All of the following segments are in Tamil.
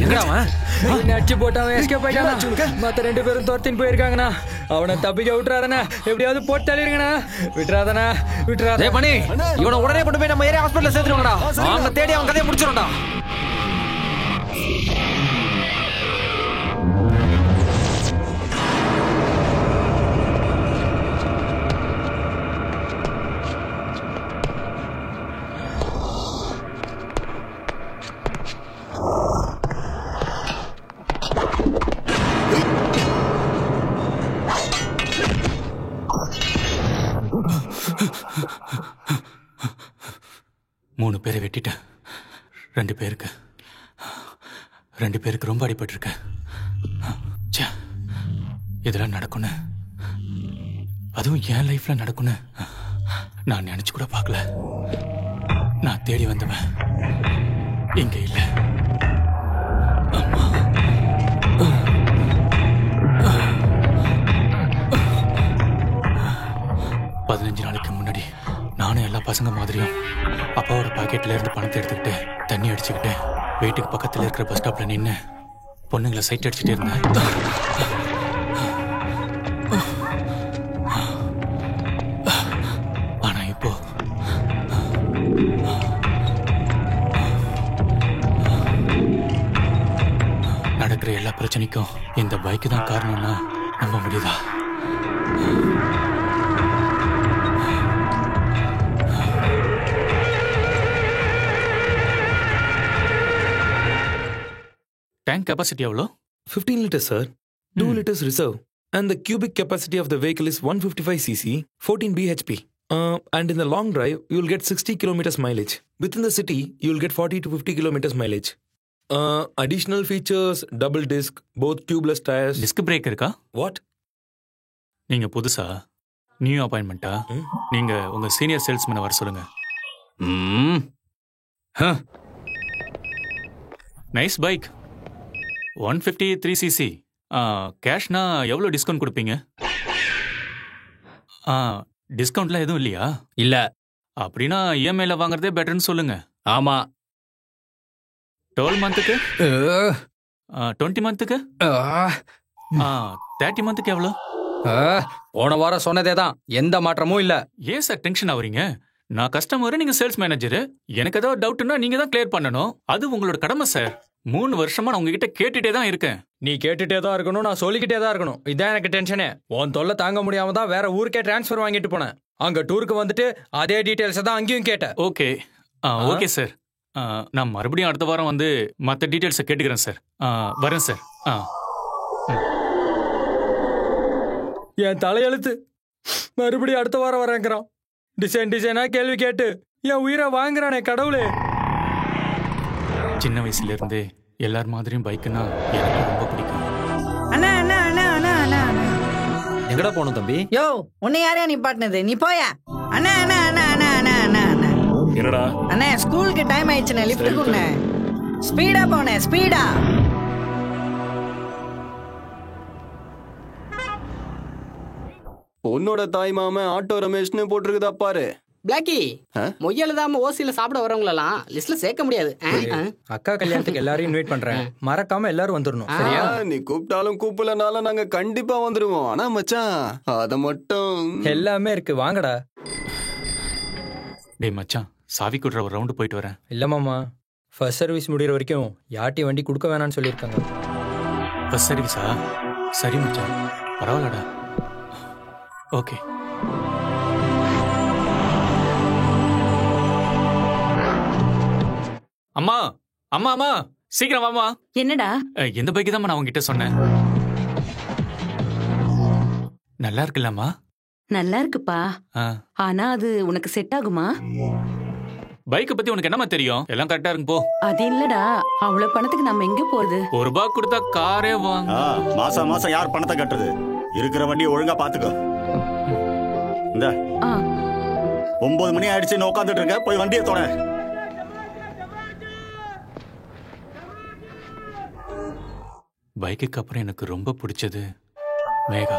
எங்கடா நடிச்சு போட்டான் எஸ்கேப் ஆயிட்டானா? மத்த 2 பேரும் துரத்தின்னு போயிருக்காங்கண்ணா. அவனை தப்பிக்க விட்டுறாதண்ணா. எப்படியாவது போட்டு தள்ளிருங்கண்ணா. விட்டுறாதண்ணா, விட்டுறாத. பண்ணி இவனை உடனே கொண்டு போய் நம்ம ஏரியா ஹாஸ்பிட்டல்ல சேர்த்துருவாங்கடா. அவங்க தேடி அவன் கதையை முடிச்சிடும்டா. மூணு பேரை வெட்டிட்டேன். 2 பேருக்கு ரொம்ப அடிபட்டிருக்கு. இதெல்லாம் நடக்கும்னு, அதுவும் என் லைஃப்ல நடக்கும்னு நான் நினைச்சு கூட பார்க்கல. நான் தேடி வந்தவன் இங்க இல்ல. அம்மா. 15 நாளைக்கு முன்னாடி நானும் எல்லா பசங்க மாதிரியும் அப்பாவோட பாக்கெட்ல இருந்து பணத்தை எடுத்துக்கிட்டு தண்ணி அடிச்சுக்கிட்டு வீட்டுக்கு பக்கத்துல இருக்கிற பஸ் ஸ்டாப்ல நின்று பொண்ணுங்களை சைட் அடிச்சுட்டே இருந்தேன். ஆனா இப்போ நடக்கிற எல்லா பிரச்சனைக்கும் இந்த பைக்கு தான் காரணம்னா நம்ப முடியுதா? Tank capacity எவ்வளோ? 15 liters, sir. 2 liters reserve. And the cubic capacity of the vehicle is 155 cc, 14 bhp. And in the long drive, you will get 60 kilometers mileage. Within the city, you will get 40 to 50 kilometers mileage. Additional features, double disc, both tubeless tires. Disc brake இருக்கா? What? நீங்க புதுசா நியூ அப்பாயின்மெண்டா? நீங்க உங்க சீனியர் சேல்ஸ்மேனை வர சொல்லுங்க. Nice bike. 153 cc. கேஷ்னா எவ்வளோ டிஸ்கவுண்ட் கொடுப்பீங்க? டிஸ்கவுண்ட்லாம் எதுவும் இல்லையா? இல்ல. அப்படின்னா இஎம்ஐல வாங்குறதே பெட்டர்னு சொல்லுங்க. ஆமா. 12 மந்த்துக்கு? 20 மந்த்துக்கு? 30 மந்த்துக்கு எவ்வளோ? போன வாரம் சொன்னதே தான், எந்த மாற்றமும் இல்ல. ஏன் சார் டென்ஷன் ஆகுறீங்க? நான் கஸ்டமர், நீங்க சேல்ஸ் மேனேஜர். எனக்கு ஏதாவது டவுட்னா நீங்க தான் கிளியர் பண்ணணும். அது உங்களோட கடமை சார். 3 வருஷமா நான் உங்ககிட்ட கேட்டுட்டே தான் இருக்கேன். நீ கேட்டுட்டே தான் இருக்கணும், நான் சொல்லிக்கிட்டே தான் இருக்கணும். இதான் எனக்கு டென்ஷனே. உன் தொல்லை தாங்க முடியாம தான் வேற ஊருக்கே டிரான்ஸ்ஃபர் வாங்கிட்டு போனேன். அங்க டூருக்கு வந்துட்டு அதே டீடைல்ஸ் தான் அங்கேயும் கேட்டேன். Okay okay sir. நான் மறுபடியும் அடுத்த வாரம் வந்து மற்ற டீடைல்ஸை கேட்டுக்கிறேன் சார். வரேன் சார். என் தலையெழுத்து. மறுபடியும் அடுத்த வாரம் வரேங்கிறான். டிசைனா கேள்வி கேட்டு என் உயிரை வாங்குறானே கடவுளே. சின்ன வயசுல இருந்தே எல்லார் மாதிரியும் பைக்குன்னா எனக்கு ரொம்ப பிடிக்கும். அண்ணா அண்ணா அண்ணா அண்ணா அண்ணா எங்கடா போகணும் தம்பி? யோ, உன்னை யாரையா நீ பாட்டினது? நீ போயா. அண்ணா அண்ணா அண்ணா அண்ணா அண்ணா அண்ணா அண்ணா என்னடா? அண்ணா ஸ்கூலுக்கு டைம் ஆயிடுச்சுண்ணே, லிஃப்ட் கொடுண்ணே. ஸ்பீடா போனே, ஸ்பீடா. உன்னோட தாய் மாமன் ஆட்டோ ரமேஷ்னு போட்டிருக்குதா பாரு. பிளாக்கி, மொய்யெழுதாம ஓசியில சாப்பிட வரவங்களெல்லாம் லிஸ்ட்ல சேர்க்க முடியாது. அக்கா கல்யாணத்துக்கு எல்லாரையும் இன்வைட் பண்றேன். மறக்காம எல்லாரும் வந்துடணும். சரியா? நீ கூப்பிட்டாலும் கூப்பிடலனாலும் நாங்க கண்டிப்பா வந்துருவோம். ஆனா மச்சான், அத மட்டும் எல்லாமே இருக்கு, வாங்கடா. டேய் மச்சான், சாவி குடுற ஒரு ரவுண்டு போயிட்டு வரேன். இல்ல மாமா, ஃபர்ஸ்ட் சர்வீஸ் முடிகிற வரைக்கும் யார்ட்டி வண்டி கொடுக்க வேணாம்னு சொல்லியிருக்காங்க. ஃபர்ஸ்ட் சர்வீஸா? சரி மச்சான், பரவாயில்லடா. ஓகே. அம்மா அம்மா அம்மா, சீக்கிரம் வாமா. என்னடா? எந்த பைக்கு தான் நான் உங்ககிட்ட சொன்னேன். நல்லா இருக்குல்லம்மா? நல்லா இருக்குப்பா. ஆனா அது உனக்கு செட் ஆகுமா? பைக்கை பத்தி உனக்கு என்னமா தெரியும்? எல்லாம் கரெக்டா இருக்கு போ. அது இல்லடா, அவ்வளவு பணத்துக்கு நம்ம எங்க போறது? $1 கொடுத்தா காரே வாங்க. மாசம் மாசம் யார் பணத்தை கட்டுறது? இருக்கிற வண்டி ஒழுங்கா பாத்துக்கோ. இந்த 9 மணி ஆயிடுச்சு, உட்காந்துட்டு இருக்க, போய் வண்டியை தொட. பைக்குக்கு அப்புறம் எனக்கு ரொம்ப பிடிச்சது மேகா.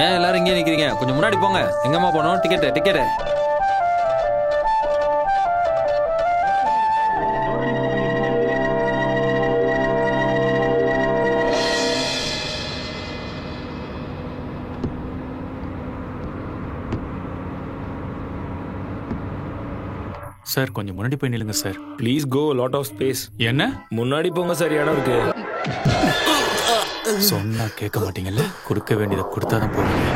ஏன் எல்லாரும் இங்கே நிக்கிறீங்க? கொஞ்சம் முன்னாடி போங்க. எங்கம்மா போனோம்? டிக்கெட்டு. சார் கொஞ்சம் முன்னாடி போய் நில்லுங்க sir. Please go, lot of space. என்ன முன்னாடி போங்க சார், இடம் இருக்கு. சொன்னா கேட்க மாட்டீங்கல்ல, கொடுக்க வேண்டியதை கொடுத்தாதான் போவீங்க.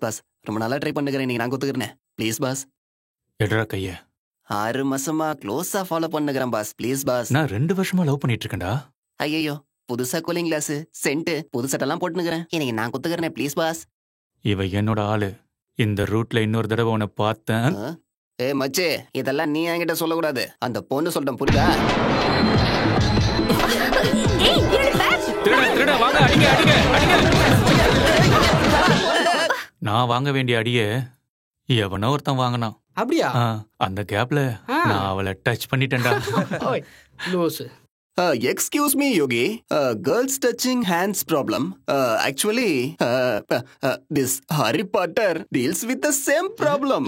பஸ் ரொம்ப நாளா ட்ரை பண்ணுகிறேன். இன்னைக்கு நான் ஒத்துக்கிறேன். Please boss. எடுறா கைய. 6 மாசமா க்ளோஸா ஃபாலோ பண்ணுகிறேன் பாஸ். Please boss. நான் 2 வருஷமா லவ் பண்ணிட்டு இருக்கேன்டா. ஐயோ, புதுசா கூலிங் கிளாஸ், சென்ட், புது சட்டெல்லாம் போட்டுனுக்கிறேன். இன்னைக்கு நான் ஒத்துக்கிறேன். Please pass. இவ என்னோட ஆளு. இந்த ரூட்ல இன்னொரு தடவை உன்னை பார்த்தேன். ஏ மச்சே, இதெல்லாம் நீ என்கிட்ட சொல்லக்கூடாது. அந்த பொண்ணு சொல்லிட்டேன், புரியுதா? வாங்க, அடிங்க. நான் வாங்க வேண்டிய அடிய எவனோ ஒருத்தன் வாங்கினான். அப்படியா? அந்த கேப்ல நான் அவளை touch பண்ணிட்டேன்டா. Excuse me, Yogi. Girls touching hands problem. Actually, this Harry Potter deals with the same problem.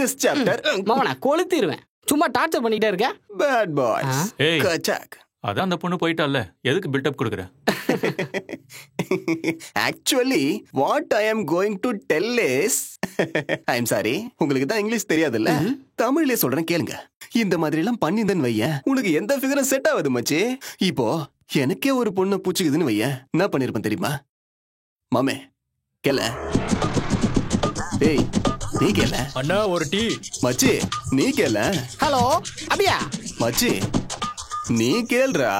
This chapter. மாமனா கொளுத்திடுவேன். சும்மா டார்ச்சர் பண்ணிட்டே இருக்க. Bad boys. ஏய், Kachak. அதான் அந்த பொண்ணு போயிட்டால, எதுக்கு பில்டப் கொடுக்குற? Actually, what I am going to tell is, I'm sorry, உங்களுக்கு தான் இங்கிலீஷ் தெரியாதுல்ல, தமிழ்லயே சொல்றேன் கேளுங்க. இந்த மாதிரி எல்லாம் பண்ணிந்தன் வையன், உனக்கு எந்த ஃபிகரும் செட் ஆகுது மச்சி. இப்போ எனக்கே ஒரு பொண்ணு பூச்சிக்குதுன்னு வையன், என்ன பண்ணிருப்பேன் தெரியுமா? மாமே கேள. ஏய், நீ கேள. அண்ணா ஒரு டீ. மச்சி நீ கேள. ஹலோ அபியா. மச்சி நீ கேள்றா.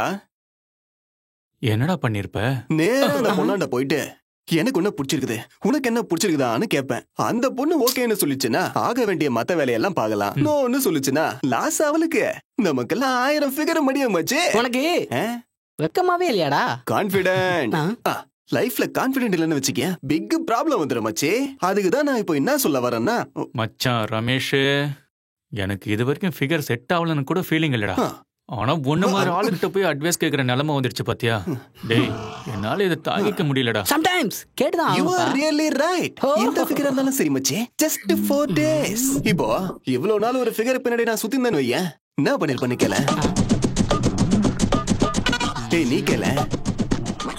என்னடா பண்ணிருப்ப? நேரா அந்த பொண்ணாண்ட போயிட்டு எனக்கு ஒண்ணு பிடிச்சிருக்குது, உனக்கு என்ன பிடிச்சிருக்குதான்னு கேட்பேன். அந்த பொண்ணு ஓகேன்னு சொல்லிச்சுன்னா ஆக வேண்டிய மத்த வேலையெல்லாம் பார்க்கலாம். நோன்னு சொல்லிச்சுன்னா லாஸ் அவளுக்கு. நமக்கெல்லாம் 1000 ஃபிகர் முடியும் மச்சி. உனக்கு வெக்கமாவே இல்லையாடா? கான்ஃபிடென்ட். லைஃப்ல கான்ஃபிடென்ட் இல்லன்னு வச்சுக்க, பிக் ப்ராப்ளம் வந்துடும் மச்சி. அதுக்குதான் நான் இப்போ என்ன சொல்ல வரேன்னா, மச்சான் ரமேஷ், எனக்கு இது வரைக்கும் ஃபிகர் செட் ஆகலன்னு கூட ஃபீலிங் இல்லடா. ஆனா ஒண்ணு மாதிரி ஆளுகிட்ட போய் அட்வைஸ் கேக்குற நிலைமை வந்துருச்சு பாத்தியா? டேய், என்னால இதை தாங்கிக்க முடியலடா. சம்டைம்ஸ் கேட்டுதான். You are really right. இந்த ஃபிகர் இருந்தாலும் சரி மச்சி, just 4 days. இப்போ இவ்வளவு நாள் ஒரு ஃபிகர் பின்னாடி நான் சுத்திந்தேன்னு வையேன், என்ன பண்ணிருப்பேன்னு கேள. டேய் நீ கேள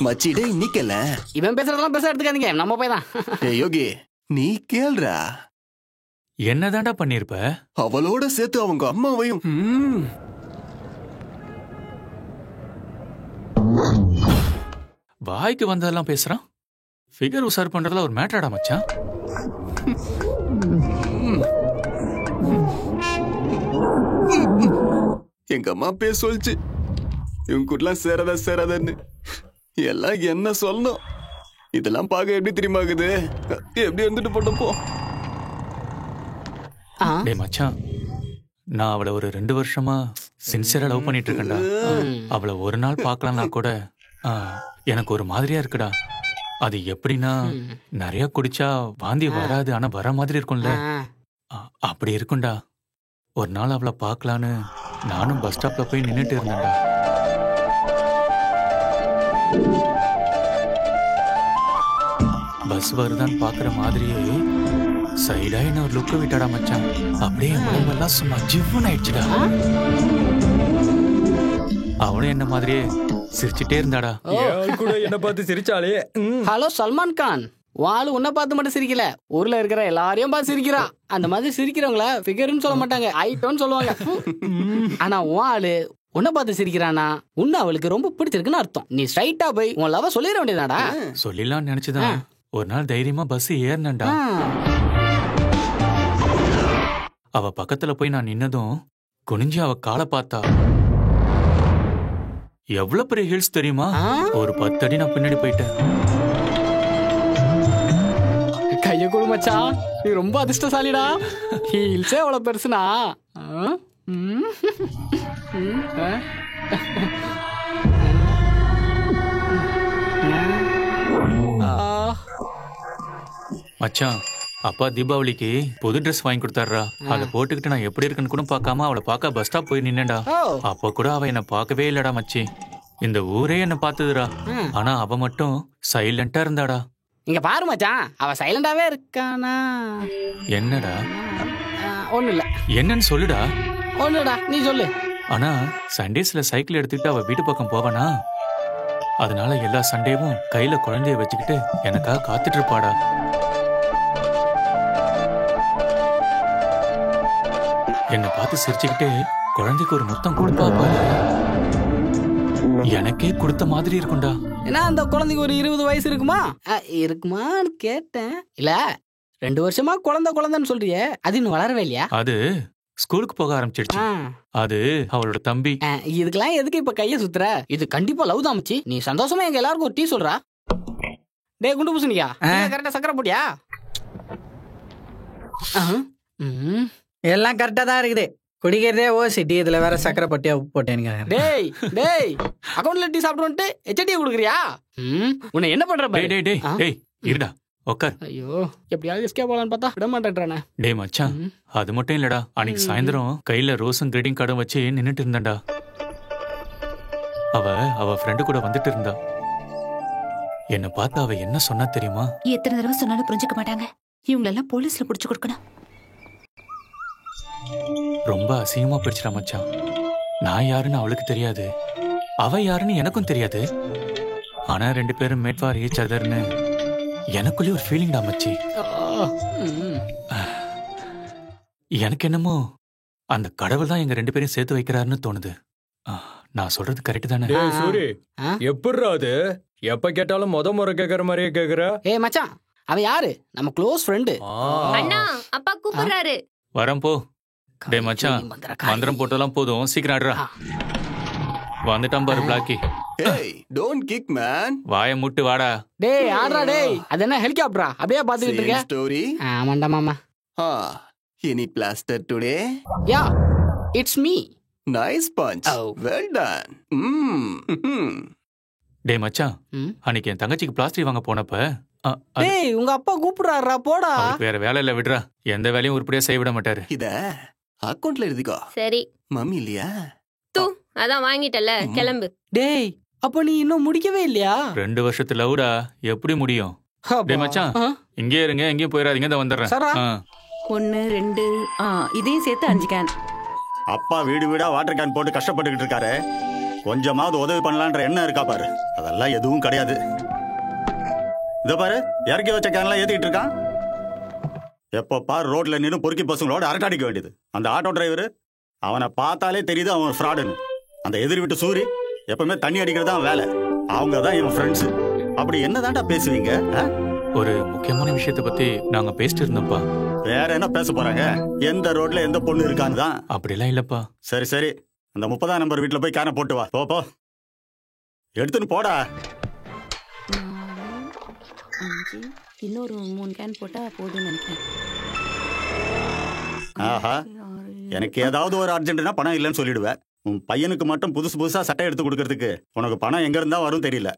மச்சி. டேய் நீ கேள. இவன் பேசுறதெல்லாம் பேச எடுத்துக்காதீங்க, நம்ம போய் தான். டேய் யோகி நீ கேள்றா. என்னதான்டா பண்ணிருப்ப? அவளோட சேர்த்து அவங்க அம்மாவையும். வாய்க்கு வந்ததெல்லாம் பேசுறான். ஃபிகர் உசார் பண்றதுல ஒரு மேட்டராடா மச்சான். எங்க அம்மா பேச சொல்லிச்சு, இவங்க கூடலாம் சேராதன்னு. எல்லாம் என்ன சொல்லணும்? இதெல்லாம் பார்க்க எப்படி தெரியுமாக்குது? எப்படி இருந்துட்டு போட்டப்போ. டேய் மச்சான், நான் அவளை ஒரு 2 வருஷமா சின்சியரா லவ் பண்ணிட்டு இருக்கேன்டா. அவளை ஒரு நாள் பார்க்கலன்னா கூட எனக்கு ஒரு மாதிரியா இருக்குடா. அது எப்படின்னா, நிறைய குடிச்சா வாந்தி வராது, ஆனா வர மாதிரி இருக்கும்ல, அப்படி இருக்கும்டா. ஒரு நாள் அவளை பார்க்கலான்னு நானும் பஸ் ஸ்டாப்ல போய் நின்னுட்டு இருந்தேன்டா. பஸ் வருதான்னு பாக்குற மாதிரியே சைடா என்ன ஒரு லுக்க விட்டாடா மச்சான். அப்படியே உடம்பெல்லாம் சும்மா ஜிவ்வுன்னு ஆயிடுச்சுடா. அவனும் என்ன மாதிரியே சிரிச்சுட்டே இருந்தாடா. கூட என்ன பார்த்து சிரிச்சாலே. ஹலோ சல்மான் கான், வாளு உன்னை பார்த்து மட்டும் சிரிக்கல, ஊர்ல இருக்கிற எல்லாரையும் பார்த்து சிரிக்கிறான். அந்த மாதிரி சிரிக்கிறவங்கள ஃபிகர்னு சொல்ல மாட்டாங்க, ஐட்டம்னு சொல்லுவாங்க. ஆனா வாளு உன்னை பார்த்து சிரிக்கிறானா, உன்னை அவளுக்கு ரொம்ப பிடிச்சிருக்குன்னு அர்த்தம். நீ ஸ்ட்ரைட்டா போய் உன் லவ் சொல்லிட வேண்டியதாடா. சொல்லிடலாம்னு நினைச்சுதான் ஒரு நாள் தைரியமா பஸ் ஏறினேன்டா. அவ பக்கத்துல போய் நான் நின்னதும் குனிஞ்சு அவ காலை பார்த்தா. எவ்வளவு பெரிய ஹில்ஸ் தெரியுமா? ஒரு 10 அடி நான் பின்னாடி போயிட்டேன். கைய கொடு மச்சான், நீ ரொம்ப அதிர்ஷ்டசாலிடா. ஹில்ஸே அவ்வளவு பெருசுனா. மச்சான், அப்பா தீபாவளிக்கு புது ட்ரெஸ் வாங்கி கொடுத்தாருடா. அதை போட்டுக்கிட்டு நான் எப்படி இருக்குன்னு கூட பார்க்காம அவளை பார்க்க பஸ் ஸ்டாப் போய் நின்னேன்டா. அப்ப கூட அவ என்ன பார்க்கவே இல்லடா மச்சி. இந்த ஊரே என்ன பார்த்ததுடா. ஆனா அவ மட்டும் சைலண்டா இருந்தாடா. இங்க பாரு மச்சான், அவ சைலண்டாவே இருக்கானா? என்னடா? ஒண்ணு இல்ல. என்னன்னு சொல்லுடா. ஒண்ணுடா, நீ சொல்லு. ஆனா சண்டேஸ்ல சைக்கிள் எடுத்துக்கிட்டு அவ வீட்டு பக்கம் போவானா, அதனால எல்லா சண்டேவும் கையில குழந்தைய வச்சுக்கிட்டு எனக்காக காத்துட்டு இருப்பாடா. என்னை பார்த்து சிரிச்சுக்கிட்டு குழந்தைக்கு ஒரு முத்தம் கொடுப்பா பாரு. எனக்கே கொடுத்த மாதிரி இருக்கும்டா. ஏன்னா அந்த குழந்தைக்கு ஒரு 20 வயசு இருக்குமா? இருக்குமான்னு கேட்டேன். இல்ல 2 வருஷமா குழந்தைன்னு சொல்றியே, அது இன்னும் வளரவே இல்லையா? அது ஸ்கூலுக்கு போக ஆரம்பிச்சிடுச்சு. அது அவளோட தம்பி. இதுக்கெல்லாம் எதுக்கு இப்ப கைய சுத்துற? இது கண்டிப்பா லவ் தான் மச்சி. நீ சந்தோஷமா எங்க எல்லாருக்கும் ஒரு டீ சொல்றா. டேய் குண்டு பூசணியா, கரெக்டா சக்கரை போட்டியா? எல்லாம் கரெக்டா தான் இருக்குது. குடிக்கிறதே ஓசிட்டி, இதுல வேற சக்கரை பட்டியா உப்பு போட்டேன்னு. டேய் அக்கௌண்ட்ல டீ சாப்பிட்டு வந்துட்டு எச்சடி குடுக்குறியா? உன்னை என்ன பண்ற? டேய் இருடா, உட்கார். ஐயோ, எப்படியாவது எஸ்கேப் போலான்னு பார்த்தா விட மாட்டேன்றானே. டேய் மச்சான், அது மட்டும் இல்லடா. அன்னைக்கு சாயந்தரம் கையில ரோஸும் கிரீட்டிங் கார்டும் வச்சு நின்னுட்டு இருந்தாண்டா. அவ ஃப்ரெண்டு கூட வந்துட்டு இருந்தா. என்ன பார்த்து அவ என்ன சொன்னா தெரியுமா? எத்தனை தடவை சொன்னாலும் புரிஞ்சுக்க மாட்டாங்க. இவங்களெல்லாம் போலீஸ்ல புடிச்சு கொடுக்கணும். ரொம்ப அசிங்கமா பிடிச்சிடா மச்சான். நான் யாருன்னு அவளுக்கு தெரியாது, அவ யாருன்னு எனக்கும் தெரியாது. ஆனா 2 பேரும் மேட் ஃபார் ஈச் அதர்னு எனக்குள்ளே ஒரு ஃபீலிங்டா மச்சி. எனக்கு என்னமோ அந்த கடவுள் தான் எங்க 2 பேரையும் சேர்த்து வைக்கிறாருன்னு தோணுது. நான் சொல்றது கரெக்ட் தானே? சூரி, எப்படிரா அது? எப்ப கேட்டாலும் முறை கேக்குற மாதிரியே கேக்குற. மச்சான், அவன் யாரு? நம்ம க்ளோஸ் ஃப்ரெண்டு. அண்ணா, அப்பா கூப்பிடுறாரு. வரேன் போ. டேய் மச்சான், மந்திரம் போட்டெல்லாம் போதும், சீக்கிரம் ஆடுறா. வந்துட்டான் பாரு Blackie. Hey, don't kick man. வாயை முட்டு வாடா. டேய் ஆடுறா டேய். அது என்ன ஹெலிகாப்டரா? அப்படியே பாத்துக்கிட்டு இருக்க. Story? ஆமாண்டா மாமா. Any plaster today? Yeah, it's me. Nice punch. Well done. டேய் மச்சான், அன்னைக்கு என் தங்கச்சிக்கு பிளாஸ்டிக் வாங்க போனப்ப டேய் உங்க அப்பா கூப்பிடுறாரா, போடா. வேற வேலை இல்ல, விடுறா. எந்த வேலையும் உருப்படியா செய்ய விட மாட்டாரு. இத அக்கவுண்ட்ல எழுதிக்கோ. சரி. மம்மி இல்லையா? அதான் வாங்கிட்டல, கிளம்பு. டேய், அப்ப நீ இன்னும் முடிக்கவே இல்லையா? 2 வருஷத்து லவ்டா, எப்படி முடியும்? டேய் மச்சான், இங்கே இருங்க, எங்கேயும் போயிடாதீங்க, தான் வந்துடுறேன். 1 2 இதையும் சேர்த்து 5 கேன். அப்பா வீடு வீடா வாட்டர் கேன் போட்டு கஷ்டப்பட்டுக்கிட்டு இருக்காரு. கொஞ்சமாவது உதவி பண்ணலான்ற எண்ணம் இருக்கா பாரு. அதெல்லாம் எதுவும் கிடையாது. இத பாரு, இறக்கி வச்ச கேன்லாம் ஏத்திட்டு இருக்கான். எப்போ பாரு ரோட்ல நின்று பொறுக்கி பசங்களோட அரட்டாடிக்க வேண்டியது. அந்த ஆட்டோ டிரைவர், அவனை பார்த்தாலே தெரியுது அவன் ஃப்ராடுன்னு. அந்த எதிர் வீட்டு சூரி எப்பவுமே தண்ணி அடிக்கிறதா வேலை. அவங்க தான் இவன் ஃப்ரெண்ட்ஸ். அப்படி என்னதான்டா பேசுவீங்க? ஒரு முக்கியமான விஷயத்தை பத்தி நாங்க பேசிட்டு இருந்தோம்ப்பா. வேற என்ன பேச போறாங்க? எந்த ரோட்ல எந்த பொண்ணு இருக்கான்னு தான். அப்படிலாம் இல்லப்பா. சரி சரி, அந்த 30ஆம் நம்பர் வீட்டுல போய் கேனை போட்டு வா. போ எடுத்துன்னு போடா. 5 இன்னொரு 3 கேன் போட்டா போதும்னு நினைக்கிறேன். ஆஹா, எனக்கு ஏதாவது ஒரு அர்ஜென்ட்னா பணம் இல்லைன்னு சொல்லிடுவேன். உன் பையனுக்கு மட்டும் புதுசா சட்டை எடுத்து கொடுக்கறதுக்கு உனக்கு பணம் எங்க இருந்தா வரும் தெரியல.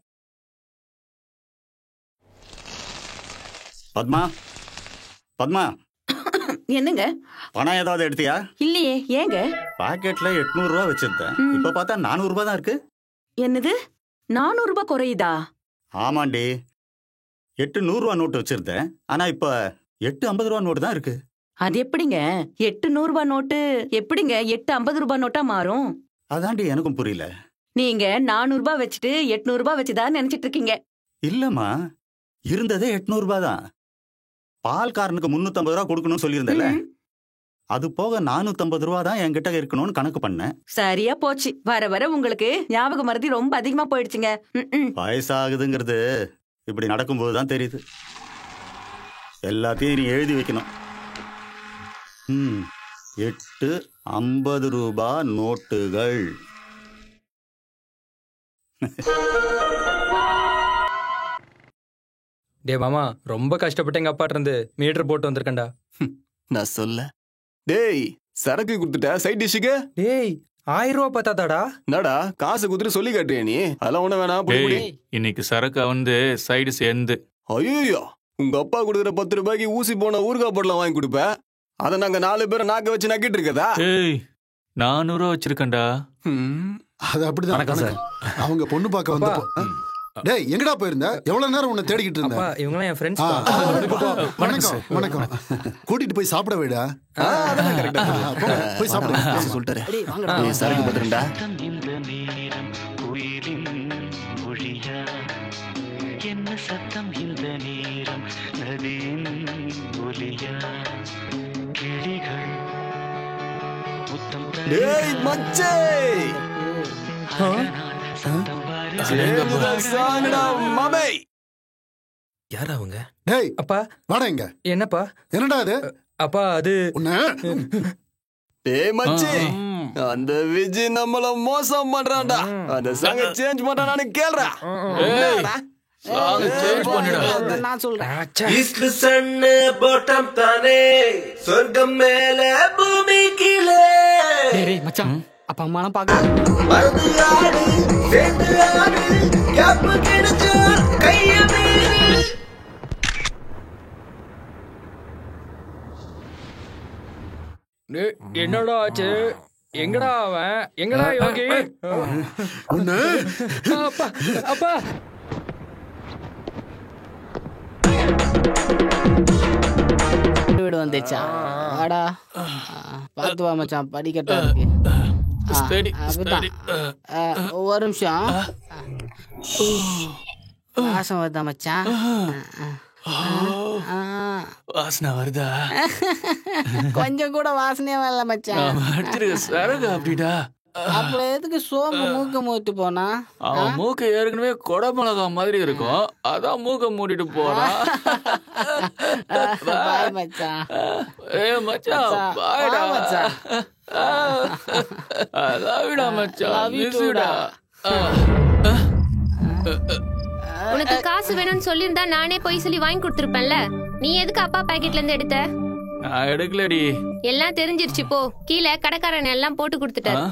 பத்மா பத்மா, என்னங்க? பணம் ஏதாவது எடுத்தியா? இல்லையே, ஏங்க? பாக்கெட்ல 800 ரூபாய் வச்சிருந்தேன். இப்ப பார்த்தா 400 ரூபாய் தான் இருக்கு. என்னது, 400 ரூபாய் குறையுதா? ஆமாண்டி, 800 ரூபாய் நோட்டு வச்சிருந்தேன். ஆனா இப்ப 850 ரூபாய் நோட்டு தான் இருக்கு. அது எப்படிங்க 800 ரூபாய் நோட்டு எப்படிங்க 850 ரூபாய் நோட்டா மாறும்? அதாண்டி எனக்கும் புரியல. நீங்க 400 ரூபாய் வச்சுட்டு 800 ரூபாய் வச்சுதான் நினைச்சிட்டு இருக்கீங்க. இல்லம்மா, இருந்ததே 800 ரூபாய் தான். பால்காரனுக்கு 350 ரூபாய் கொடுக்கணும்னு சொல்லியிருந்தல, அது போக 450 ரூபாய் தான் என்கிட்ட இருக்கணும்னு கணக்கு பண்ணேன். சரியா போச்சு. வர வர உங்களுக்கு ஞாபக மறதி ரொம்ப அதிகமா போயிடுச்சுங்க. வயசாகுதுங்கிறது இப்படி நடக்கும்போதுதான் தெரியுது. எல்லாத்தையும் நீ எழுதி வைக்கணும். 8 50 ரூபாய் நோட்டுகள். டே மாமா, ரொம்ப கஷ்டப்பட்டு எங்க அப்பா இருந்து மீட்டர் போட்டு வந்திருக்கேன்டா. நான் சொல்ல. டேய், சரக்கு கொடுத்துட்ட, சைட் டிஷ்ஷுக்கு? டேய், 1000 ரூபாய் பார்த்தாதாடா? என்னடா காசு கொடுத்துட்டு சொல்லி காட்டுறியா நீ? அதெல்லாம் ஒண்ணு வேணாம். இன்னைக்கு சரக்கு வந்து சைடு சேர்ந்து. ஐயோ, உங்க அப்பா கொடுக்குற 10 ரூபாய்க்கு ஊசி போன ஊறுகாய் பொருளை வாங்கி கொடுப்ப. அதை நாங்க 4 பேரை நாக்க வச்சு நக்கிட்டு இருக்கதா? ஏய் 400 ரூபா வச்சிருக்கேன்டா. அது அப்படிதான். வணக்கம் சார். அவங்க பொண்ணு பார்க்க வந்தப்போ டேய் எங்கடா போயிருந்த? எவ்வளவு நேரம் உன்னை தேடிக்கிட்டு இருந்தேன். அப்பா இவங்கலாம் என் ஃப்ரெண்ட்ஸ். வணக்கம் வணக்கம். கூட்டிட்டு போய் சாப்பிட வைடா. அதெல்லாம் கரெக்டா போய் சாப்பிட சொல்லிட்டாரு. டேய் வாங்கடா. சரக்கு பத்திரண்டா. என்ன சத்தம் இந்த நேரம் நதியின் ஒலியா கிளிகள் முத்தம் டேய் மச்சே மாமே. யார் அவங்க? டேய் அப்பா வாடா இங்க. என்னப்பா? என்னடா அது? அப்பா அது உன்ன டேய் மச்சே, அந்த விஜய் நம்மள மோசம் பண்றான்டா. அந்த சாங்க சேஞ்ச் பண்றானு கேளுடா. சேஞ்ச் பண்ணுடா. நான் சொல்றேன். ஈஸ்ட் சன்னு பாட்டம் தானே, சொர்க்கம் மேல பூமி கீழே. டேய் மச்சான், அப்பா அம்மாலாம் பாக்க மருந்து ஆடு சேர்ந்து ஆடு, கேப்பு கிடைச்சா கைய மீறி. என்னடா ஆச்சு? எங்கடா அவன்? எங்கடா யோகி? அப்பா அப்பா வீடு வந்துச்சா? வாடா பார்த்து வா மச்சான், படிக்கட்டா இருக்கு. அப்படிதான். ஒரு நிமிஷம். வாசம் வருதா மச்சான்? வாசனை வருதா? கொஞ்சம் கூட வாசனையே வரல மச்சான். சரகு அப்படிடா. அப்புறம் எதுக்கு சோம்பு மூக்க மூட்டு போனா? அவன் மூக்க ஏற்கனவே கொடை மிளகா மாதிரி இருக்கும், அதான் மூக்க மூடிட்டு போறான். பாய் மச்சான். மச்சான் பாய்டா மச்சான். லவ்டா மச்சான், மிஸ்டா. உனக்கு காசு வேணும்னு சொல்லியிருந்தா நானே போய் சொல்லி வாங்கி கொடுத்துருப்பேன்ல. நீ எதுக்கு அப்பா பாக்கெட்ல இருந்து எடுத்த? நான் எடுக்கலடி. எல்லாம் தெரிஞ்சிருச்சு போ. கீழே கடைக்காரன் எல்லாம் போட்டு கொடுத்துட்டாரு.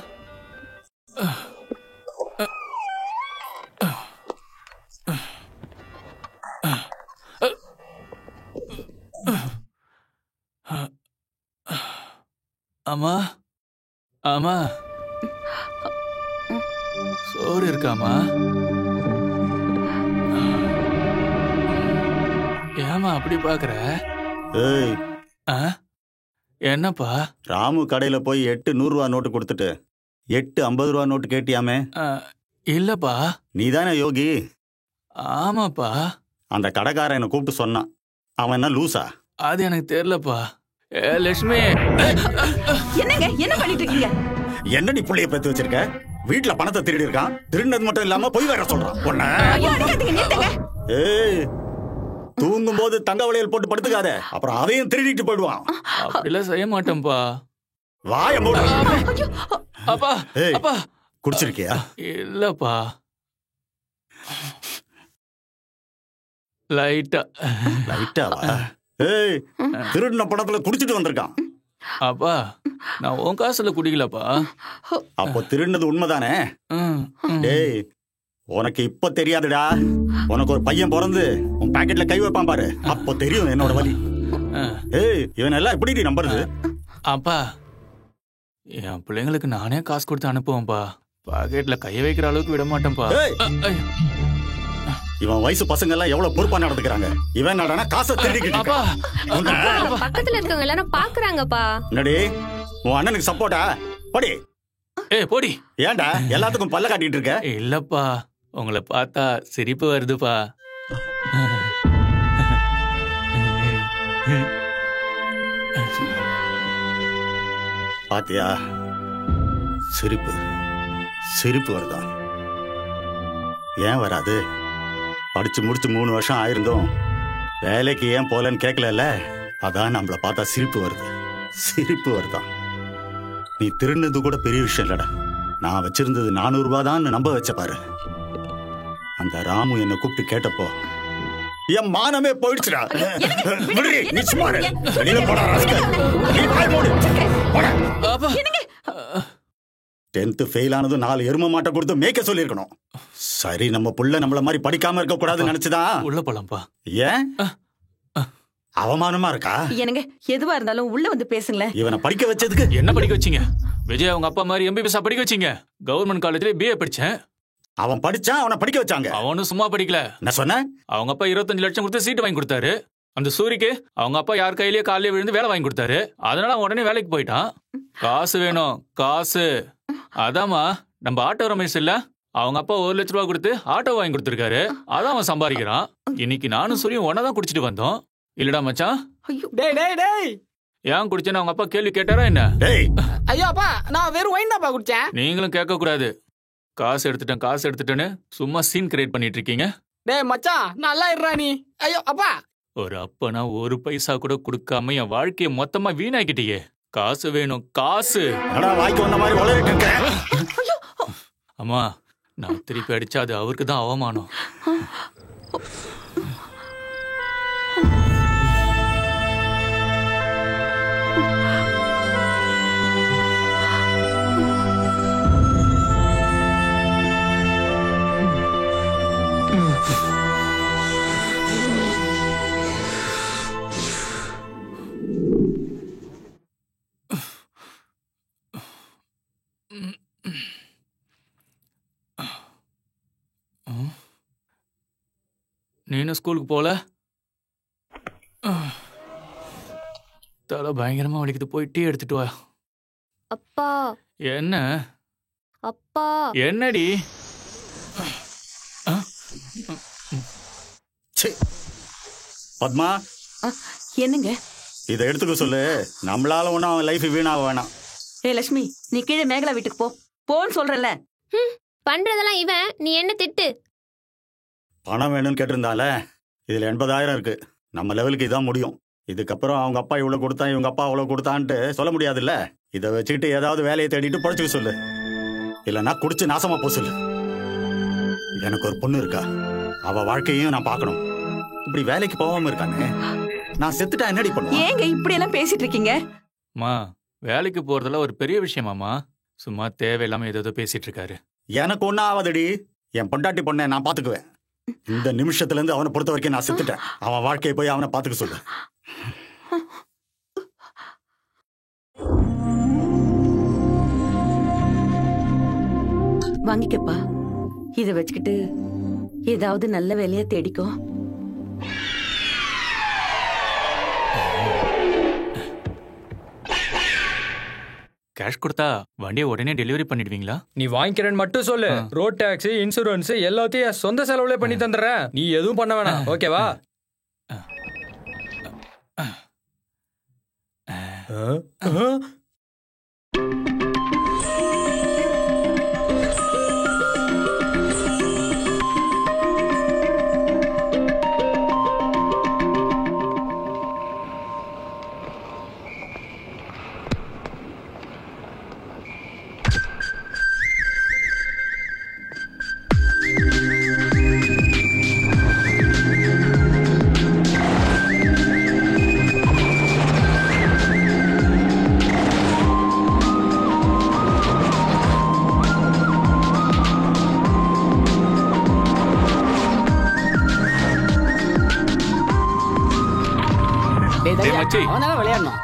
அம்மா அம்மா, சோறு இருக்காமா? ஏமா அப்படி பாக்குற? ஏய் என்னப்பா? ராமு கடையில போய் 8 100 ரூபா நோட்டு கொடுத்துட்டு 8 50 ரூபா நோட்டு கேட்டியாமே? இல்லப்பா. நீ தானே யோகி? ஆமாப்பா. அந்த கடைக்காரன் என்னை கூப்பிட்டு சொன்னான். அவன் என்ன லூசா? அது எனக்கு தெரியலப்பா. லட்சுமி, என்னங்க என்ன பண்ணிட்டு இருக்கீங்க? என்னடி புள்ளைய பெத்து வச்சிருக்க? வீட்டுல பணத்தை திருடி இருக்கான். திருடினது மட்டும் இல்லாம போய் வேற சொல்றான். ஏய், தூங்கும் போது தங்க வளையல் போட்டு படுத்துக்காத, அப்புறம் அதையும் திருடிட்டு போயிடுவான். அப்படிலாம் செய்ய மாட்டேன்ப்பா. வாய மூடு. அப்பா அப்பா, குடிச்சிருக்கியா? இல்லப்பா, லைட்டா. லைட்டாவா? ஏய், திருடின பணத்துல குடிச்சிட்டு வந்திருக்கான். அப்பா, நான் உன் காசுல குடிக்கலப்பா. அப்போ திருடினது உண்மைதானே? டேய், உனக்கு இப்ப தெரியாதுடா. உனக்கு ஒரு பையன் பிறந்து உன் பாக்கெட்ல கை வைப்பான் பாரு, அப்போ தெரியும் என்னோட வலி. ஏய், இவன் எல்லாம் எப்படி நம்புறது? அப்பா, என் பிள்ளைங்களுக்கு நானே காசு கொடுத்து அனுப்புவேன்ப்பா. பாக்கெட்ல கைய வைக்கிற அளவுக்கு விட மாட்டேன்ப்பா. இவன் வயசு பசங்க எல்லாம் எவ்வளவு பொறுப்பா நடந்துக்கிறாங்க. இவன் நடனா காசை திருடிக்கிட்டு இருக்கான். பக்கத்துல இருக்கவங்க எல்லாரும் பாக்குறாங்கப்பா. என்னடி உன் அண்ணனுக்கு சப்போர்ட்டா? போடி. ஏய் போடி. ஏன்டா எல்லாத்துக்கும் பல்ல காட்டிட்டு இருக்க? இல்லப்பா, உங்களை பார்த்தா சிரிப்பு வருதுப்பா. பாத்தியா, சிரிப்பு சிரிப்பு வருதா? ஏன் வராது? படிச்சு முடிச்சு 3 வருஷம் ஆயிருந்தோம், வேலைக்கு ஏன் போலன்னு கேட்கல. அதான் நம்மள பார்த்தா சிரிப்பு வருது. சிரிப்பு வருதா? நீ திருநது கூட பெரிய விஷயம் இல்லடா. நான் வச்சிருந்தது 400 ரூபாய் தான் நம்ப வச்ச பாரு. அந்த ராமு என்ன கூப்பிட்டு கேட்டப்போ என் மானமே போயிடுச்சுடா. நீ சும்மா இரு. வெளியில போடா ராஸ்கல். நீ வாய் மூடு. போடா. 10th ஃபெயில் ஆனதும் 4 எரும மாட்டை கொடுத்து மேய்க்க சொல்லிருக்கணும். சரி, நம்ம புள்ள நம்மள மாதிரி படிக்காம இருக்க கூடாதுன்னு நினைச்சுதான் உள்ள போலாம்ப்பா. ஏன் அவமானமா இருக்கா? எனக்கு எதுவா இருந்தாலும் உள்ள வந்து பேசுங்களேன். இவனை படிக்க வச்சதுக்கு என்ன படிக்க வச்சீங்க? விஜய் அவங்க அப்பா மாதிரி MBBS படிக்க வச்சீங்க. கவர்மெண்ட் காலேஜ்ல BA படிச்சேன். அவன் படிச்சான், அவனை படிக்க வச்சாங்க. அவனும் சும்மா படிக்கல. நான் சொன்னேன் அவங்க அப்பா 25 லட்சம் கொடுத்து சீட்டு வாங்கி கொடுத்தாரு. அந்த சூரிக்கு அவங்க அப்பா யார் கையிலேயே காலையிலே விழுந்து வேலை வாங்கி கொடுத்தாரு. அதனால அவன் உடனே வேலைக்கு போயிட்டான். காசு வேணும், காசு. அதாம்மா நம்ம ஆட்டோ ரமேஷ் இல்ல, அவங்க அப்பா 1 லட்ச ரூபா கொடுத்து ஆட்டோ வாங்கி கொடுத்துருக்காரு. அதான் அவன் சம்பாதிக்கிறான். இன்னைக்கு நானும் சூரியும் ஒன்னதான் குடிச்சிட்டு வந்தோம். இல்லடா மச்சான்? டேய் டேய் டேய், ஏன் குடிச்சேன்னு அவங்க அப்பா கேள்வி கேட்டாரா என்ன? ஐயோ அப்பா, நான் வெறும் ஒயின் தான்ப்பா குடிச்சேன். நீங்களும் கேட்க கூடாது. காசு எடுத்துட்டேன்னு சும்மா சீன் கிரியேட் பண்ணிட்டு இருக்கீங்க. டேய் மச்சான், நல்லா இருடா நீ. ஐயோ அப்பா, ஒரு அப்பனா 1 பைசா கூட கொடுக்காம என் வாழ்க்கைய மொத்தமா வீணாக்கிட்டீங்க. காசு வேணும், காசு. வாய்க்கு வந்த மாதிரி உளறிட்டு இருக்கேன். அம்மா, நான் திருப்பி அடிச்சா அது அவருக்கு தான் அவமானம். நீனும் ஸ்கூலுக்கு போல? தலை பயங்கரமா வலிக்குது, போய் டீ எடுத்துட்டு வா. அப்பா. என்ன? அப்பா. என்னடி? பத்மா, என்னங்க? இதை எடுத்துக்க சொல்லு. நம்மளால ஒன்னும் அவன் லைஃப் வீணாக வேணாம். லட்சுமி, நீ கீழே மேகலா வீட்டுக்கு போன்னு சொல்றல. பண்றதெல்லாம் இவன், நீ என்ன திட்டு. பணம் வேணும்னு கேட்டிருந்தால, இதுல 80,000 இருக்கு. நம்ம லெவலுக்கு இதான் முடியும். இதுக்கப்புறம் அவங்க அப்பா இவ்வளவு கொடுத்தான், இவங்க அப்பா அவ்வளவு கொடுத்தான்ட்டு சொல்ல முடியாதுல்ல. இதை வச்சுக்கிட்டு ஏதாவது வேலையை தேடிட்டு பழச்சுக்க சொல்லு. இல்லைன்னா குடிச்சு நாசமா போ சொல்லு. எனக்கு ஒரு பொண்ணு இருக்கா, அவ வாழ்க்கையும் நான் பார்க்கணும். இப்படி வேலைக்கு போகாம இருக்கானே, நான் செத்துட்டா என்னடி பண்ணுவேன்? ஏங்க இப்படி எல்லாம் பேசிட்டு இருக்கீங்க? மா, வேலைக்கு போறதெல்லாம் ஒரு பெரிய விஷயமாமா. சும்மா தேவையில்லாம ஏதோ பேசிட்டு இருக்காரு. எனக்கு ஒன்னும் ஆகாதடி. என் பொண்டாட்டி பொண்ணை நான் பாத்துக்குவேன். இந்த நிமிஷத்துல இருந்து அவனை பொறுத்த வரைக்கும் நான் செத்துட்டேன். அவன் வாழ்க்கையை போய் அவனை பாத்துக்க சொல்லு. வாங்கிக்கப்பா, இத வச்சுக்கிட்டு ஏதாவது நல்ல வேலையா தேடிக்கோ. கேஷ் கொடுத்தா வண்டியை உடனே டெலிவரி பண்ணிடுவீங்களா? நீ வாங்கிக்கிறேன்னு மட்டும் சொல்லு. ரோட் டாக்ஸ், இன்சூரன்ஸ் எல்லாத்தையும் சொந்த செலவுல பண்ணி தந்துடுறேன். நீ எதுவும் பண்ண வேணாம், ஓகேவா? விளையாடணும்.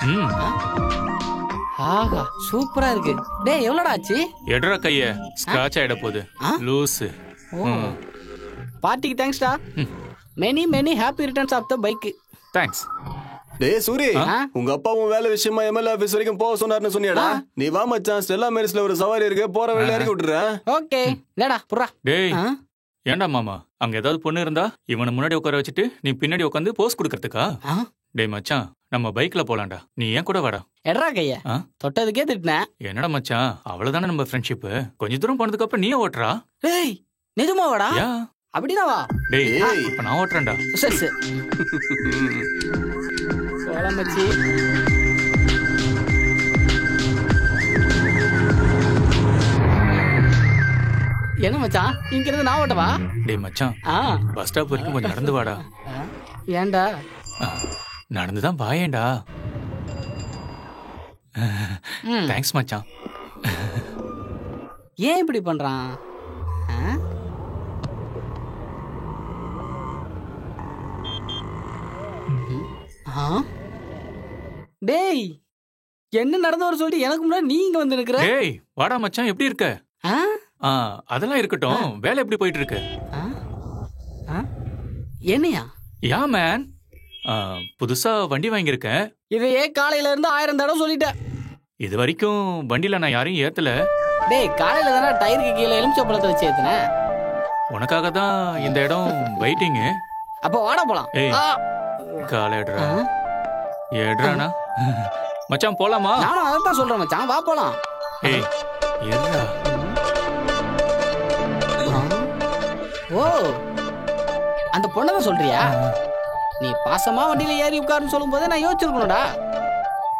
ஆஹா, சூப்பரா இருக்கு. டேய், எவ்வளோடா ஆச்சு? எட்ரா கைய, ஸ்கிராட்ச் ஆயிட போகுது. லூசு. பார்ட்டிக்கு தேங்க்ஸ்டா. Many many happy returns of the bike. Thanks. டேய் சூரி, உங்க அப்பா உன் வேலை விஷயமா எம்எல்ஏ ஆபீஸ் வரைக்கும் போக சொன்னாருன்னு சொன்னியாடா? நீ வா மச்சான், ஸ்டெல்லா மேரிஸ்ல ஒரு சவாரி இருக்கு, போற வழியில இறக்கி விட்டுறேன். ஓகே, லேடா புறா. டேய், ஏண்டா மாமா, அங்க ஏதாவது பொண்ணு இருந்தா இவனை முன்னாடி உட்கார வச்சுட்டு நீ பின்னாடி உட்காந்து போஸ் கொடுக்கறதுக்கா? டேய் மச்சான், நம்ம பைக்ல போலாம்டா. நீ ஏன் கூட வாடா. எட்ரா கைய, தொட்டதுக்கே திட்டினேன். என்னடா மச்சான், அவ்வளவுதானே நம்ம ஃப்ரெண்ட்ஷிப். கொஞ்ச தூரம் போனதுக்கு அப்புறம் நீயே ஓட்டுறா. டேய், நிஜமா வாடா? அப்படினா வா. டேய், இப்ப நான் ஓட்டுறேன்டா. சரி சரி. போலாம் மச்சி. என்ன மச்சான், இங்க இருந்து நான் ஓட்டவா? டேய் மச்சான், பஸ் ஸ்டாப் வரைக்கும் கொஞ்சம் நடந்து வாடா. ஏன்டா? நடந்துதான் வாயேண்டா. தேங்க்ஸ் மச்சான். ஏன் இப்படி பண்றான்? டேய் என்ன நடந்து வர சொல்லிட்டு எனக்கு முன்னாடி நீ இங்க வந்து நிக்கிற. டேய் வாடா மச்சான், எப்படி இருக்க? அதெல்லாம் இருக்கட்டும், வேலை எப்படி போயிட்டு இருக்கு? என்னையா? யா மேன், புதுசா வண்டி வாங்கியிருக்கேன். இதையே காலையில இருந்து 1000 தடவை சொல்லிட்டேன். இது வரைக்கும் வண்டியில நான் யாரையும் ஏத்தல. டேய் காலையில தானே டயருக்கு கீழே எலுமிச்சம்பழத்தை வச்சு ஏத்துனேன். உனக்காக தான் இந்த இடம் வெயிட்டிங். அப்ப வாடா போலாம். ஏய் காலை எடுறா. எடுறானா மச்சான், போலாமா? நானும் அதான் சொல்றேன் மச்சான், வா போலாம். ஏய் எடுறா. ஓ அந்த பொண்ணதான் சொல்றியா? நீ பாசமா வண்டியில ஏறி உட்காருன்னு சொல்லும் போதே நான் யோசிச்சிருக்கணும்டா.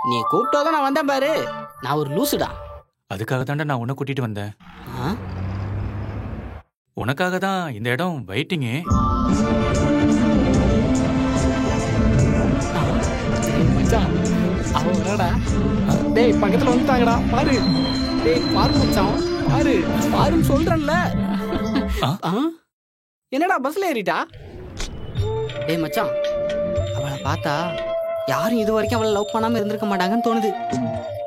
நீ கூப்பிட்டோதான் நான் வந்தேன் பாரு. நான் ஒரு லூசுடா. அதுக்காக தான்டா நான் உன்னை கூட்டிட்டு வந்தேன். உனக்காக தான் இந்த இடம் வெயிட்டிங். டேய் பக்கத்துல வந்துட்டாங்கடா பாரு. டேய் பாரு மச்சான், பாரு பாருன்னு சொல்றேன்ல. என்னடா பஸ்ல ஏறிட்டா? டேய் மச்சான், அவளை பார்த்தா யாரும் இது வரைக்கும் அவளை லவ் பண்ணாம இருந்திருக்க மாட்டாங்கன்னு தோணுது.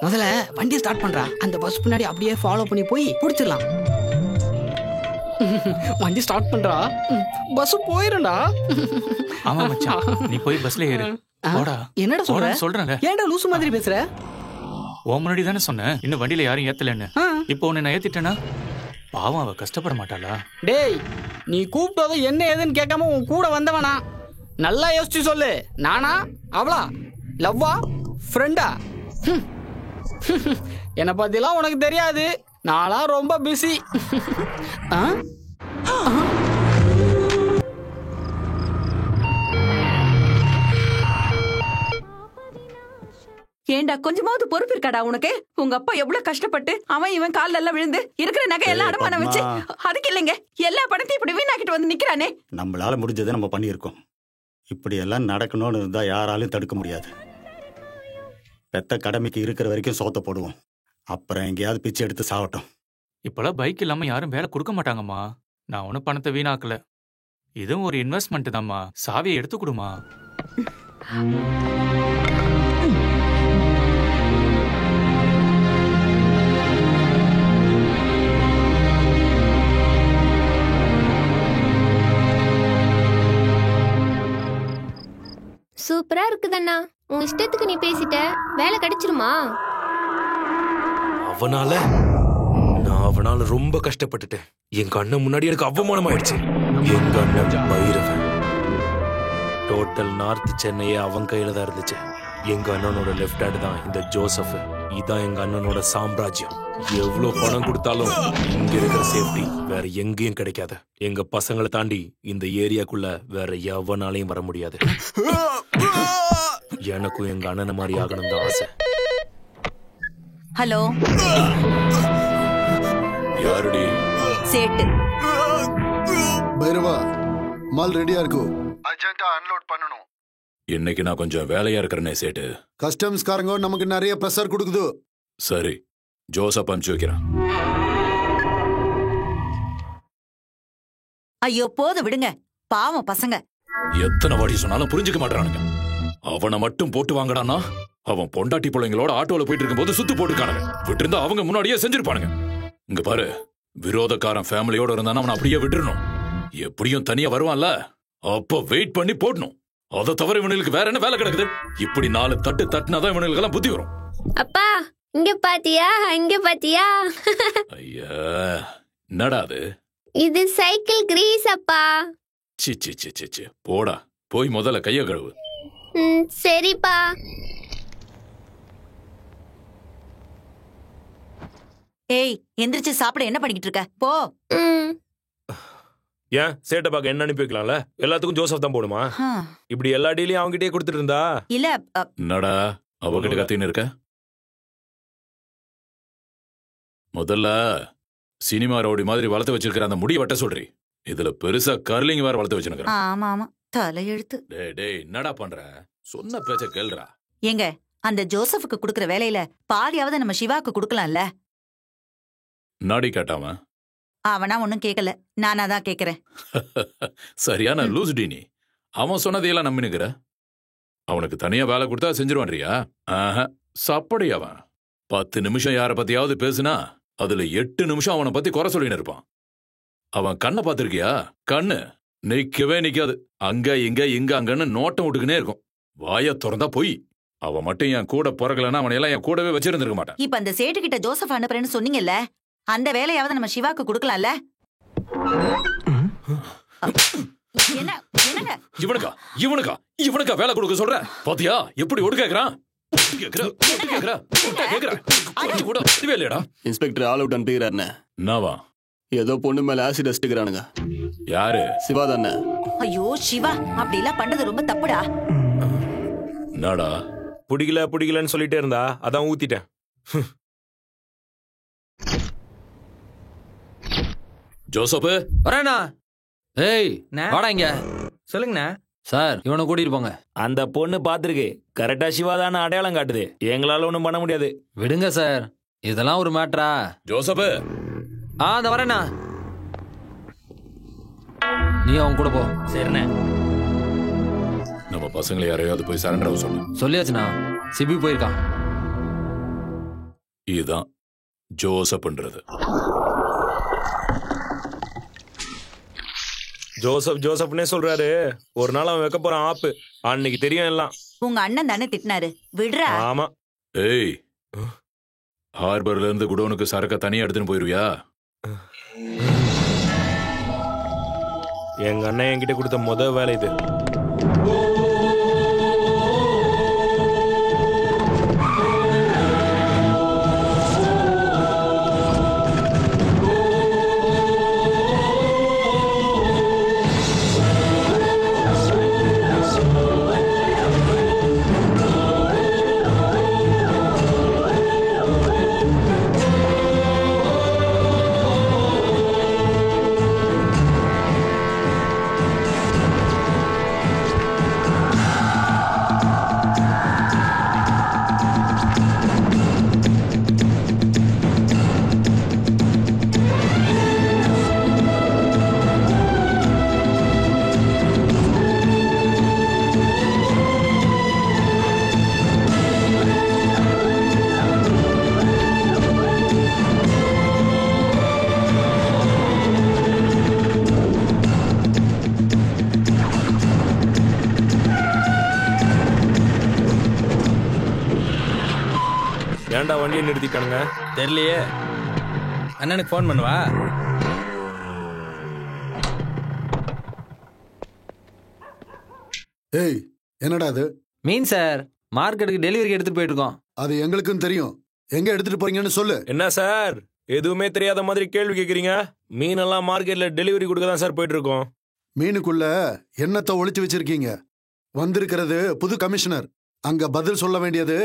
முதல்ல வண்டியை ஸ்டார்ட் பண்றா. அந்த பஸ் பின்னாடி அப்படியே ஃபாலோ பண்ணி போய் பிடிச்சிடலாம். வண்டி ஸ்டார்ட் பண்றா, பஸ் போயிரும்டா. ஆமா மச்சான், நீ போய் பஸ்ல ஏறு. போடா. என்னடா சொல்றேன்ல. ஏன்டா லூசு மாதிரி பேசுற? ஓ முன்னாடி தானே சொன்னேன் இன்னும் வண்டியில யாரும் ஏத்தலன்னு. இப்போ உன்னை நான் ஏத்திட்டேனா பாவம் அவ கஷ்டப்பட மாட்டாளா? டேய் நீ கூப்பிட்டதோ என்ன ஏதுன்னு கேட்காம உன் கூட வந்தவனா? நல்லா யோசிச்சு சொல்லு. நானா அவளா? லவ்வா ஃப்ரெண்டா? என்னை பத்திலாம் உனக்கு தெரியாது. நானா ரொம்ப பிஸி. ஏண்டா கொஞ்சமாவது பொறுப்பு இருக்காடா உனக்கு? உங்க அப்பா எவ்வளவு கஷ்டப்பட்டு அவன் இவன் கால்ல எல்லாம் விழுந்து இருக்கிற நகை எல்லாம் அடமானம் வச்சு, அதுக்கு இல்லைங்க எல்லா பணத்தையும் இப்படி வீணாக்கிட்டு வந்து நிக்கிறானே. நம்மளால முடிஞ்சதை நம்ம பண்ணியிருக்கோம். இப்படி எல்லாம் நடக்கணும்னு இருந்தா யாராலையும் தடுக்க முடியாது. பெத்த கடமைக்கு இருக்கிற வரைக்கும் சோத்த போடுவோம். அப்புறம் எங்கேயாவது பிச்சை எடுத்து சாவட்டும். இப்பெல்லாம் பைக் இல்லாம யாரும் வேலை கொடுக்க மாட்டாங்கம்மா. நான் ஒன்னும் பணத்தை வீணாக்கல. இதுவும் ஒரு இன்வெஸ்ட்மெண்ட் தான்மா. சாவியை எடுத்து கொடுமா. சூப்பரா இருக்குதண்ணா. உன் இஷ்டத்துக்கு நீ பேசிட்ட. வேலை கிடைச்சிருமா? அவனால ரொம்ப கஷ்டப்பட்டுட்டேன். எங்க அண்ணன் முன்னாடி எனக்கு அவமானம் ஆயிடுச்சு. எங்க அண்ணன் பைரவன். டோட்டல் நார்த் சென்னையே அவன் கையில தான் இருந்துச்சு. எங்க அண்ணனோட லெஃப்ட் ஹேண்ட் தான் இந்த ஜோசப். இதான் எங்க அண்ணனோட சாம்ராஜ்யம். எவ்வளவு பணம் கொடுத்தாலும் இங்க இருக்கிற சேஃப்டி வேற எங்கேயும் கிடைக்காது. எங்க பசங்களை தாண்டி இந்த ஏரியாக்குள்ள வேற எவனாலையும் வர முடியாது. எனக்கும் எங்க அண்ணனை மாதிரி ஆகணும் தான் ஆசை. ஹலோ, யாருடி? சேட்டு. பைரவா, மால் ரெடியா இருக்கு. அர்ஜென்ட்டா அன்லோட் பண்ணனும். இன்னைக்கு நான் கொஞ்சம் வேலையா இருக்கிறேனே சேட்டு. கஸ்டம்ஸ் காரங்க நமக்கு நிறைய பிரஷர் கொடுக்குது. சரி, ஜோசப் அனுப்பிச்சு வைக்கிறேன். ஐயோ போது விடுங்க, பாவம் பசங்க. எத்தனை வாட்டி சொன்னாலும் புரிஞ்சுக்க மாட்டானுங்க. அவனை மட்டும் போட்டு வாங்கடானா அவன் பொண்டாட்டி பிள்ளைங்களோட ஆட்டோல போயிட்டு இருக்கும்போது சுத்து போட்டுருக்கானுங்க. விட்டு இருந்தா அவங்க முன்னாடியே செஞ்சிருப்பானுங்க. இங்க பாரு, விரோதக்காரன் ஃபேமிலியோட இருந்தானா அவனை அப்படியே விட்டுறணும். எப்படியும் தனியா வருவான்ல, அப்ப வெயிட் பண்ணி போடணும். அதை தவிர இவனுக்கு வேற என்ன வேலை கிடக்குது? இப்படி 4 தட்டு தட்டுனாதான் இவனுக்கு எல்லாம் புத்தி வரும். அப்பா இங்க பாத்தியா, இங்க பாத்தியா? ஐயா, என்னடா அது? இது சைக்கிள் கிரீஸ் அப்பா. C C C C C, போடா போய் முதல்ல கைய கழுவு. சரிப்பா. ஏய் எந்திரிச்சு சாப்பிட என்ன பண்ணிக்கிட்டு இருக்க? போ. ஏன் சேட்டை பாக்க என்ன அனுப்பி வைக்கலாம்ல? எல்லாத்துக்கும் ஜோசப் தான் போடுமா? இப்படி எல்லா டீலையும் அவங்கிட்டே கொடுத்துட்டு இருந்தா இல்ல. என்னடா அவகிட்ட கத்தின்னு இருக்க? முதல்ல சினிமா ரவுடி மாதிரி வளர்த்து வச்சிருக்கிற அந்த முடி வெட்ட சொல்றி. இதுல பெருசா கர்லிங் வேற வளர்த்து வச்சிருக்க. ஆமா ஆமா, தலையெழுத்து. டேய் டேய், என்னடா பண்ற? சொன்ன பேச்ச கேளுடா. ஏங்க, அந்த ஜோசப்புக்கு குடுக்கற வேலையில பாதியாவது நம்ம சிவாக்கு குடுக்கலாம்ல? நாடி கேட்டாம அவனா ஒன்னும் கேட்கல, நானா தான் கேக்குறேன். சரியான லூஸ் டி நீ. அவன் சொன்னதையெல்லாம் நம்பினுக்கிற. அவனுக்கு தனியா வேலை கொடுத்தா செஞ்சிருவான்றியா? சப்படி அவன் 10 நிமிஷம் யார பத்தியாவது பேசுனா அதுல 8 நிமிஷம் அவனை பத்தி குறை சொல்லின்னு இருப்பான். அவன் கண்ணை பார்த்திருக்கியா? கண்ணு நிக்கவே நிக்காது. அங்க இங்க அங்கன்னு நோட்டம் விட்டுக்கினே இருக்கும். வாய திறந்தா போய். அவன் மட்டும் என் கூட பிறக்கலன்னா அவனை எல்லாம் என் கூடவே வச்சிருந்திருக்க மாட்டான். இப்ப அந்த சேட்டு கிட்ட ஜோசப் அனுப்புறேன்னு சொன்னீங்கல்ல, அந்த வேலையாவது நம்ம சிவாக்கு கொடுக்கலாம்ல? இவனுக்கா வேலை கொடுக்க சொல்ற? பாத்தியா எப்படி ஒடு கேக்குறான்? இன்ஸ்பெக்டர் ஆல் அவுட் அனுப்பிக்கிறாருண்ணே. என்னவா? ஏதோ பொண்ணு மேல ஆசிட் அடிச்சுக்கிறானுங்க. யாரு? சிவா தானே. ஐயோ சிவா, அப்படி எல்லாம் பண்றது ரொம்ப தப்புடா. நாடா பிடிக்கலன்னு சொல்லிட்டே இருந்தா அதான் ஊத்திட்டேன். ஜோசப் வரேண்ணா. ஏய் வாடா இங்க. சொல்லுங்கண்ணா. சார் இவனை கூட்டிட்டு போங்க. அந்த பொண்ணு பாத்துருக்கு, கரெக்டா சிவா தானே அடையாளம் காட்டுது. எங்களால ஒண்ணும் பண்ண முடியாது. விடுங்க சார், இதெல்லாம் ஒரு மேட்டரா? ஜோசப் அந்த வரேண்ணா. நீ அவன் கூட போ. சரிண்ணே. நம்ம பசங்களை யாரையாவது போய் சரண்டர் ஆக சொல்லு. சொல்லியாச்சுண்ணா, சிபி போயிருக்கான். இதுதான் ஜோசப்ன்றது. ஜோசப்னே சொல்றாரு. ஒரு நாள் அவன் வைக்க போறான் ஆப்பு. அன்னைக்கு தெரியும் எல்லாம். உங்க அண்ணன் தானே திட்டினாரு, விடுறா. ஆமா. ஏய், ஹார்பர்ல இருந்து குடோனுக்கு சரக்க தனியா எடுத்துன்னு போயிருவியா? எங்க அண்ணன் என்கிட்ட கொடுத்த முதல் வேலை இது. ஏன்டா வண்டியை நிறுத்திட்டானுங்க? தெரியலையே. அண்ணனுக்கு ஃபோன் பண்ணுவா. ஏய், என்னடா அது? மீன் சார், மார்க்கெட்டுக்கு டெலிவரி எடுத்துட்டு போயிட்டு இருக்கோம். அது எங்களுக்கும் தெரியும். எங்க எடுத்துட்டு போறீங்கன்னு சொல்லு. என்ன சார் எதுவுமே தெரியாத மாதிரி கேள்வி கேக்குறீங்க? மீனெல்லாம் மார்க்கெட்ல டெலிவரி கொடுக்க தான் சார் போயிட்டு இருக்கோம். மீனுக்குள்ள என்னத்தை ஒளிச்சு வச்சிருக்கீங்க? வந்திருக்கிறது புது கமிஷனர். அங்க பதில் சொல்ல வேண்டியது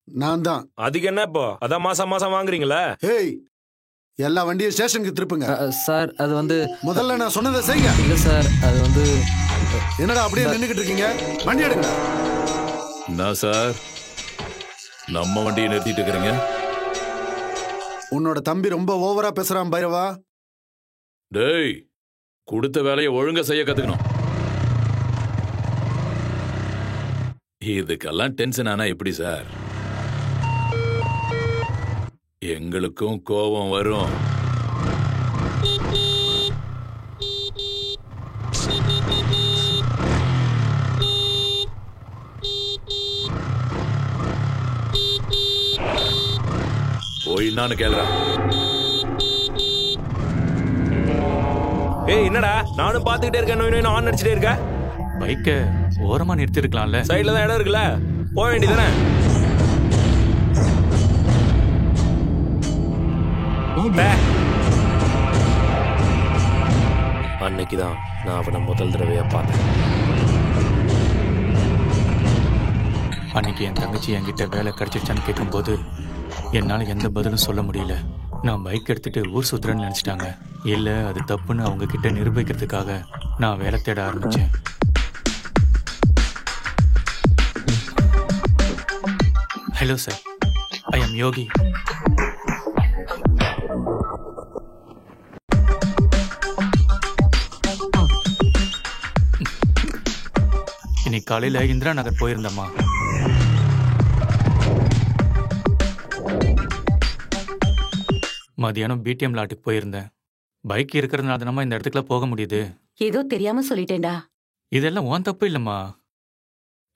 நான் தான். அதுக்கு என்ன இப்போ? அதான் மாசம் வாங்குறீங்களா? ஏய், எல்லா வண்டியும் ஸ்டேஷனுக்கு திருப்புங்க. சார் அது வந்து முதல்ல நான் சொன்னதை செய்யுங்க. இல்ல சார், அது வந்து என்னடா அப்படியே நின்னுக்கிட்டு இருக்கீங்க? வண்டி எடுங்க. என்ன சார் நம்ம வண்டியை நிறுத்திட்டு இருக்கிறீங்க? உன்னோட தம்பி ரொம்ப ஓவரா பேசுறான் பைரவா. டேய், கொடுத்த வேலையை ஒழுங்கா செய்ய கத்துக்கணும். இதுக்கெல்லாம் டென்ஷன் ஆனா எப்படி சார்? எங்களுக்கும் கோபம் வரும். போய் என்னான்னு கேளுறா. ஏய் என்னடா நானும் பாத்துக்கிட்டே இருக்கேன், நோய் ஆன் அடிச்சுட்டே இருக்க. பைக்கை ஓரமா நிறுத்திருக்கலாம்ல. சைடுல தான் இடம் இருக்குல்ல, போக வேண்டியதானே. அன்னைக்குதான் நான் அவனை முதல் தடவையா பார்த்தேன். அன்னைக்கு என் தங்கச்சி என்கிட்ட வேலை கிடைச்சிருச்சான்னு கேட்கும்போது என்னால் எந்த பதிலும் சொல்ல முடியல. நான் பைக் எடுத்துட்டு ஊர் சுத்துறேன்னு நினச்சிட்டாங்க. இல்லை, அது தப்புன்னு அவங்க கிட்ட நிரூபிக்கிறதுக்காக நான் வேலை தேட ஆரம்பித்தேன். ஹலோ சார், ஐ எம் யோகி. இன்னைக்கு காலையில இந்திரா நகர் போயிருந்தம்மா. மதியானம் பிடிஎம் லாட்டுக்கு போயிருந்தேன். பைக் இருக்கிறதுனால தானம்மா இந்த இடத்துக்குலாம் போக முடியுது. ஏதோ தெரியாம சொல்லிட்டேன்டா. இதெல்லாம் உன் தப்பு இல்லம்மா,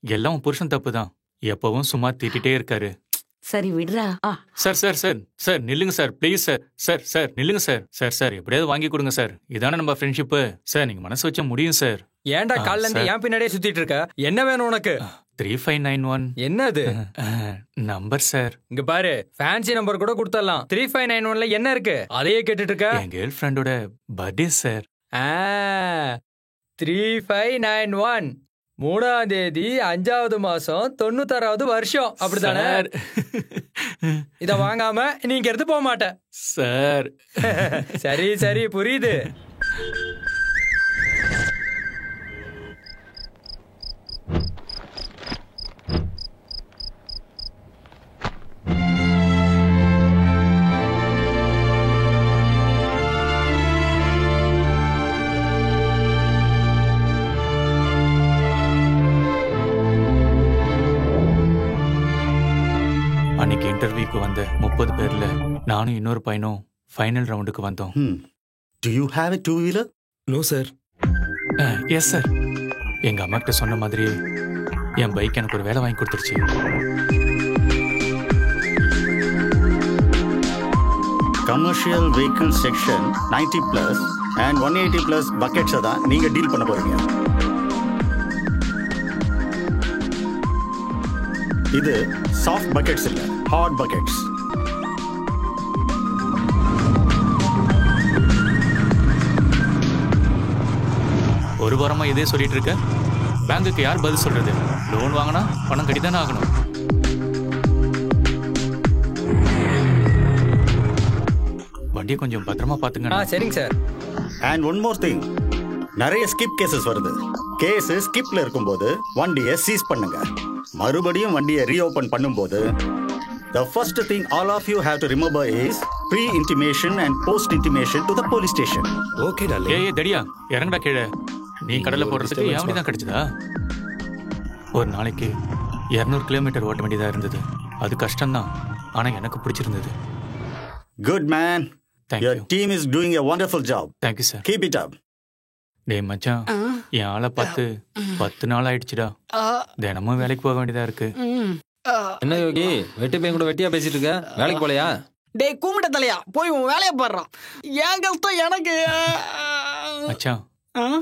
எல்லாம் உன் புருஷன் தப்பு தான். எப்பவும் சும்மா திட்டிகிட்டே இருக்காரு. சரி விடுறா. சார் சார் சார் சார் நில்லுங்க sir, please sir. Sir sir நில்லுங்க சார். சார் சார் எப்படியாவது வாங்கி கொடுங்க சார். இதானே நம்ம ஃப்ரெண்ட்ஷிப்பு சார். நீங்க மனசு வச்சா முடியும் சார். ஏன்டா கால்ல இருந்து ஏன் பின்னாடியே சுத்திட்டு இருக்க? என்ன வேணும் உனக்கு? 3591. என்னது நம்பர் சார்? இங்க பாரு, ஃபேன்சி நம்பர் கூட கொடுத்துடலாம். 3591ல என்ன இருக்கு? அதையே கேட்டுட்டு இருக்க? என் கேர்ள் ஃப்ரெண்டோட பர்த்டே சார். 3591 3ஆம் தேதி 5வது மாசம் 96வது வருஷம், அப்படித்தானே? இத வாங்காம நீங்க எடுத்து போக மாட்டேன் சார். சரி சரி புரியுது. அன்னைக்கு இன்டர்வியூக்கு வந்த 30 பேர்ல நானும் இன்னொரு பையனும் ஃபைனல் ரவுண்டுக்கு வந்தோம். Do you have a two-wheeler? No sir. Yes sir. எங்க அம்மா கிட்ட சொன்ன மாதிரி என் பைக் எனக்கு ஒரு வேலை வாங்கி கொடுத்துருச்சு. Commercial vehicle section 90+ and 180+ buckets தான் நீங்க டீல் பண்ண போறீங்க. இது சாஃப்ட் பக்கெட்ஸ் இல்ல, ஹார்ட் பக்கெட்ஸ். ஒரு வாரமா இதே சொல்லிட்டு இருக்க. பேங்குக்கு யார் பதில் சொல்றது? லோன் வாங்கினா பணம் கட்டித்தானே ஆகணும். வண்டியை கொஞ்சம் பத்திரமா பாத்துங்க. சரிங்க sir. And one more thing, நிறைய ஸ்கிப் கேசஸ் வருது. கேஸ் ஸ்கிப்ல இருக்கும்போது வண்டியை சீஸ் பண்ணுங்க. மறுபடியும் வண்டியை ரீஓபன் பண்ணும்போது the first thing all of you have to remember is pre-intimation and post-intimation to the police station. Okay darling. ஏய் தடியா, இறங்கடா கீழே. நீ கடல்ல போறதுக்கு என் வண்டி தான் கிடைச்சதா? ஒரு நாளைக்கு 200 கிலோமீட்டர் ஓட்ட வேண்டியதா இருந்தது. அது கஷ்டம்தான், ஆனா எனக்கு பிடிச்சிருந்தது. Good man. Your team is doing a wonderful job. Thank you sir. Keep it up. டேய் மச்சான், என் ஆளை பார்த்து 10 நாள் ஆயிடுச்சுடா. தினமும் வேலைக்கு போக வேண்டியதா இருக்கு. என்ன யோகி, வெட்டி பையன் கூட வெட்டியா பேசிட்டு இருக்க? வேலைக்கு போலையா? டேய் கூமிட்ட தலையா, போய் உன் வேலையை பாடுறான். ஏன் கஷ்டம் எனக்கு. மச்சான்,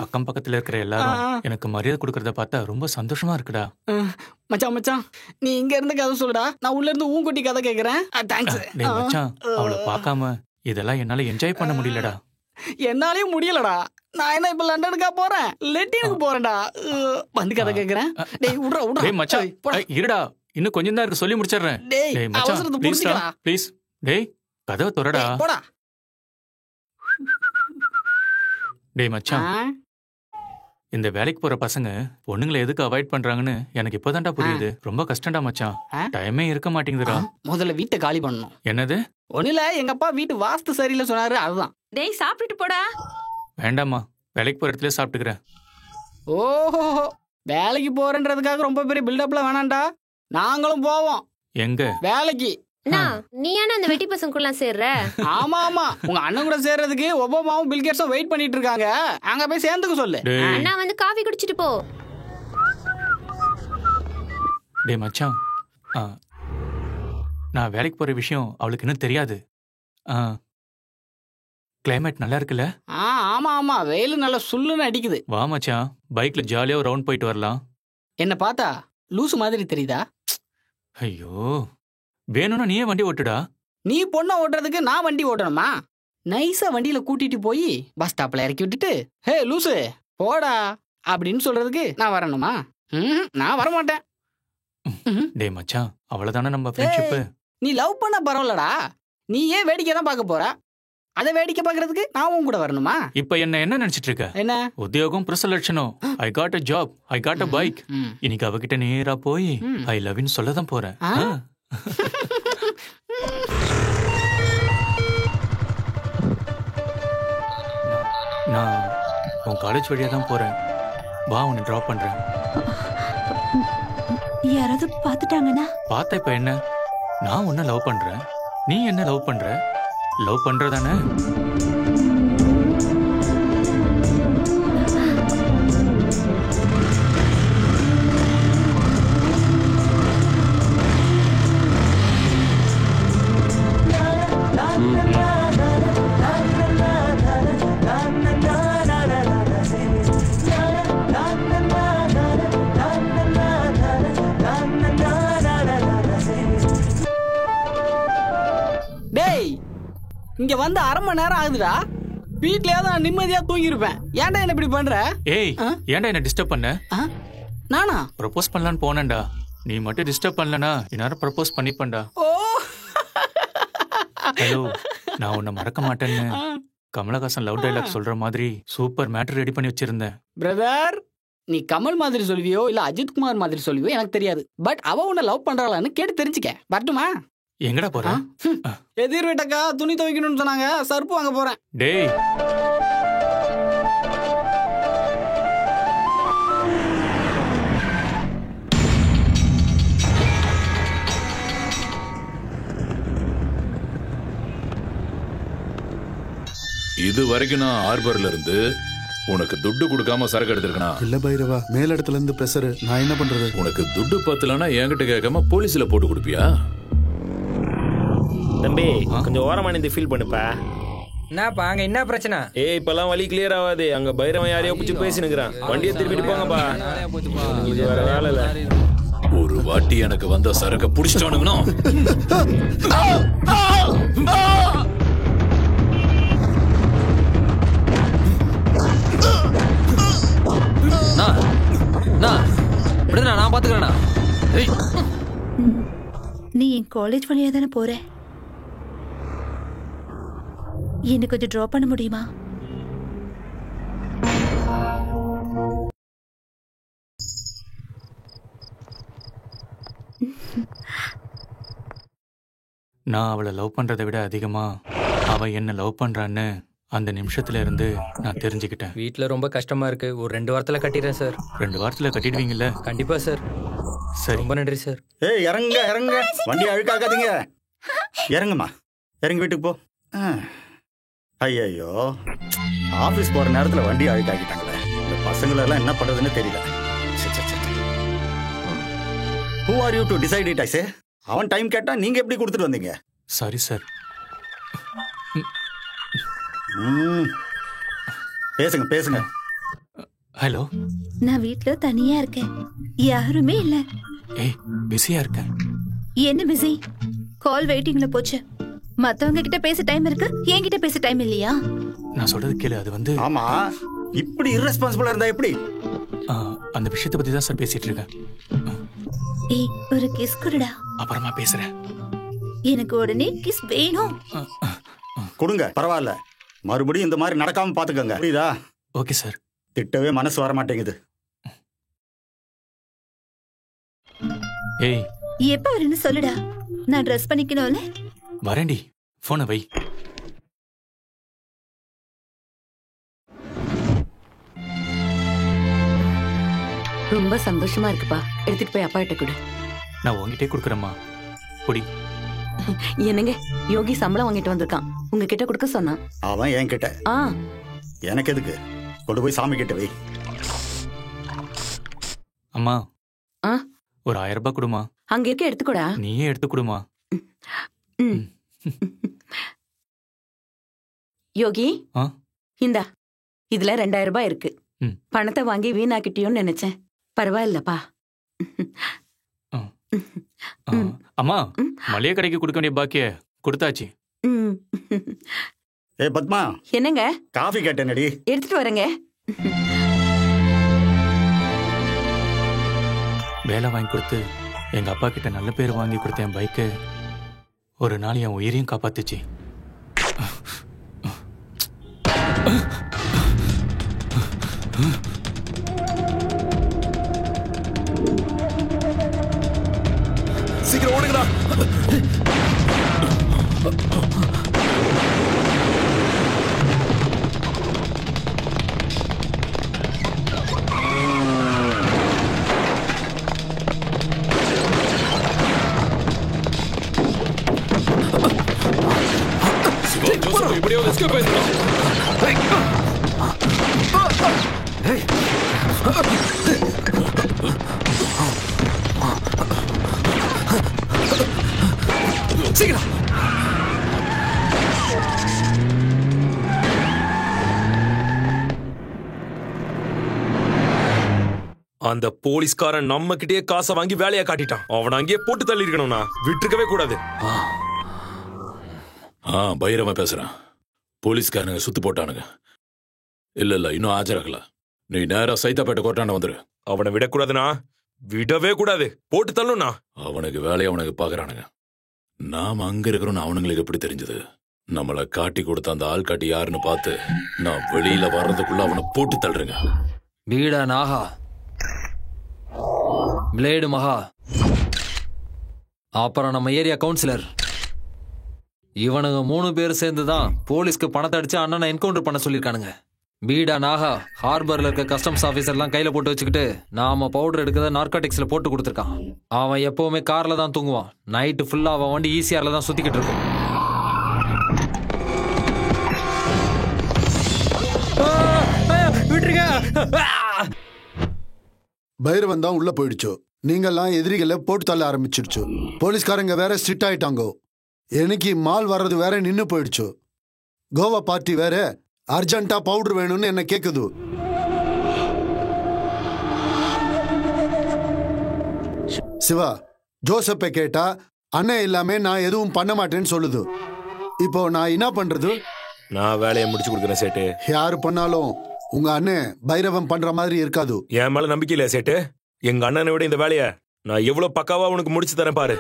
அக்கம் பக்கத்துல இருக்கிற எல்லாரும் எனக்கு மரியாதை கொடுக்கறத பார்த்தா ரொம்ப சந்தோஷமா இருக்குடா. மச்சான் மச்சான், நீ இங்க இருந்து கதை சொல்லுடா, நான் உள்ள இருந்து ஊங்குட்டி கதை கேக்குறேன். தேங்க்ஸ். டேய் மச்சான், அவளை பார்க்காம இதெல்லாம் என்னால என்ஜாய் பண்ண முடியலடா. என்னாலயும் முடியலடா. நான் என்ன இப்ப லண்டனுக்கா போறேன், லெட்டினுக்கு போறேன்டா. வந்து கதை கேக்குறேன். டேய் உட்றா உட்றா. டேய் மச்சான், இருடா, இன்னும் கொஞ்சம் தான் இருக்கு, சொல்லி முடிச்சிடுறேன். டேய் மச்சான் ப்ளீஸ். டேய் கதவை திறடா. போடா. டேய் மச்சான், இந்த வேலைக்கு போற பசங்க பொண்ணுங்களை எதுக்கு அவாய்ட் பண்றாங்கன்னு எனக்கு இப்பதான்டா புரியுது. ரொம்ப கஷ்டம்டா மச்சான், டைமே இருக்க மாட்டேங்குதுடா. முதல்ல வீட்டை காலி பண்ணணும். என்னது? ஒண்ணுல எங்க அப்பா வீட்டு வாஸ்து சரியில்லை சொன்னாரு, அதுதான். டேய் சாப்பிட்டுட்டு போடா. வேண்டாமா, வேலைக்கு போற இடத்துல சாப்பிட்டுக்கிறேன். ஓஹோ, வேலைக்கு போறேன்றதுக்காக ரொம்ப பெரிய பில்டப்லாம் வேணாம்டா. நாங்களும் போவோம். எங்க வேலைக்கு? நீ ஏன்னா அந்த வெட்டி பசங்க கூட சேர்ற? ஆமா ஆமா, உங்க அண்ணன் கூட சேர்றதுக்கு ஒபாமாவும் பில்கேட்ஸும் வெயிட் பண்ணிட்டு இருக்காங்க. அங்க போய் சேர்ந்துக்க சொல்லு. அண்ணா வந்து காஃபி குடிச்சிட்டு போ. டேய் மச்சான், நான் வேலைக்கு போற விஷயம் அவளுக்கு இன்னும் தெரியாது. கிளைமேட் நல்லா இருக்குல்ல? ஆமா ஆமா, வெயில் நல்லா சுள்ளுன்னு அடிக்குது. வா மச்சான், பைக்ல ஜாலியா ஒரு ரவுண்ட் போயிட்டு வரலாம். என்ன பார்த்தா லூசு மாதிரி தெரியுதா? ஐயோ, வேணும்னா நீயே வண்டி ஓட்டுடா. நீ பொண்ணை ஓட்டுறதுக்கு நான் வண்டி ஓட்டணுமா? நைஸா வண்டியில கூட்டிட்டு போய் பஸ் ஸ்டாப்ல இறக்கி விட்டுட்டு, ஹே லூசு போடா அப்படின்னு சொல்றதுக்கு நான் வரணுமா? நான் வரமாட்டேன். டேய் மச்சான், அவ்வளவுதானே நம்ம ஃப்ரெண்ட்ஷிப். நீ லவ் பண்ண பரவாயில்லடா, நீ ஏன் வேடிக்கை தான் பார்க்க போற? அதை வேடிக்கை பார்க்கறதுக்கு நான் உன் கூட வரணுமா? இப்ப என்ன நினைச்சிட்டு இருக்க? என்ன உத்தியோகம் புருஷ லட்சணம். I got a job, I got a bike. இன்னைக்கு அவகிட்ட நேரா போய் ஐ லவ் யூ சொல்லதான் போறேன். நான் உன் காலேஜ் வழியா தான் போறேன். வா, உன்னை டிராப் பண்றேன். யாராவது பாத்துட்டாங்கன்னா? பார்த்தா இப்ப என்ன? நான் உன்ன லவ் பண்றேன், நீ என்ன லவ் பண்ற? லவ் பண்றதானே? டேய், இங்க வந்து 1/2 மணி நேரம் ஆகுதுடா. வீட்லயாவது நான் நிம்மதியா தூங்கி இருப்பேன். ஏன்டா என்ன இப்படி பண்ற? ஏய், ஏன்டா என்ன டிஸ்டர்ப் பண்ண? நானா ப்ரப்போஸ் பண்ணலான்னு போனேன்டா. நீ மட்டும் டிஸ்டர்ப் பண்ணலனா இன்னார ப்ரப்போஸ் பண்ணிப்பேன்டா. ஓ ஹலோ, நான் உன்னை மறக்க மாட்டேன்னு கமலஹாசன் லவ் டைலாக் சொல்ற மாதிரி சூப்பர் மேட்டர் ரெடி பண்ணி வச்சிருந்தேன். பிரதர், நீ கமல் மாதிரி சொல்வியோ இல்ல அஜித் குமார் மாதிரி சொல்வியோ எனக்கு தெரியாது. பட் அவ உன்னை லவ் பண்றாளான்னு கேட்டு தெரிஞ்சுக்க. வரட்டுமா? எங்கடா போற? எதிர் வீட்டக்கா துணி துவைக்கணும்னு சொன்னாங்க, சர்ப்பு வாங்க போறேன். டேய், இது வரைக்கும் நான் ஹார்பர்ல இருந்து உனக்கு துட்டு கொடுக்காம சரக்கு எடுத்திருக்கனா? இல்ல பைரவா, மேலிடத்துல இருந்து பிரஷர். நான் என்ன பண்றது? உனக்கு துட்டு பத்தலன்னா என்கிட்ட கேட்காம போலீஸ்ல போட்டு கொடுப்பியா? தம்பி, கொஞ்சம் ஓரமா நின்று ஃபீல் பண்ணுப்பா. என்னப்பா அங்க என்ன பிரச்சனை? ஏய், இப்பெல்லாம் வழி கிளியர் ஆகாது. அங்க பைரவன் யாரையோ பிடிச்சி பேசினுக்கிறான். வண்டியை திருப்பிட்டு போங்கப்பா. உங்களுக்கு வேற வேலை இல்ல. ஒரு வாட்டி எனக்கு வந்த சரக்க புடிச்சிட்டானுங்கண்ணா. நான் பாத்துக்கிறேண்ணா. நீ என் காலேஜ் வழியா தானே போற? என்ன கொஞ்சம் டிராப் பண்ண முடியுமா? நான் அவளை லவ் பண்றதை விட அதிகமா அவ என்ன லவ் பண்றான்னு அந்த நிமிஷத்துல இருந்து நான் தெரிஞ்சுக்கிட்டேன். வீட்ல ரொம்ப கஷ்டமா இருக்கு. ஒரு 2 வாரத்துல கட்டிடுறேன் சார். 2 வாரத்துல கட்டிடுவீங்கல்ல? கண்டிப்பா சார். சரி, ரொம்ப நன்றி சார். ஏய், இறங்க இறங்க, வண்டி அழுக்காக்காதீங்க. இறங்குமா, இறங்கி வீட்டுக்கு போ. ஐயோ, ஆபீஸ் போற நேரத்துல வண்டி அழுக்காக்கிட்டாங்களே. இந்த பசங்களெல்லாம் என்ன பண்றதுன்னு தெரியல. Who are you to decide it, I say? அவன் டைம் கேட்டா நீங்க எப்படி கொடுத்துட்டு வந்தீங்க? Sorry sir. பேசுங்க பேசுங்க. ஹலோ, நான் வீட்ல தனியா இருக்கேன், யாருமே இல்ல. ஏய், பிஸியா இருக்கேன். என்ன பிஸி? கால் வெயிட்டிங்ல போச்சு. மத்தவங்க கிட்ட பேச டைம் இருக்கு, என்கிட்ட பேச டைம் இல்லையா? நான் சொல்றது கேளு. அது வந்து ஆமா, இப்படி irresponsible இருந்தா எப்படி? அந்த விஷயத்தை பத்தி தான் சார் பேசிட்டு இருக்கேன். ஏய், ஒரு கிஸ் குடுடா. அப்புறமா பேசுறேன். எனக்கு உடனே கிஸ் வேணும். கொடுங்க, பரவாயில்ல. மறுபடியும் இந்த மாதிரி நடக்காம பாத்துக்கோங்க, புரியுதா? Okay sir. திட்டவே மனசு வர மாட்டேங்குது. ஏய், எப்ப வரேன்னு சொல்லுடா. நான் ட்ரெஸ் பண்ணிக்கணும்ல. வரேன்டி, போனை வை. ரொம்ப சந்தோஷமா இருக்குப்பா. எடுத்துட்டு போய் அப்பா கிட்ட கொடு. நான் உங்ககிட்டே கொடுக்குறேம்மா. பொடி. என்னங்க, யோகி சம்பளம் வாங்கிட்டு வந்திருக்கான். உங்ககிட்ட கொடுக்க சொன்னான். அவன் என் கிட்ட. எனக்கு எதுக்கு? கொண்டு போய் சாமி கிட்ட வை. அம்மா, ஒரு 1000 ரூபாய் கொடுமா. அங்க இருக்க எடுத்துக்கூடா. நீயே எடுத்து கொடுமா. யோகி, இந்தா, இதுல 2000 ரூபாய் இருக்கு. பணத்தை வாங்கி வீணாக்கிட்டியோன்னு நினைச்சேன். பரவாயில்லப்பா. அம்மா, மளிகை கடைக்கு கொடுக்க வேண்டிய பாக்கிய கொடுத்தாச்சு. ஏ பத்மா. என்னங்க? காஃபி கேட்டேனடி. எடுத்துட்டு வரேங்க. வேலை வாங்கி கொடுத்து எங்க அப்பா கிட்ட நல்ல பேர் வாங்கி கொடுத்த என் பைக்கு ஒரு நாள் என் உயிரையும் காப்பாத்துச்சு. சீக்கிரம் ஓடுங்கடா. எப்படியாவது எஸ்கேப் ஆயிடலாம். சீக்கிரம். அந்த போலீஸ்காரன் நம்ம கிட்டே காசை வாங்கி வேலையை காட்டிட்டான். அவனை அங்கேயே போட்டு தள்ளி இருக்கணும்னா விட்டுருக்கவே கூடாது. பைரவன் பேசுறான். போலீஸ்காரனுங்க சுத்து போட்டானுங்க. இல்ல இன்னும் ஆஜராகல. நீ நேரா சைதாப்பேட்டை கோர்ட்டாண்ட வந்துரு. அவனை விடக்கூடாதுண்ணா, விடவே கூடாது. போட்டு தள்ளுண்ணா. அவனுக்கு வேலையை அவனுக்கு பாக்குறானுங்க. நாம அங்க இருக்கிறோன்னு அவனுங்களுக்கு எப்படி தெரிஞ்சது? நம்மளை காட்டி கொடுத்த அந்த ஆள் காட்டி யாருன்னு பார்த்து நான் வெளியில வர்றதுக்குள்ள அவனை போட்டு தள்ளுறேங்க. பீடா நாகா, பிளேடு மகா, அப்புறம் நம்ம ஏரியா கவுன்சிலர், இவனுங்க 3 பேர் சேர்ந்துதான் போலீஸ்க்கு பணத்தை அடிச்சு அண்ணனை என்கவுண்டர் பண்ண சொல்லியிருக்கானுங்க. பீடா நாகா ஹார்பர்ல இருக்க கஸ்டம்ஸ் ஆபீசர்லாம் கையில போட்டு வச்சுக்கிட்டு நாம பவுடர் எடுக்கிறத நார்காட்டிக்ஸ்ல போட்டு கொடுத்துருக்கான். அவன் எப்பவுமே கார்ல தான் தூங்குவான். நைட்டு ஃபுல்லா அவன் வண்டி ஈசிஆர்ல தான் சுத்திக்கிட்டு இருக்கும். பைரவன் தான் உள்ள போயிடுச்சோ. நீங்கெல்லாம் எதிரிகளை போட்டு தள்ள ஆரம்பிச்சிடுச்சோ. போலீஸ்காரங்க வேற ஸ்ட்ரிக்ட் ஆயிட்டாங்கோ. எனக்கு மால் வர்றது வேற நின்னு போயிடுச்சோ. கோவா பார்ட்டி வேற அர்ஜென்ட்டா பவுடர் வேணும்னு என்ன கேக்குது. சிவா, ஜோசப்பை கேட்டா அண்ணன் இல்லாம நான் எதுவும் பண்ண மாட்டேன்னு சொல்லுது. இப்போ நான் என்ன பண்றது? நான் வேலையை முடிச்சு கொடுக்குறேன் சேட்டு. யாரு பண்ணாலும் உங்க அண்ணன் பைரவன் பண்ற மாதிரி இருக்காது. என் மேல நம்பிக்கை இல்லையா சேட்டு? எங்க அண்ணனை விட இந்த வேலையை நான் எவ்வளவு பக்காவா உனக்கு முடிச்சு தரேன் பாரு.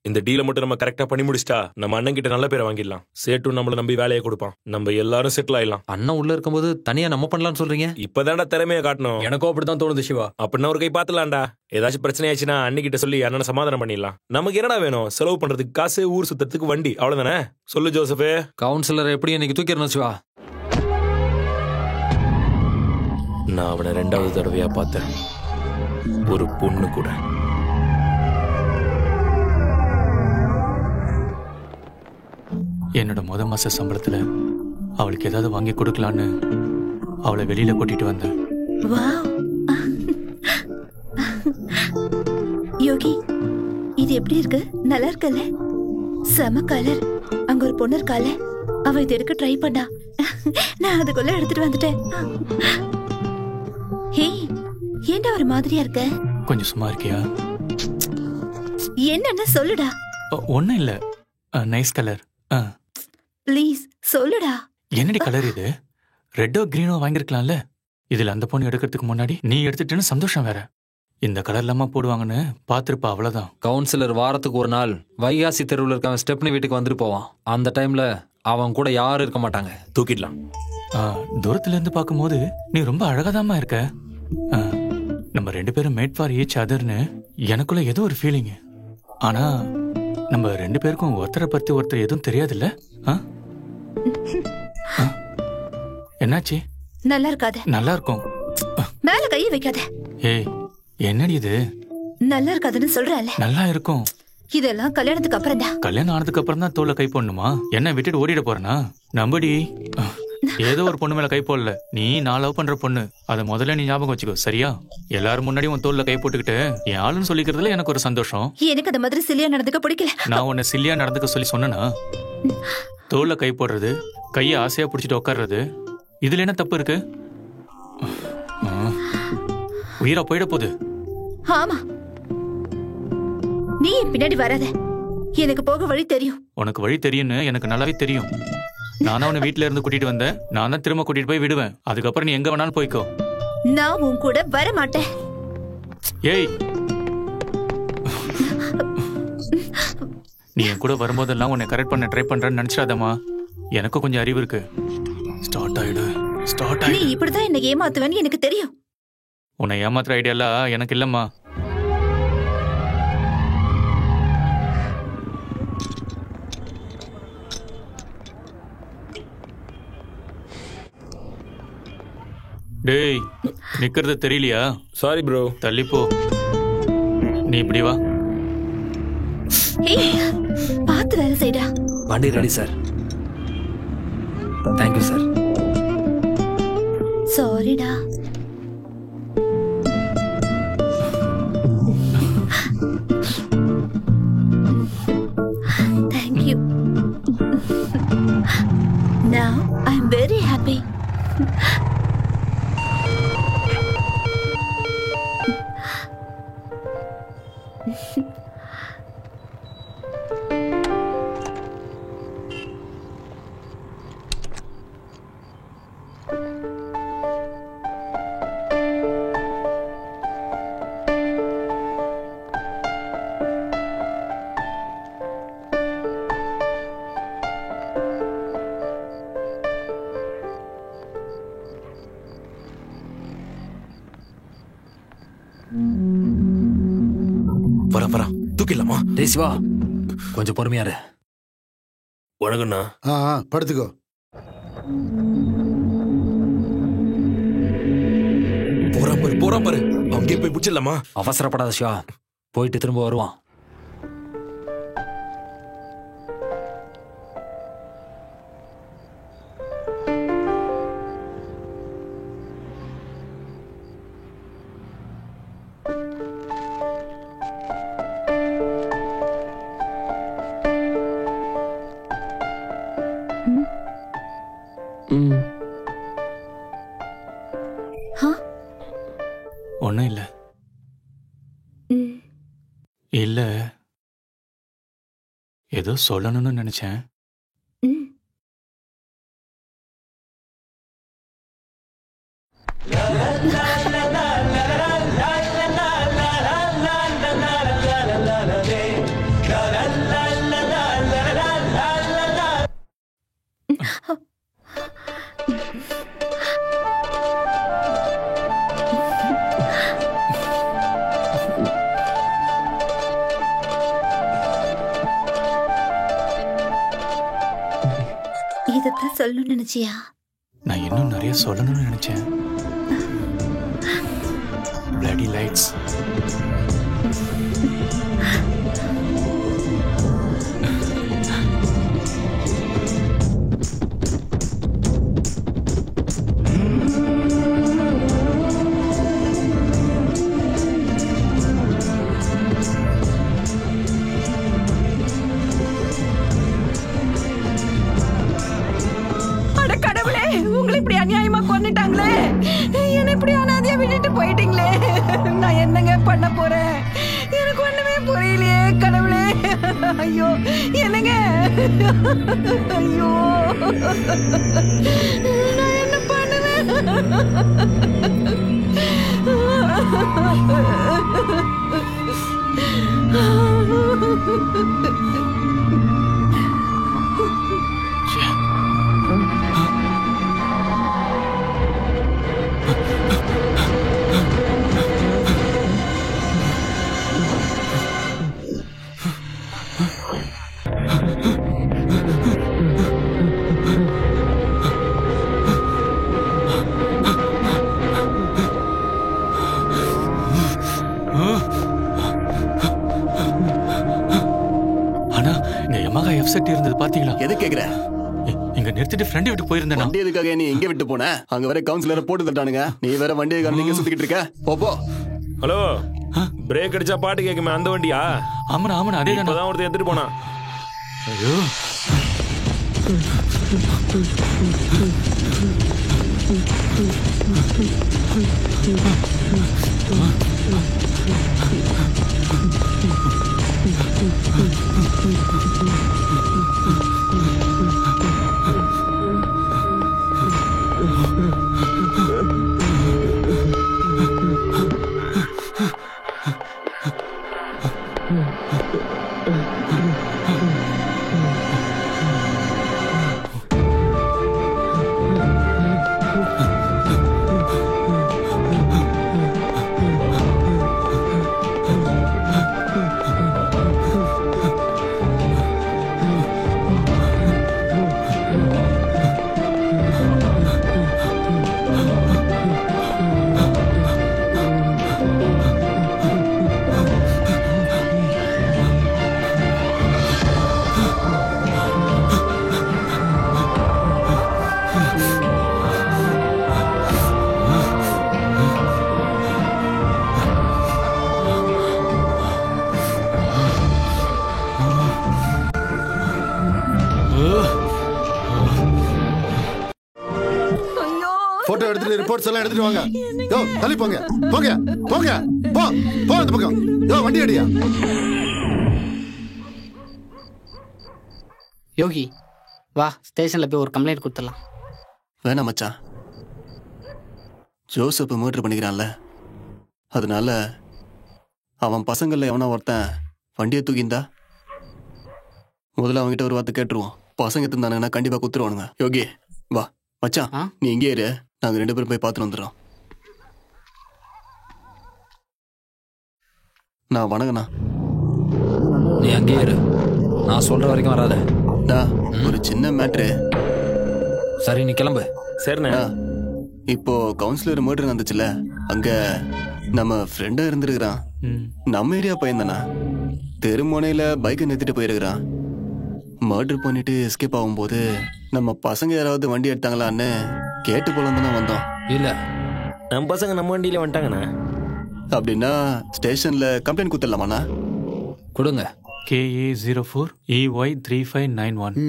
இந்த டீலை மட்டும் நம்ம கரெக்டா பண்ணி முடிச்சிட்டா நம்ம அண்ணன் கிட்ட நல்ல பேரை வாங்கிடலாம். சேட்டு நம்மள நம்பி வேலையை கொடுப்பான். நம்ம எல்லாரும் செட்டில் ஆயிடலாம். அண்ணன் உள்ள இருக்கும்போது தனியா நம்ம பண்ணலாம்னு சொல்றீங்க? இப்பதான்டா திறமையை காட்டணும். எனக்கும் அப்படிதான் தோணுது சிவா. அப்படின்னா ஒரு கை பாத்துலாம்டா. ஏதாச்சும் பிரச்சனை ஆச்சுன்னா அன்னிக்கிட்ட சொல்லி அண்ணனை சமாதானம் பண்ணிடலாம். நமக்கு என்னடா வேணும்? செலவு பண்றதுக்கு காசு, ஊர் சுத்தத்துக்கு வண்டி, அவ்வளவுதானே? சொல்லு ஜோசப். கவுன்சிலர் எப்படி இன்னைக்கு தூக்கிடணும் சிவா? நான் அவனை 2வது தடவையா பார்த்தேன். ஒரு பொண்ணு கூட. என்னோட மாச சம்பளத்துல அவளுக்கு ஏதாவது வாங்கி கொடுக்கலான்னு அவளை வெளியில கூட்டிட்டு வந்தேன். யோகி, இது எப்படி இருக்கு? நல்லா இருக்குல்ல? செம கலர். அங்க ஒரு பொண்ணு இருக்கால, அவ இது எடுக்க ட்ரை பண்ணா. நான் அதுக்குள்ள எடுத்துட்டு வந்துட்டேன். ஹே, ஏன்டா ஒரு மாதிரியா இருக்க? கொஞ்சம் சும்மா இருக்கியா? என்னன்னு சொல்லுடா. ஒன்னும் இல்ல, நைஸ் கலர். ப்ளீஸ் சொல்லுடா. என்னடி கலர் இது? ரெட்டோ கிரீனோ வாங்கிருக்கலாம்ல. இதுல அந்த பொண்ணு எடுக்கிறதுக்கு முன்னாடி நீ எடுத்துட்டேன்னு சந்தோஷம் வேற. இந்த கலர்லாமா போடுவாங்கன்னு பாத்துருப்பா, அவ்வளவுதான். கவுன்சிலர் வாரத்துக்கு ஒரு நாள் வைகாசி தெருவில் இருக்க ஸ்டெப்னி வீட்டுக்கு வந்துட்டு போவான். அந்த டைம்ல அவன் கூட யாரும் இருக்க மாட்டாங்க. தூக்கிடலாம். தூரத்துல இருந்து பார்க்கும்போது நீ ரொம்ப அழகாதாமா இருக்க. நம்ம 2 பேரும் மேட் ஃபார் ஈச் அதர்னு எனக்குள்ள ஏதோ ஒரு ஃபீலிங். ஆனா நம்ம 2 பேருக்கும் ஒருத்தரை பத்தி ஒருத்தர் எதுவும் தெரியாதுல்ல. என்னாச்சு? நல்லா இருக்காது. நல்லா இருக்கும். மேல கையை வைக்காத. ஏய், என்னடி இது? நல்லா இருக்காதுன்னு சொல்றல. நல்லா இருக்கும். இதெல்லாம் கல்யாணத்துக்கு அப்புறம் தான். கல்யாணம் ஆனதுக்கு அப்புறம் தான் தோல்ல கை போடணுமா? என்ன விட்டுட்டு ஓடிட போறனா? நம்படி. ஏதோ ஒரு பொண்ணு மேல கை போடல. நீ நான் லவ் பண்ற பொண்ணு. அத முதல்ல நீ ஞாபகம் வச்சுக்கோ, சரியா? எல்லாரும் முன்னாடி உன் தோல்ல கை போட்டுக்கிட்டு என் ஆளுன்னு சொல்லிக்கிறதுல எனக்கு ஒரு சந்தோஷம். எனக்கு அந்த மாதிரி சில்லியா நடந்துக்க பிடிக்கல. நான் உன்னை சில்லியா நடந்துக்க சொல்லி சொன்னா? தோல்ல கை போடுறது, கையை ஆசையா பிடிச்சிட்டு உட்கார்றது, இதுல என்ன தப்பு இருக்கு? உயிரா போயிட போகுது. ஆமா, நீ என் பின்னாடி வராத. எனக்கு போக வழி தெரியும். உனக்கு வழி தெரியும்னு எனக்கு நல்லாவே தெரியும். நானா உன்னை வீட்டுல இருந்து கூட்டிட்டு வந்தேன். நான் தான் திரும்ப கூட்டிட்டு போய் விடுவேன். அதுக்கப்புறம் நீ எங்க வேணாலும் போய்க்கோ. நான் உன் கூட வர மாட்டேன். ஏய், நீ என் கூட வரும்போதெல்லாம் உன்னை கரெக்ட் பண்ண ட்ரை பண்றேன்னு நினைச்சிடாதம்மா. எனக்கும் கொஞ்சம் அறிவு இருக்கு. ஸ்டார்ட் ஆயிடு. நீ இப்படிதான் என்ன ஏமாத்துவேன்னு எனக்கு தெரியும். உன்னை ஏமாத்துற ஐடியாலாம் எனக்கு இல்லம்மா. டேய், நிக்கிறது தெரியலையா? Sorry bro. தள்ளிப்போ. நீ இப்படி வா. ஏய் பார்த்து வேலை செய்டா. வண்டி ரெடி சார். Thank you sir. சாரிடா. Thank you. Now I'm very happy. வரா தூக்கிடலாமா? டேய் சிவா, கொஞ்சம் பொறுமையா இரு. வணக்கண்ணா. படுத்துக்கோ. போறான் பாரு. அங்கே போய் பிடிச்சிடலாமா? அவசரப்படாத சிவா, போயிட்டு திரும்ப வருவான். ஒன்றும் இல்லை. இல்லை, ஏதோ சொல்லணும்னு நினைச்சேன். இதத்தான் சொல்லணும்னு நினைச்சியா? நான் இன்னும் நிறைய சொல்லணும்னு நினைச்சேன். Bloody lights. இப்படி அநியாயமா கொன்னுட்டாங்களே, என்ன இப்படி அனாதையா விட்டுட்டு போயிட்டீங்களே. நான் என்னங்க பண்ண போறேன்? எனக்கு ஒண்ணுமே புரியலையே கடவுளே. ஐயோ என்னங்க, ஐயோ நான் என்ன பண்ணுவேன்? இருந்தது பாத்தீங்களா? எது கேக்குற? இங்க நிறுத்திட்டு ஃப்ரெண்ட் விட்டு போயிருந்தேன். வண்டி எதுக்காக நீ இங்க விட்டு போன? அங்க வர கவுன்சிலரை போட்டு தட்டானுங்க. நீ வேற வண்டியை கண்டிங்க சுத்திக்கிட்டு இருக்க. போ. ஹலோ, பிரேக் அடிச்சா பாட்டு கேக்குமே, அந்த வண்டியா? ஆமாண்ணா அதே தான். ஒருத்தர் எடுத்துட்டு போனா. ஐயோ, எடுத்துட்டு ரிப்போர்ட்ஸ் எல்லாம் எடுத்துட்டு வாங்க. யோ தள்ளி போங்க போங்க போங்க போ போ அந்த பக்கம். யோ வண்டி அடியா. யோகி வா ஸ்டேஷன்ல போய் ஒரு கம்ப்ளைண்ட் கொடுத்துடலாம். வேணாம் மச்சான், ஜோசப் மர்டர் பண்ணிக்கிறான்ல, அதனால அவன் பசங்கள்ல எவனா ஒருத்தன் வண்டியை தூக்கிந்தா முதல்ல அவன்கிட்ட ஒரு வார்த்தை கேட்டுருவோம். பசங்க இருந்தானுங்கன்னா கண்டிப்பா குத்துருவானுங்க. யோகி வா மச்சான், நீ இங்கே இரு, நாங்க 2 பேரும் போய் பார்த்துட்டு வந்துடுறோம். நான் வணங்கண்ணா. நீ அங்கேயே இரு, நான் சொல்ற வரைக்கும் வராத. ஒரு சின்ன மேட்ரு. சரி நீ கிளம்பு. சரிண்ணா. இப்போ கவுன்சிலர் மர்டர் நடந்துச்சுல, அங்க நம்ம ஃப்ரெண்டா இருந்திருக்கிறான். நம்ம ஏரியா பையன் தானா, தெருமுனையில பைக்கை நிறுத்திட்டு போயிருக்கிறான். மர்டர் பண்ணிட்டு எஸ்கேப் ஆகும்போது நம்ம பசங்க யாராவது வண்டி எடுத்தாங்களான்னு கேட்டு போல தானே வந்தோம். இல்ல நம்ம பசங்க நம்ம வண்டியில வந்துட்டாங்கண்ணா. அப்படின்னா ஸ்டேஷன்ல கம்ப்ளைண்ட் கொடுத்துடலாமாண்ணா? கொடுங்க. KA04 EY3591.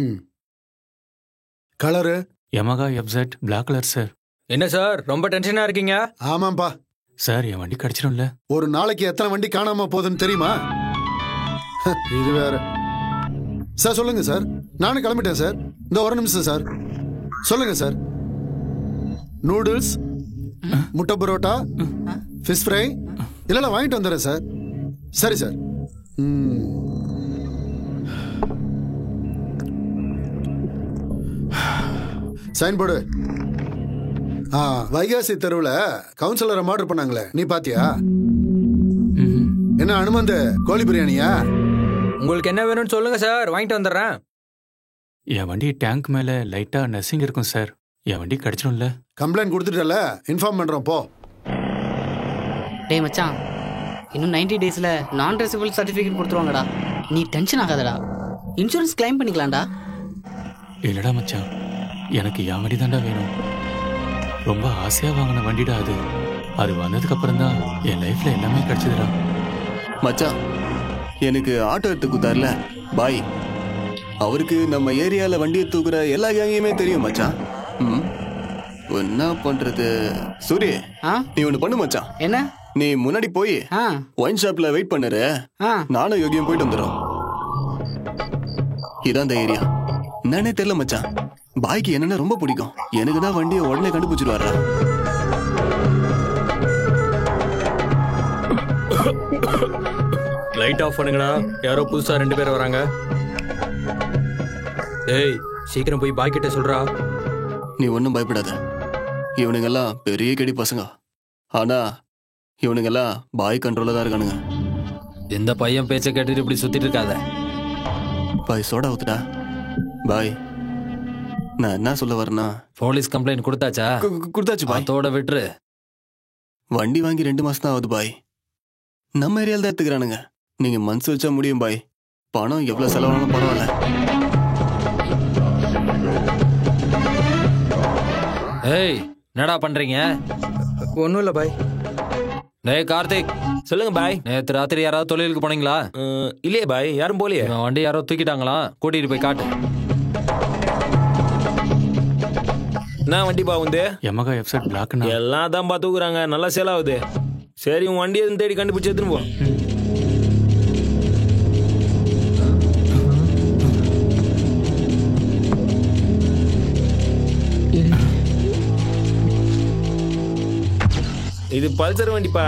Colour Yamaha FZ Black colour sir. என்ன சார் ரொம்ப டென்ஷனா இருக்கீங்க? ஆமாம்பா சார், என் வண்டி கிடைச்சிடும்ல? ஒரு நாளைக்கு எத்தனை வண்டி காணாம போகுதுன்னு தெரியுமா? இது வேற. சார் சொல்லுங்க சார், நானும் கிளம்பிட்டேன் சார். இந்த ஒரு நிமிஷம் சார். சொல்லுங்க சார். நூடுல்ஸ், முட்டை பரோட்டா, ஃபிஷ் ஃப்ரை இதெல்லாம் வாங்கிட்டு வந்துடுறேன் சார். சரி சார். Sign board. வைகாசி தெருவில் கவுன்சிலரை மர்டர் பண்ணாங்களே, நீ பாத்தியா? என்ன அனுமந்த கோழி பிரியாணியா? உங்களுக்கு என்ன வேணும்னு சொல்லுங்க சார், வாங்கிட்டு வந்துடுறேன். என் வண்டி டேங்க் மேல லைட்டா நெசிங் இருக்கும் சார். என் வண்டி கிடைச்சிடும்ல? கம்ப்ளைண்ட் கொடுத்துட்டல, இன்ஃபார்ம் பண்றோம் போ. டேய் மச்சான், இன்னும் 90 டேஸ்ல நான் ட்ரெஸபிள் சர்டிஃபிகேட் கொடுத்துருவாங்கடா. நீ டென்ஷன் ஆகாதடா, இன்சூரன்ஸ் கிளைம் பண்ணிக்கலாம்டா. இல்லடா மச்சான், எனக்கு என் வண்டி தான்டா வேணும். ரொம்ப ஆசையா வாங்கின வண்டிடா அது. அது வந்ததுக்கு அப்புறம் தான் என் லைஃப்ல எல்லாமே கிடைச்சதுடா. மச்சான், எனக்கு ஆட்டோ எடுத்து கொடுத்தாருல பாய், அவருக்கு நம்ம ஏரியால வண்டியை தூக்குற எல்லா கேங்கையுமே தெரியும் மச்சான். என்ன பண்றது சூரிய, நீ ஒண்ணு பண்ணு மச்சான். என்ன? நீ முன்னாடி போய் ஒயின் ஷாப்ல வெயிட் பண்ணுற, நானும் யோகியும் போயிட்டு வந்துடும். இதான் அந்த ஏரியா. என்னன்னே தெரியல மச்சான், பாய்க்கு என்னன்னா ரொம்ப பிடிக்கும். எனக்கு தான் வண்டியை உடனே கண்டுபிடிச்சிருவாரா. லைட் ஆஃப் பண்ணுங்கடா, யாரோ புதுசா 2 பேர் வராங்க. ஏய் சீக்கிரம் போய் பாய் கிட்ட சொல்றா. நீ ஒன்றும் பயப்படாத, இவனுங்கெல்லாம் பெரிய கெடி பசங்க. ஆனா இவனுங்கெல்லாம் பாய் கண்ட்ரோல தான் இருக்கானுங்க. இந்த பையன் பேச்ச கேட்டுட்டு இப்படி சுத்திட்டு இருக்காத. பாய் சோடா ஊத்துடா. பாய், நான் என்ன சொல்ல வரேன்னா, போலீஸ் கம்ப்ளைண்ட் கொடுத்தாச்சா? கொடுத்தாச்சு பாய். அதோட விட்டுரு. வண்டி வாங்கி 2 மாசம் தான் ஆகுது பாய். நம்ம ஏரியால தான் எடுத்துக்கிறானுங்க. நீங்க மனசு வச்சா முடியும் பாய். பணம் எவ்வளவு செலவானாலும் பரவாயில்ல. ஏய் என்னடா பண்றீங்க? ஒன்னும் இல்ல பாய். டேய் கார்த்திக். சொல்லுங்க பாய். நேத்து ராத்திரி யாராவது தொழிலுக்கு போனீங்களா? இல்லையே பாய், யாரும் போலியே. வண்டி யாரோ தூக்கிட்டாங்களா? கூட்டிட்டு போய் காட்டு. நான் வண்டி பா வந்து Yamaha FZ Black எல்லாம் தான் தூக்குறாங்க, நல்லா சேல் ஆகுது. சரி உன் வண்டி எதுவும் தேடி கண்டுபிடிச்சு எடுத்துன்னு போ. இது பல்சர் வண்டிப்பா.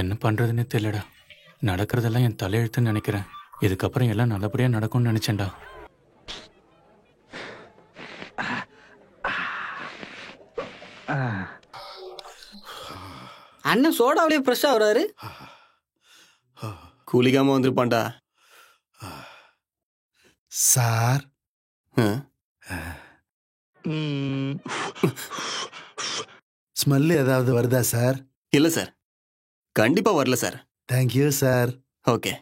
என்ன பண்றதுன்னு தெரியலடா. நடக்கிறதெல்லாம் என் தலையெழுத்துன்னு நினைக்கிறேன். இதுக்கப்புறம் எல்லாம் நல்லபடியா நடக்கும்னு நினைச்சேன்டா. அண்ணன் சோடாவிலேயே ஃப்ரெஷ்ஷா வராரு. கூலிக்காம வந்திருப்பான்டா சார். ஸ்மெல் ஏதாவது வருதா சார்? இல்ல சார், கண்டிப்பா வரல சார். Thank you sir. ஓகே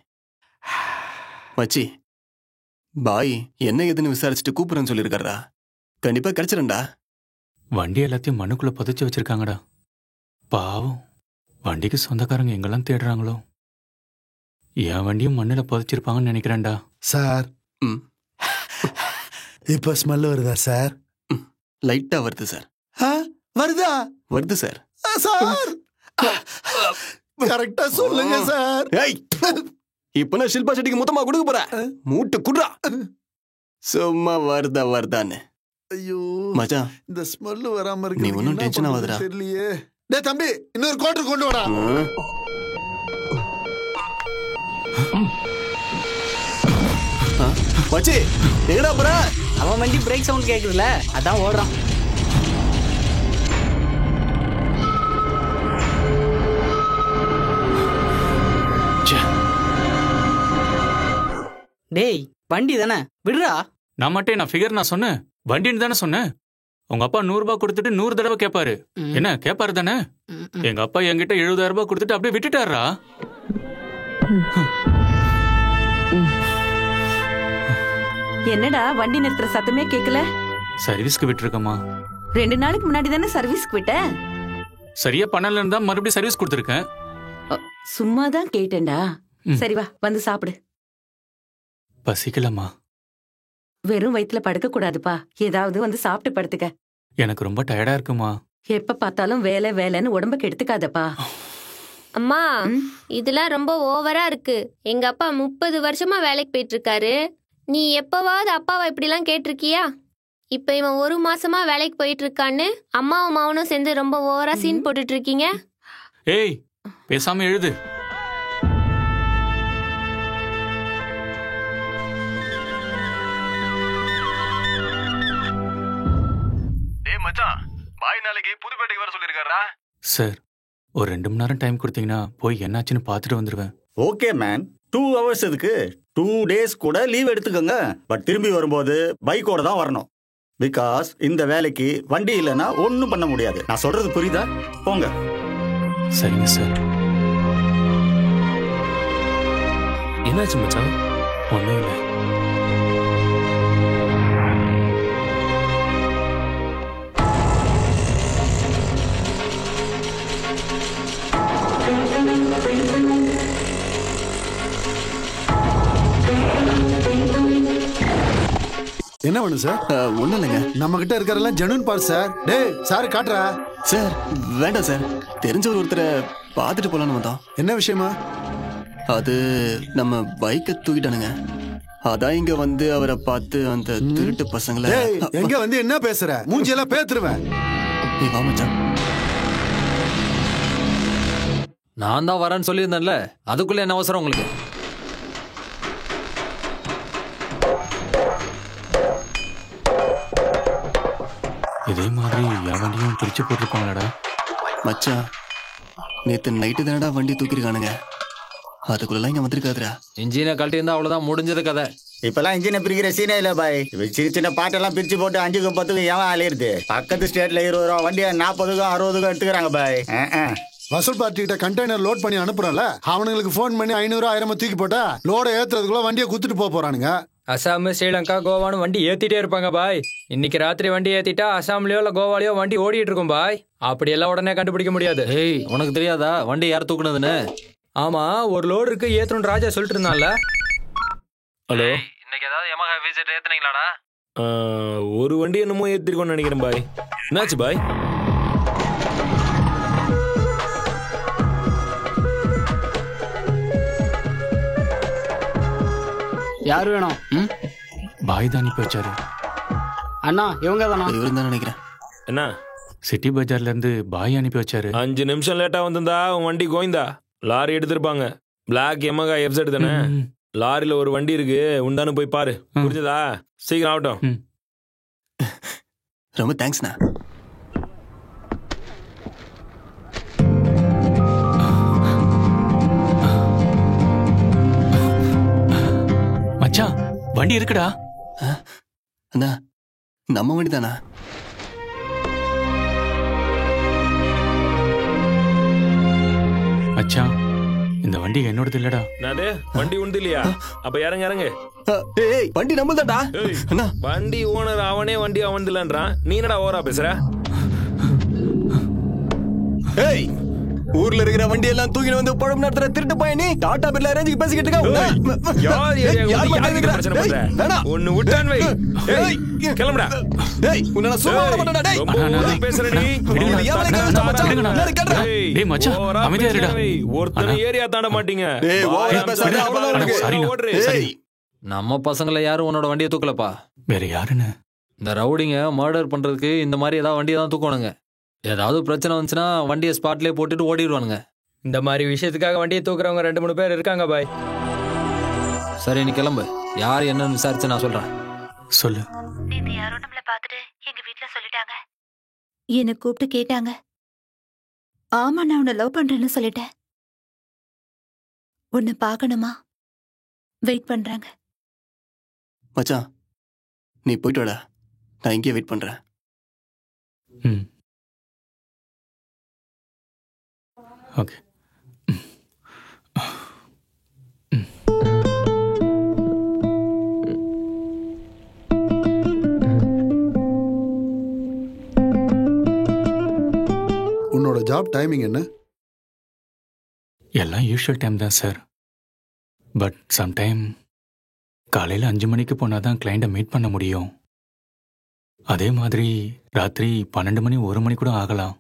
மச்சி, பாய் என்ன ஏதுன்னு விசாரிச்சுட்டு கூப்பிடுறேன்னு சொல்லியிருக்காரா. கண்டிப்பா கிடைச்சிருண்டா. வண்டி எல்லாத்தையும் மண்ணுக்குள்ள புதைச்சு வச்சிருக்காங்கடா. பாவம், வண்டிக்கு சொந்தக்காரங்க எங்கெல்லாம் தேடுறாங்களோ. என் வண்டியும் மண்ணுல புதைச்சிருப்பாங்கன்னு நினைக்கிறேன்டா. சார், இப்ப ஸ்மெல் வருதா சார்? லைட்டா வருது சார். வருதா? வருது சார். சார் கரெக்டா சொல்லுங்க சார். இப்ப நான் ஷில்பா செட்டிக்கு மொத்தமா கொடுக்க போறேன். மூட்டு குடுறா. சும்மா வருதான்னு. ஐயோ மச்சான், இந்த ஸ்மெல் வராம இருக்கு. நீ ஒன்னும் டென்ஷன் ஆகாதடா. தெரியலையே. டேய் தம்பி, இன்னொரு குவார்டர் கொண்டு வாடா. மச்சி, எங்கடா போற? அவன் வண்டி பிரேக் சவுண்ட் கேக்குதுல, அதான் ஓடுறான். டேய், வண்டி தானே, விடுறா. நான் ஃபிகர் நான் சொன்னேன், வண்டின்னு தானே சொன்னேன். உங்க அப்பா 100 ரூபாய் கொடுத்துட்டு 100 தடவை கேட்பாரு. என்ன கேட்பாரு தானே? எங்க அப்பா என்கிட்ட 70,000 ரூபாய் கொடுத்துட்டு அப்படியே விட்டுட்டாரா? என்னடா வண்டி நிறுத்துற சத்தமே கேட்கல? சர்வீஸ்க்கு விட்டுருக்கமா. 2 நாளைக்கு முன்னாடி தானே சர்வீஸ்க்கு விட்ட. சரியா பண்ணல இருந்தா மறுபடியும் சர்வீஸ் கொடுத்துருக்கேன். சும்மா தான் கேட்டேன்டா. சரி வா, வந்து சாப்பிடு. பசிக்கலம்மா. வெறும் வயிற்றுல படுக்க கூடாதுப்பா, ஏதாவது வந்து சாப்பிட்டு படுத்துக்க. எனக்கு ரொம்ப டயர்டா இருக்குமா. எப்ப பார்த்தாலும் வேலை வேலைன்னு உடம்புக்கு எடுத்துக்காதப்பா. அம்மா, இதெல்லாம் ரொம்ப ஓவரா இருக்கு. எங்க அப்பா 30 வருஷமா வேலைக்கு போயிட்டு இருக்காரு. நீ எப்பவாவது அப்பாவை இப்படிலாம் கேட்டிருக்கியா? இப்ப இவன் 1 மாசமா வேலைக்கு போயிட்டு இருக்கான்னு அம்மாவும் மாவனும் சேர்ந்து ரொம்ப ஓவரா சீன் போட்டுட்டு இருக்கீங்க. ஏய், பேசாம எழுது. மச்சான், பாய் நாளைக்கு புதுப்பேட்டைக்கு வர சொல்லிருக்காரா? சார், ஒரு 2 மணி நேரம் டைம் கொடுத்தீங்கன்னா போய் என்னாச்சுன்னு பார்த்துட்டு வந்துடுவேன். ஓகே மேன், 2 hours எதுக்கு? 2 days கூட லீவ் எடுத்துக்கோங்க. பட் திரும்பி வரும்போது பைக்கோட தான் வரணும். பிகாஸ் இந்த வேலைக்கு வண்டி இல்லைன்னா ஒன்றும் பண்ண முடியாது. நான் சொல்றது புரியுதா? போங்க. சரிங்க சார். என்னாச்சு மச்சான்? ஒன்றும் இல்லை. என்ன வேணும் சார்? ஒண்ணும் இல்லைங்க. நம்ம கிட்ட இருக்கிறதெல்லாம் ஜெனூன் பார்ட் சார். டேய் சார் காட்டுறா. சார் வேண்டாம் சார், தெரிஞ்சவர் ஒருத்தரை பார்த்துட்டு போலான்னு வந்தோம். என்ன விஷயமா? அது நம்ம பைக்கை தூக்கிட்டானுங்க. அதான் இங்க வந்து அவரை பார்த்து அந்த திருட்டு பசங்களை. எங்க வந்து என்ன பேசுற? மூஞ்சியெல்லாம் பேத்துருவேன். நீ வா மச்சான். நான் தான் வரேன்னு சொல்லியிருந்தேன்ல, அதுக்குள்ள என்ன அவசரம் உங்களுக்கு? இதே மாதிரி என் வண்டியும் பிரிச்சு போட்டிருப்பாங்களாடா. மச்சான், நேத்து நைட்டு தானடா வண்டி தூக்கிருக்கானுங்க. அதுக்குள்ளலாம் இங்க வந்திருக்காதுடா. இன்ஜினை கழட்டி இருந்தா அவ்வளவுதான், முடிஞ்சது கதை. இப்பெல்லாம் இன்ஜினை பிரிக்கிற சீனே இல்ல பாய். சின்ன சின்ன பாட்டெல்லாம் பிரிச்சு போட்டு 5க்கு 10க்கு ஏன் அலையிறது? பக்கத்து ஸ்டேட்ல 20 ரூபா வண்டியை 40க்கும் 60க்கும் எடுத்துக்கிறாங்க பாய். வசூல் பார்ட்டி கிட்ட கண்டெய்னர் லோட் பண்ணி அனுப்புறல, அவனுங்களுக்கு போன் பண்ணி 500 1000 தூக்கி போட்டா லோட ஏத்துறதுக்குள்ள வண்டியை குத்துட்டு போறானுங்க. அசாம், ஸ்ரீலங்கா, கோவான்னு வண்டி ஏத்திட்டே இருப்பாங்க பாய். இன்னைக்கு ராத்திரி வண்டி ஏத்திட்டா அசாம்லயோ இல்ல கோவாலயோ வண்டி ஓடிட்டு இருக்கும் பாய். அப்படி எல்லாம் உடனே கண்டுபிடிக்க முடியாது. ஏய், உனக்கு தெரியாதா வண்டி யார் தூக்குனதுன்னு? ஆமா, ஒரு லோடு இருக்கு ஏத்தணும் ராஜா சொல்லிட்டு இருந்தான்ல. ஹலோ, இன்னைக்கு ஏதாவது யமஹா விசிட் ஏத்துனீங்களாடா? ஒரு வண்டி என்னமோ ஏத்திருக்கோன்னு நினைக்கிறேன் பாய். என்னாச்சு பாய்? யாரு வேணும்? பாய் தான் அனுப்பி வச்சாரு. அண்ணா, இவங்க தானா? இவரு தான் நினைக்கிறேன். என்ன? சிட்டி பஜார்ல இருந்து பாய் அனுப்பி வச்சாரு. 5 நிமிஷம் லேட்டா வந்திருந்தா உன் வண்டி கோயந்தா. லாரி எடுத்திருப்பாங்க. பிளாக் யமஹா FZ தானே? லாரியில ஒரு வண்டி இருக்கு, உண்டானு போய் பாரு. புரிஞ்சதா? சீக்கிரம் ஆகட்டும். ரொம்ப தேங்க்ஸ்ண்ணா. மச்சான், வண்டி இருக்குடா. அண்ணா, நம்ம வண்டி தானா? மச்சான் இந்த வண்டி என்னோடது இல்லடா. என்னது வண்டி உண்டு இல்லையா? அப்ப இறங்க இறங்க. ஏய் வண்டி நம்மள்தான்டா. வண்டி ஓனர் அவனே வண்டி அவன் இல்லன்றான். நீ என்னடா ஓவரா பேசுற? ஏய் ஊர்ல இருக்கிற வண்டி எல்லாம் தூக்கிட்டு வந்து பழம் நடத்துற திருட்டு பையன் நீ டாடா பிர்லா ரேஞ்சுக்கு பேசிக்கிட்டு இருக்க. யார் யாருக்கு பிரச்சனை பண்ற? ஒன்னு விட்டான் வை. ஏய் கிளம்புடா. ஏய் உன்ன சும்மா விட மாட்டடா டேய். ரொம்ப பேசுற நீ. டேய் மச்சான் அமைதியா இருடா. ஒருத்தன ஏரியா தாண்ட மாட்டீங்க. டேய் ஓவரா பேசாத அவ்வளவுதான். ஏய் நம்ம பசங்கள யாரும் உன்னோட வண்டியை தூக்கலப்பா. வேற யாருன்னு? இந்த ரவுடிங்க மர்டர் பண்றதுக்கு இந்த மாதிரி ஏதாவது வண்டியை தான் தூக்கணுங்க. ஏதாவது பிரச்சனை வந்துச்சுன்னா வண்டியை ஸ்பாட்லயே போட்டுட்டு ஓடிடுவானுங்க. இந்த மாதிரி விஷயத்துக்காக வண்டியை தூக்குறவங்க 2-3 பேர் இருக்காங்க பாய். சரி நீ கிளம்பு. யார் என்னன்னு விசாரிச்சு நான் சொல்றேன். சொல்லு. நேத்து யாரோ நம்மள பார்த்துட்டு எங்க வீட்ல சொல்லிட்டாங்க. என்ன கூப்பிட்டு கேட்டாங்க. ஆமா நான் உன்னை லவ் பண்றேன்னு சொல்லிட்டேன். உன்னை பார்க்கணுமா? வெயிட் பண்றாங்க. மச்சான் நீ போயிட்டு வாடா. நான் இங்கே வெயிட் பண்றேன். ஓகே. உன்னோட ஜாப் டைமிங் என்ன? எல்லாம் யூஷுவல் டைம் தான் சார். பட் சம்டைம் காலையில் 5 மணிக்கு போனால் தான் கிளைண்ட்டை மீட் பண்ண முடியும். அதே மாதிரி ராத்திரி 12 மணி 1 மணி கூட ஆகலாம்.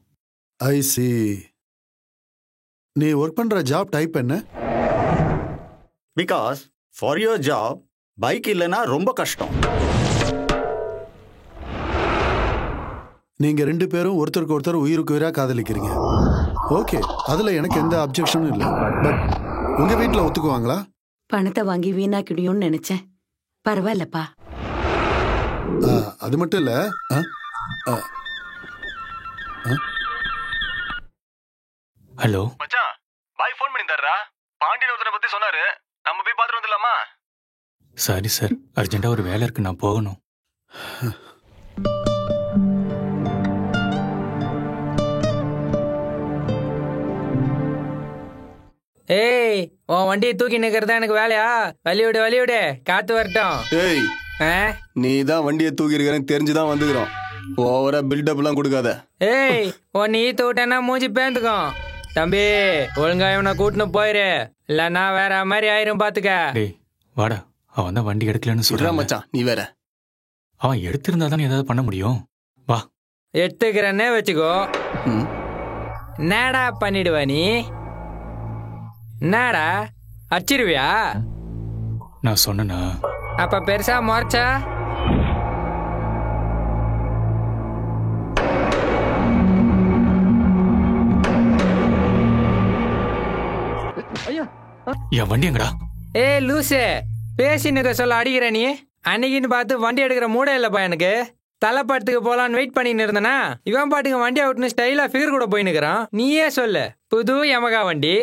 ஐ சி. நீ ஒர்க் பண்ற ஜாப் டைப் என்ன? Because for your job bike இல்லைன்னா ரொம்ப கஷ்டம். நீங்க 2 பேரும் ஒருத்தருக்கு ஒருத்தர் உயிருக்கு உயிரா காதலிக்கிறீங்க. ஓகே, அதுல எனக்கு எந்த அப்ஜெக்ஷனும் இல்லை. பட் உங்க வீட்டுல ஒத்துக்குவாங்களா? பணத்தை வாங்கி வீணாக்கிடுயோன்னு நினைச்சேன். பரவாயில்லப்பா. அது மட்டும் இல்ல. ஹலோ மச்சான் பாய் ஃபோன் பண்ணி தர்றா. பாண்டியன் ஒருத்தனை பத்தி சொன்னாரு. நம்ம போய் பாத்துட்டு வந்துடலாமா? சாரி சார், அர்ஜென்ட்டா ஒரு வேலை இருக்கு, நான் போகணும். ஏய் உன் வண்டியை தூக்கி நிக்கிறதா எனக்கு வேலையா? வழிவிடு வழிவிடு, காத்து வரட்டும். ஏய் நீ தான் வண்டியை தூக்கி இருக்கிறேன்னு தெரிஞ்சுதான் வந்துக்கிறோம். ஓவரா பில்டப் எல்லாம் கொடுக்காத. ஏய் உன் நீ தூட்டனா மூஞ்சி பேந்துக்கும். தம்பி ஒழுங்கா இவனை கூட்டின்னு போயிரு, இல்லன்னா வேற மாதிரி ஆயிரும் பாத்துக்க. டேய் வாடா, அவன் தான் வண்டி எடுக்கலன்னு சொல்றான் மச்சான். நீ வேற அவன் எடுத்திருந்தா தானே ஏதாவது பண்ண முடியும். வா எடுத்துக்கிறன்னே வச்சுக்கோ. என்னடா பண்ணிடுவ நீ? என்னடா அடிச்சிருவியா? நான் சொன்னா அப்ப பெருசா முறைச்சா? என் வண்டி எங்கடா? ஏ லூசு, பேசினுக்க சொல்ல அடிக்கிற நீ. அன்னைக்குன்னு பார்த்து வண்டி எடுக்கிற மூட இல்லப்பா எனக்கு. தலைப்படத்துக்கு போலான்னு வெயிட் பண்ணின்னு இருந்தனா இவன் பாட்டுக்கு வண்டி அவுட்னு ஸ்டைலா ஃபிகர் கூட போய் நிக்கிறான். நீயே சொல்லு, புது யமகா வண்டி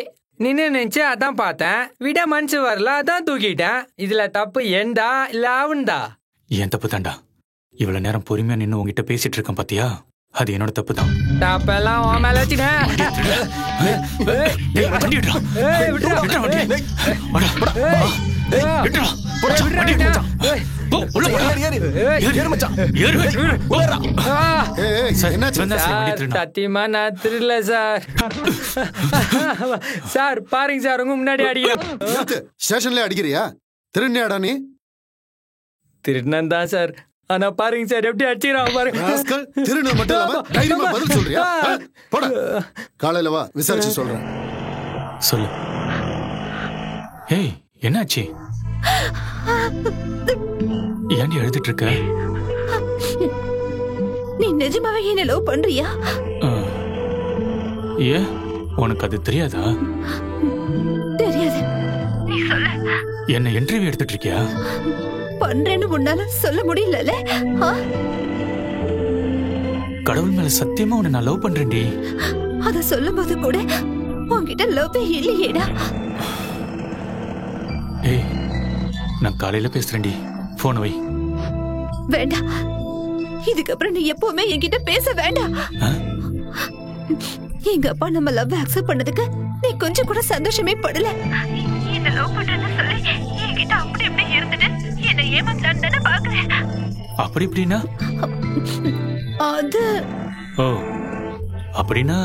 நின்னு நினைச்சு அதான் பார்த்தேன். விட மனசு வரல, அதான் தூக்கிட்டேன். இதுல தப்பு ஏண்டா இல்ல அவன்தா? என் தப்பு தான்டா. இவ்வளவு நேரம் பொறுமையா நின்னு உங்ககிட்ட பேசிட்டு இருக்கேன் பாத்தியா? அது என்னோட தப்பு தான். தப்பெல்லாம் உன் மேல வச்சுக்க. சத்தியமா நான் திருடல சார். சார் பாருங்க சார், உங்க முன்னாடி அடிக்கிறேன். ஸ்டேஷன்ல அடிக்கிறியா? திருடினியாடா நீ? திருடன் தான் சார், ஆனா பாருங்க சார் எப்படி அடிச்சிரான் பாருங்க. திருடன் மட்டும் இல்லாம தைரியமா பதில் சொல்றியா? போடா, காலையில வா, விசாரிச்சு சொல்றேன். சொல்லு. ஏய் என்னாச்சு? ஏன்டி எழுதிட்டு இருக்க? நீ நிஜமாவே என்ன லவ் பண்றியா? ஏ உனக்கு அது தெரியாதா? தெரியாது. நீ சொல்ல. என்ன இன்டர்வியூ எடுத்துட்டு இருக்கியா? பண்றேன்னு முன்னால சொல்ல முடியல. கடவுள் மேல சத்தியமா உன்னை நான் லவ் பண்றேன்டி. அத சொல்லும் போது கூட உன்கிட்ட லவ் இல்லையேடா. ஏய் நான் காலையில பேசுறேன்டி, போன் வை. வேண்டாம், இதுக்கப்புறம் நீ எப்பவுமே என்கிட்ட பேச வேண்டாம். எங்க அப்பா நம்ம லவ் அக்செப்ட் பண்ணதுக்கு நீ கொஞ்சம் கூட சந்தோஷமே படல. என்ன லவ் பண்றேன்னு சொல்லி என்கிட்ட அப்படி எப்படி இருந்துட்டு என்ன ஏமாத்தலான்னு தானே பாக்குறேன். அப்படி இப்படின்னா? அது ஓ, அப்படின்னா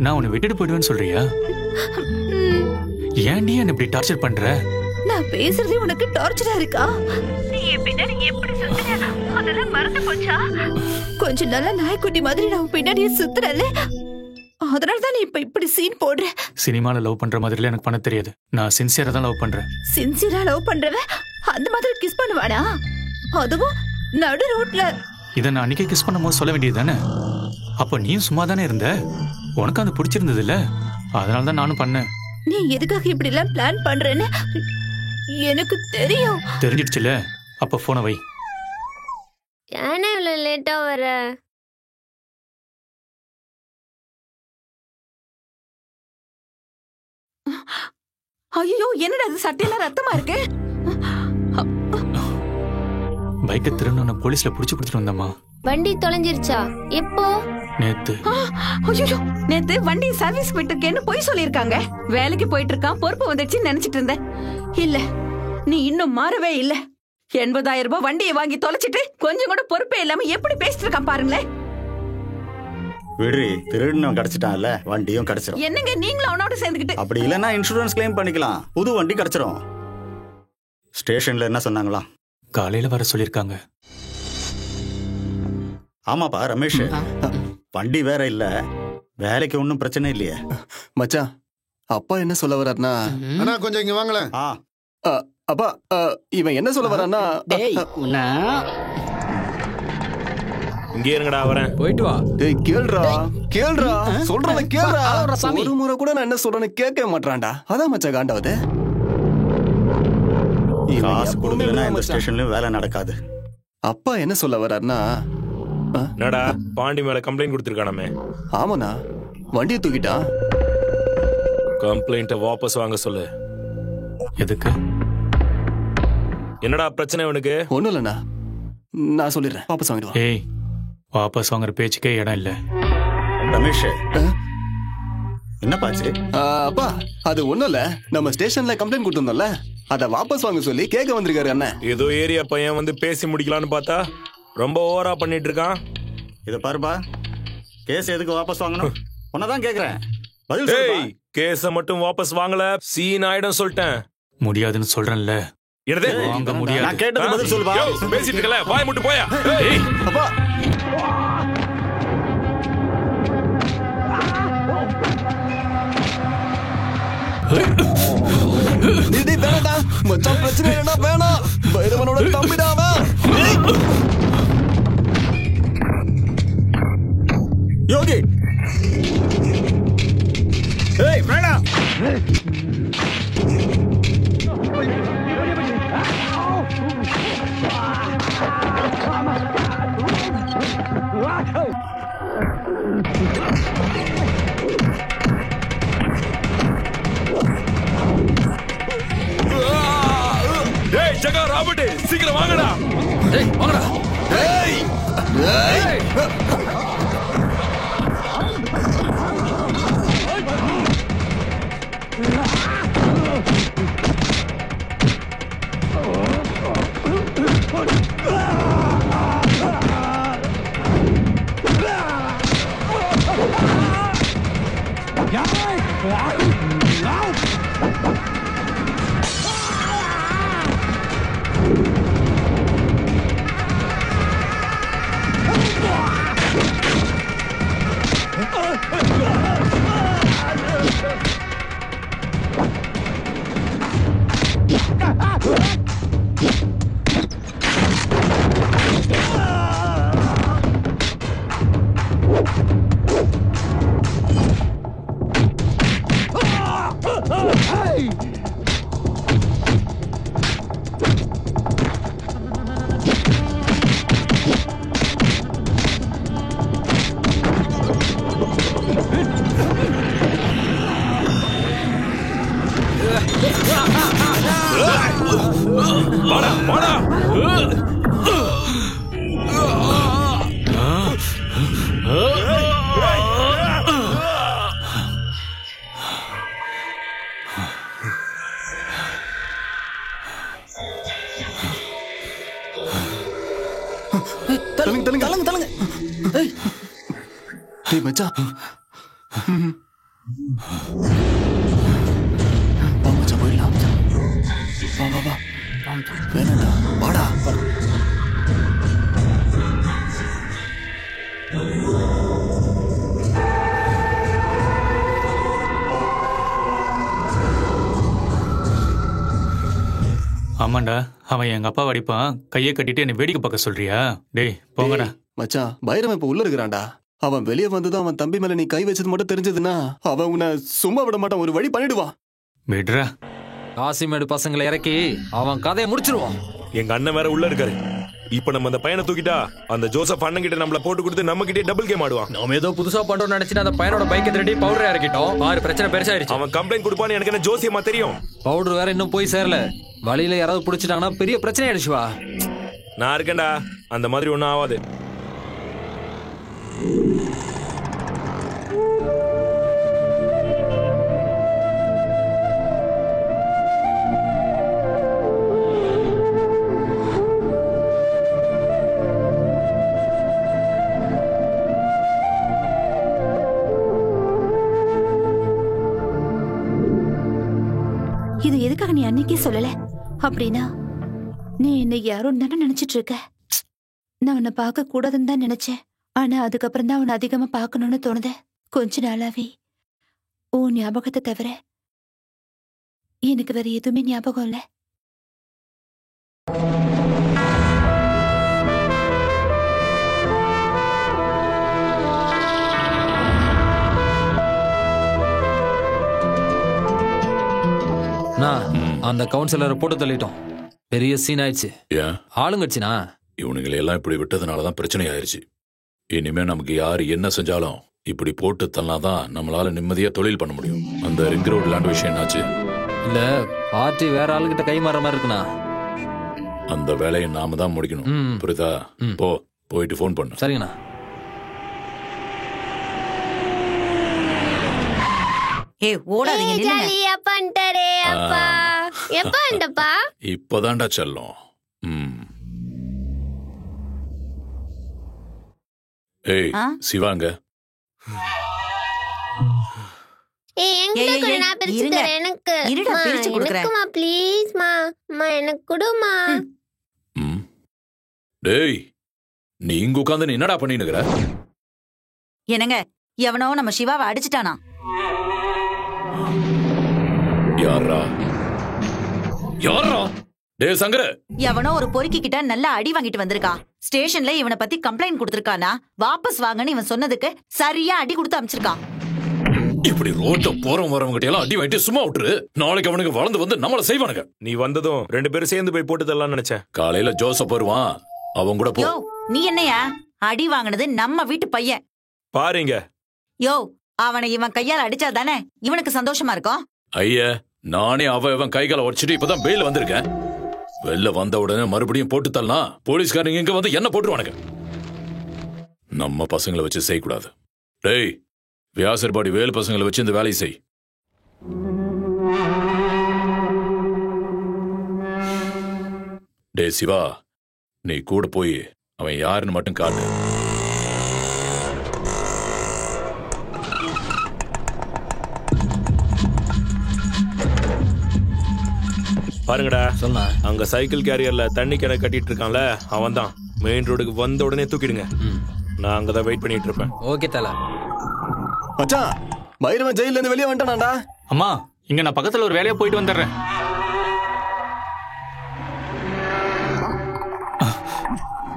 நான் உன்னை விட்டுட்டு போயிடுவேன்னு சொல்றியா? ஏன்டி என்ன இப்படி டார்ச்சர் பண்ற? நான் பேசுறதே உனக்கு டார்ச்சரா இருக்கா? நீ பின்னாடி எப்படி சுத்துற அதெல்லாம் மறந்து போச்சா? கொஞ்சம் நல்ல நாய்க்குட்டி மாதிரி நான் பின்னாடியே சுத்துறல, அதனால தான் நீ இப்ப இப்படி சீன் போடுற. சினிமால லவ் பண்ற மாதிரில எனக்கு பண்ண தெரியாது. நான் சின்சியரா தான் லவ் பண்றேன். சின்சியரா லவ் பண்றவன் அந்த மாதிரி கிஸ் பண்ணுவானா? அதுவும் நடு ரோட்ல. இதை நான் அன்னைக்கு கிஸ் பண்ணும்போது சொல்ல வேண்டியது தானே? அப்ப நீயும் சும்மா தானே இருந்த, உனக்கு அது பிடிச்சிருந்தது இல்ல, அதனால தான் நானும் பண்ணேன். நீ எதுக்காக இப்படி எல்லாம் பிளான் பண்றேன்னு எனக்கு தெரியும். தெரிஞ்சிடுச்சுல, அப்ப போனை வை. ஏன்னா இவ்வளவு லேட்டா வர? ஐயோ, என்னடா இது, சட்டையெல்லாம் ரத்தமா இருக்கு. பைக்கை திருநூன போலீஸ்ல புடிச்சு கொடுத்துட்டு வந்தம்மா. வண்டி தொலைஞ்சிருச்சா? எப்போ? நேத்து. ஐயோ, நேத்து வண்டி சர்வீஸ் போயிட்டு இருக்கேன்னு போய் சொல்லிருக்காங்க. வேலைக்கு போயிட்டு இருக்கான், பொறுப்பு வந்துச்சுன்னு நினைச்சிட்டு இருந்தேன். இல்ல, நீ இன்னும் மாறவே இல்ல. 80,000 ரூபாய் வண்டியை வாங்கி தொலைச்சிட்டு கொஞ்சம் கூட பொறுப்பே இல்லாம எப்படி பேசிட்டு இருக்கான் பாருங்களேன். விடுறி, திருடனும் கிடைச்சிட்டான்ல, வண்டியும் கிடைச்சிரும். என்னங்க நீங்களும் அவனோட சேர்ந்துக்கிட்டு? அப்படி இல்லைன்னா இன்சூரன்ஸ் கிளைம் பண்ணிக்கலாம், புது வண்டி கிடைச்சிரும். ஸ்டேஷன்ல என்ன சொன்னாங்களா? காலையில வர சொல்லிருக்காங்க. ஆமாப்பா ரமேஷ், வண்டி வேற இல்ல, வேலைக்கு ஒன்னும் பிரச்சனை இல்லையே. மச்சான், அப்பா என்ன சொல்ல வர்றாருன்னா, அண்ணா கொஞ்சம் இங்க வாங்களேன். அப்பா, இவன் என்ன சொல்ல வர்றான்னா, இங்கே இருங்கடா, வரேன். போயிட்டு வா. டேய் கேளுடா, கேளுடா, சொல்றத கேளுடா. ஒரு முறை கூட நான் என்ன சொல்றேன்னு கேட்க மாட்டான்டா. அதான் மச்சான் காண்டாவது. காசு கொடுக்கலன்னா இந்த ஸ்டேஷன்லயும் வேலை நடக்காது. அப்பா என்ன சொல்ல வர்றாருன்னா, என்னடா பாண்டி மேல கம்ப்ளைண்ட் கொடுத்திருக்கானே? ஆமாண்ணா, வண்டியை தூக்கிட்டான். கம்ப்ளைண்ட்டை வாபஸ் வாங்க சொல்லு. எதுக்கு? என்னடா பிரச்சனை உனக்கு? ஒண்ணும் இல்லண்ணா, நான் சொல்லிடுறேன், வாபஸ் வாங்கிடுவா. ஏய், வாபஸ் வாங்குற பேச்சுக்கே இடம் இல்ல. ரமேஷ், என்ன பாச்சு? அப்பா, அது ஒண்ணும் இல்ல, நம்ம ஸ்டேஷன்ல கம்ப்ளைண்ட் கொடுத்திருந்தோம்ல, அத வாபஸ் வாங்க சொல்லி கேட்க வந்திருக்காரு அண்ணன். ஏதோ ஏரியா பையன் வந்து பேசி முடிக்கலான்னு பார்த்தா ரொம்ப ஓவரா பண்ணிட்டு இருக்கான். இத பாருப்பா, கேஸ் எதுக்கு வாபஸ் வாங்கணும்? உன்னதான் கேக்குறேன், பதில் ஏய், சொல்லுப்பா. கேஸ மட்டும் வாபஸ் வாங்கல சீன் ஆயிடும் சொல்லிட்டேன். முடியாதுன்னு சொல்றேன்ல. என்னது? வாங்க முடியாது. நான் கேட்டது பதில் சொல்லுப்பா. பேசிட்டு இருக்கல, வாய் மட்டும் போயா. ஏய் அப்பா, டேய் வேணாடா மச்சான், பிரச்சனை இல்லைனா வேணாம். பைரவனோட தம்பிடா அவன். யோகி, ஏய் வேணாம். டேய் ஜகா, ராபர்ட், சீக்கிரம் வாங்கடா. டேய் வாங்கடா. டேய் டேய் தள்ளுங்க தள்ளுங்க தள்ளுங்க தள்ளுங்க. டேய் மச்சான், வா மச்சான் போயிடலாம். வா வா வா, வேணாடா, வாடா. ஆமாண்டா, அவன் எங்க அப்பா அடிப்பான், கையை கட்டிட்டு என்னை வேடிக்கை பார்க்க சொல்றியா? டேய் போங்கடா. மச்சான், பைரவன் இப்ப உள்ள இருக்கிறான்டா. அவன் வெளியே வந்ததும் அவன் தம்பி மேல நீ கை வச்சது மட்டும் தெரிஞ்சதுன்னா அவன் உன்னை சும்மா விட மாட்டான், ஒரு வழி பண்ணிடுவான். விடுறா. காசிமேடு பசங்களை இறக்கி அவன் கதையை முடிச்சிருவான். எங்க அண்ணன் வேற உள்ள இருக்காரு. இப்ப நம்ம அந்த பையனை தூக்கிட்டா அந்த ஜோசப் அண்ணன் கிட்ட நம்மள போட்டு கொடுத்து நம்ம கிட்டே டபுள் கேம் ஆடுவான். நாம ஏதோ புதுசா பண்றோம் நினைச்சிட்டு அந்த பையனோட பைக்கை திருடி பவுடர் இறக்கிட்டோம். பாரு பிரச்சனை பெருசாயிருச்சு. அவன் கம்ப்ளைண்ட் கொடுப்பான்னு எனக்கு என்ன ஜோசியமா தெரியும்? பவுடர் வேற இன்னும் போய் சேரல. வழியில யாராவது பிடிச்சிட்டாங்கன்னா பெரிய பிரச்சனை ஆயிடுச்சுவா. நான் இருக்கேன்டா, அந்த மாதிரி ஒன்றும் ஆகாது. இது எதுக்காக நீ அன்னைக்கே சொல்லல? அப்படின்னா நீ என்னை யாரும் தானே நினைச்சிட்டு இருக்க. நான் உன்னை பார்க்க கூடாதுன்னு தான் நினைச்சேன். ஆனா அதுக்கப்புறம் தான் உன்னை அதிகமா பார்க்கணும்னு தோணுது. கொஞ்ச நாளாவே உன் ஞாபகத்தை தவிர எனக்கு வேற எதுவுமே ஞாபகம் இல்ல. அந்த கவுன்சிலரை போட்டு தள்ளிட்டோம். பெரிய சீன் ஆயிடுச்சு. ஆளுங்கட்சினா இவனுங்களை எல்லாம் இப்படி விட்டதுனாலதான் பிரச்சனை ஆயிடுச்சு. இனிமே நமக்கு யாரு என்ன செஞ்சாலும் இப்படி போட்டு தள்ளாதான் நம்மளால நிம்மதியா தொழில் பண்ண முடியும். அந்த ரிங் ரோடு லேண்ட் விஷயம் என்னாச்சு? இல்ல, பார்ட்டி வேற ஆளுகிட்ட கை மாற மாதிரி இருக்குண்ணா. அந்த வேலையை நாம தான் முடிக்கணும். புரியுதா? போயிட்டு போன் பண்ணு. சரிங்கண்ணா. இப்பதான்டா செல்லும். ஏய் சிவாங்க, டேய் நீ இங்க உட்காந்து என்னடா பண்ணினுக்கிற? என்னங்க, எவனோ நம்ம சிவாவை அடிச்சிட்டானா? யாரா யாரா? டேய் சங்கர, எவனோ ஒரு பொறுக்கி கிட்ட நல்லா அடி வாங்கிட்டு வந்திருக்கான். ஸ்டேஷன்ல இவனை பத்தி கம்ப்ளைண்ட் கொடுத்திருக்கானா? வாபஸ் வாங்கன்னு இவன் சொன்னதுக்கு சரியா அடி கொடுத்து அமிச்சிருக்கான். இப்படி ரோட்ட போறவங்க வரவங்க எல்லாம் அடி வாங்கிட்டு சும்மா விட்டுரு. நாளைக்கு அவனுக்கு வளர்ந்து வந்து நம்மள செய்வானுங்க. நீ வந்ததும் 2 பேரும் சேர்ந்து போய் போட்டு தரலாம் நினைச்சேன். காலையில ஜோசப் வருவான், அவன் கூட போ. நீ என்னையா அடி வாங்கினது நம்ம வீட்டு பையன் பாருங்க. யோ, அவனை இவன் கையால அடிச்சா தானே இவனுக்கு சந்தோஷமா இருக்கும். ஐயா, நானே அவன் கைகால உடைச்சிட்டு இப்பதான் பெயில் வந்திருக்கேன். வெளில வந்த உடனே மறுபடியும் போட்டு தரலாம். போலீஸ்காரங்க இங்க வந்து என்ன போட்டுருவானுங்க. நம்ம பசங்களை வச்சு செய்யக்கூடாது. டேய் வியாசர்பாடி வேலு பசங்களை வச்சு இந்த வேலையை செய். டே சிவா, நீ கூட போய் அவன் யாருன்னு மட்டும் காட்டு. பாருங்கடா, அங்க சைக்கிள் கேரியர்ல தண்ணி கிணறு கட்டிட்டு இருக்கான்ல, அவன் தான். மெயின் ரோடுக்கு வந்த உடனே தூக்கிடுங்க. நான் அங்கதான் வெயிட் பண்ணிட்டு இருப்பேன். ஓகே தல. மச்சான், பைரவன் ஜெயில இருந்து வெளியே வந்துட்டானாடா. அம்மா, இங்க நான் பக்கத்துல ஒரு வேலையா போயிட்டு வந்துடுறேன்.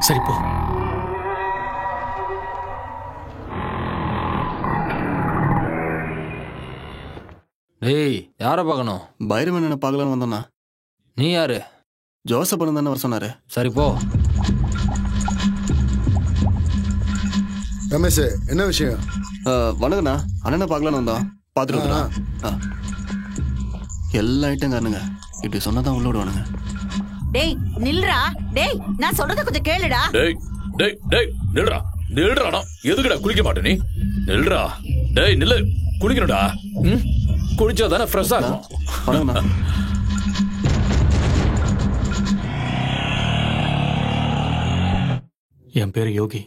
சரி போ. டேய் யார பார்க்கணும்? பைரவன் என்ன பார்க்கலான்னு வந்தோண்ணா. நீ யாரு? ஜோசப் தானே வர சொன்னாரு. சரி போ. ரமேஷ், என்ன விஷயம்? வணக்கண்ணா, அண்ணனை பார்க்கலான்னு வந்தோம். பார்த்துட்டு வந்துடா. எல்லா ஐட்டம் காரணங்க இப்படி சொன்னதான் உள்ள விடுவானுங்க. டேய் நில்றா. டேய் நான் சொல்றத கொஞ்சம் கேளுடா. டேய் டேய் டேய் நில்றா. நில்றா. எதுக்குடா குளிக்க மாட்டே நீ? நில்றா. டேய் நில்லு. குளிக்கணும்டா. குளிச்சா தானே ஃப்ரெஷ்ஷா இருக்கும். என் பேர் யோகி.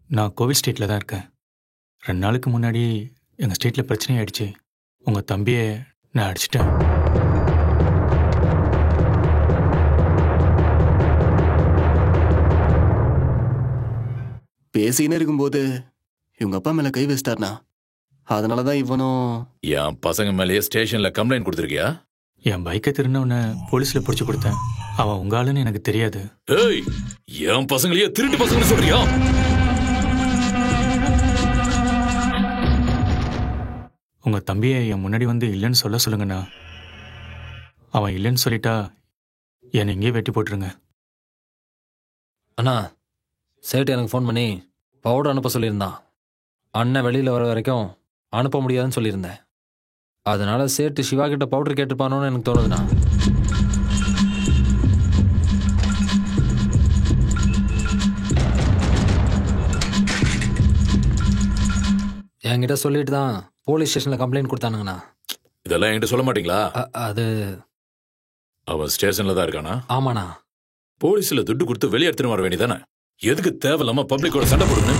நான் கோவில் ஸ்ட்ரீட்டில் தான் இருக்கேன். 2 நாளுக்கு முன்னாடி எங்கள் ஸ்ட்ரீட்டில் பிரச்சனை ஆயிடுச்சு. உங்கள் தம்பியை நான் அடிச்சிட்டேன். பேசின்னு இருக்கும்போது இவங்க அப்பா மேல கை வச்சிட்டார்னா அதனாலதான் இவனும் என் பசங்க மேலேயே ஸ்டேஷன்ல கம்ப்ளைண்ட் கொடுத்துருக்கியா? என் பைக்கை திருநவனை போலீஸில் பிடிச்சி கொடுத்தேன். அவன் உங்க ஆளுன்னு எனக்கு தெரியாது. ஏய், என் பசங்களையே திருட்டு பசங்கன்னு சொல்றியா? உங்க தம்பியை என் முன்னாடி வந்து இல்லைன்னு சொல்ல சொல்லுங்கண்ணா. அவன் இல்லைன்னு சொல்லிட்டா என்னை இங்கேயே வெட்டி போட்டுருங்க. அண்ணா, சேட்டு எனக்கு ஃபோன் பண்ணி பவுடர் அனுப்ப சொல்லியிருந்தான். அண்ணன் வெளியில் வர வரைக்கும் அனுப்ப முடியாதுன்னு சொல்லியிருந்தேன். அதனால சேட்டு சிவா கிட்ட பவுடர் கேட்டுப்பானோன்னு எனக்கு தோணுதுண்ணா. என்கிட்ட சொல்லிட்டு தான் போலீஸ் ஸ்டேஷனில் கம்ப்ளைண்ட் கொடுத்தானுங்கண்ணா. இதெல்லாம் என்கிட்ட சொல்ல மாட்டீங்களா? அது அவன் ஸ்டேஷன்ல தான் இருக்கானா? ஆமாண்ணா. போலீஸ்ல துட்டு கொடுத்து வெளியே எடுத்துட்டு வர வேண்டியதானே? எதுக்கு தேவையில்லாம பப்ளிக்கோட சண்டை போடுங்க?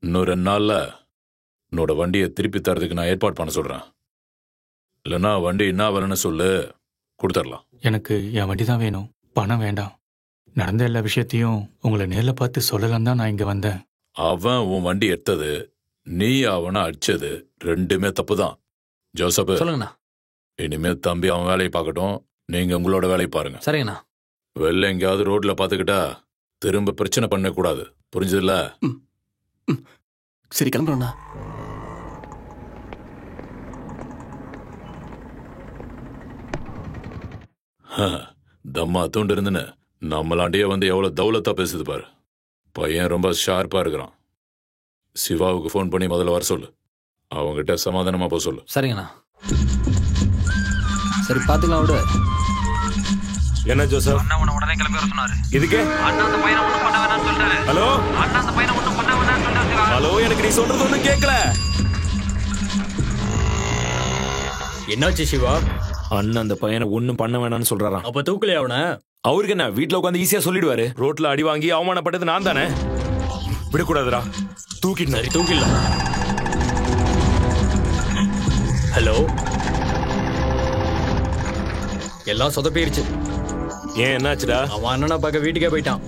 இன்னும் 2 நாள்ல என்னோட வண்டியை திருப்பி தரதுக்கு நான் ஏற்பாடு பண்ண சொல்றேன். இல்லைன்னா வண்டி என்ன வேணும்னு சொல்லு, கொடுத்துடலாம். எனக்கு என் வண்டி தான் வேணும், பணம் வேண்டாம். நடந்த எல்லா விஷயத்தையும் உங்களை நேரில் பார்த்து சொல்லலாம் தான் நான் இங்கே வந்தேன். அவன் உன் வண்டி எடுத்தது, நீ அவனை அடிச்சது 2மே தப்பு தான். ஜோசப், சொல்லுங்கண்ணா. இனிமே தம்பி அவன் வேலையை பார்க்கட்டும், நீங்க உங்களோட வேலையை பாருங்க. சரிங்கண்ணா. வெளில எங்கேயாவது ரோட்ல பாத்துக்கிட்டா திரும்ப பிரச்சனை பண்ணக்கூடாது, புரிஞ்சதுல? சரி, கிளம்புறோண்ணா. தம்மா தூண்டு இருந்துன்னு நம்மளாண்டியே வந்து எவ்வளவு தௌலத்தா பேசுது பாரு. பையன் ரொம்ப ஷார்ப்பா இருக்கிறான். சிவாவுக்கு ஃபோன் பண்ணி முதல்ல வர சொல்லு, அவங்ககிட்ட சமாதானமா போக சொல்லு. சரிங்கண்ணா. சரி, பாத்துக்கலாம் விடு. என்ன ஜோசப்? அண்ணா உன்னை உடனே கிளம்பி வர சொன்னாரு. இதுக்கு அண்ணா அந்த பையனை ஒண்ணும் பண்ண வேணாம்னு சொல்றாரு. ஹலோ அண்ணா அந்த பையனை ஒண்ணும் பண்ண வேணாம்னு சொல்றாரு. ஹலோ, எனக்கு நீ சொல்றது ஒண்ணும் கேட்கல. என்னாச்சு சிவா? அண்ணன் அந்த பையனை ஒண்ணும் பண்ண வேணாம்னு சொல்றாராம். அப்ப தூக்கலையா அவனை? அவருக்கு என்ன, வீட்டுல உட்காந்து ஈஸியா சொல்லிடுவாரு. ரோட்ல அடி வாங்கி அவமானப்பட்டது நான் தானே. விடக்கூடாதுடா, தூக்கிட்டு. சரி, தூக்கிடலாம். ஹலோ, எல்லாம் சொதப்பிடுச்சு. ஏன், என்னாச்சுடா? அவன் அண்ணனை பார்க்க வீட்டுக்கே போயிட்டான்.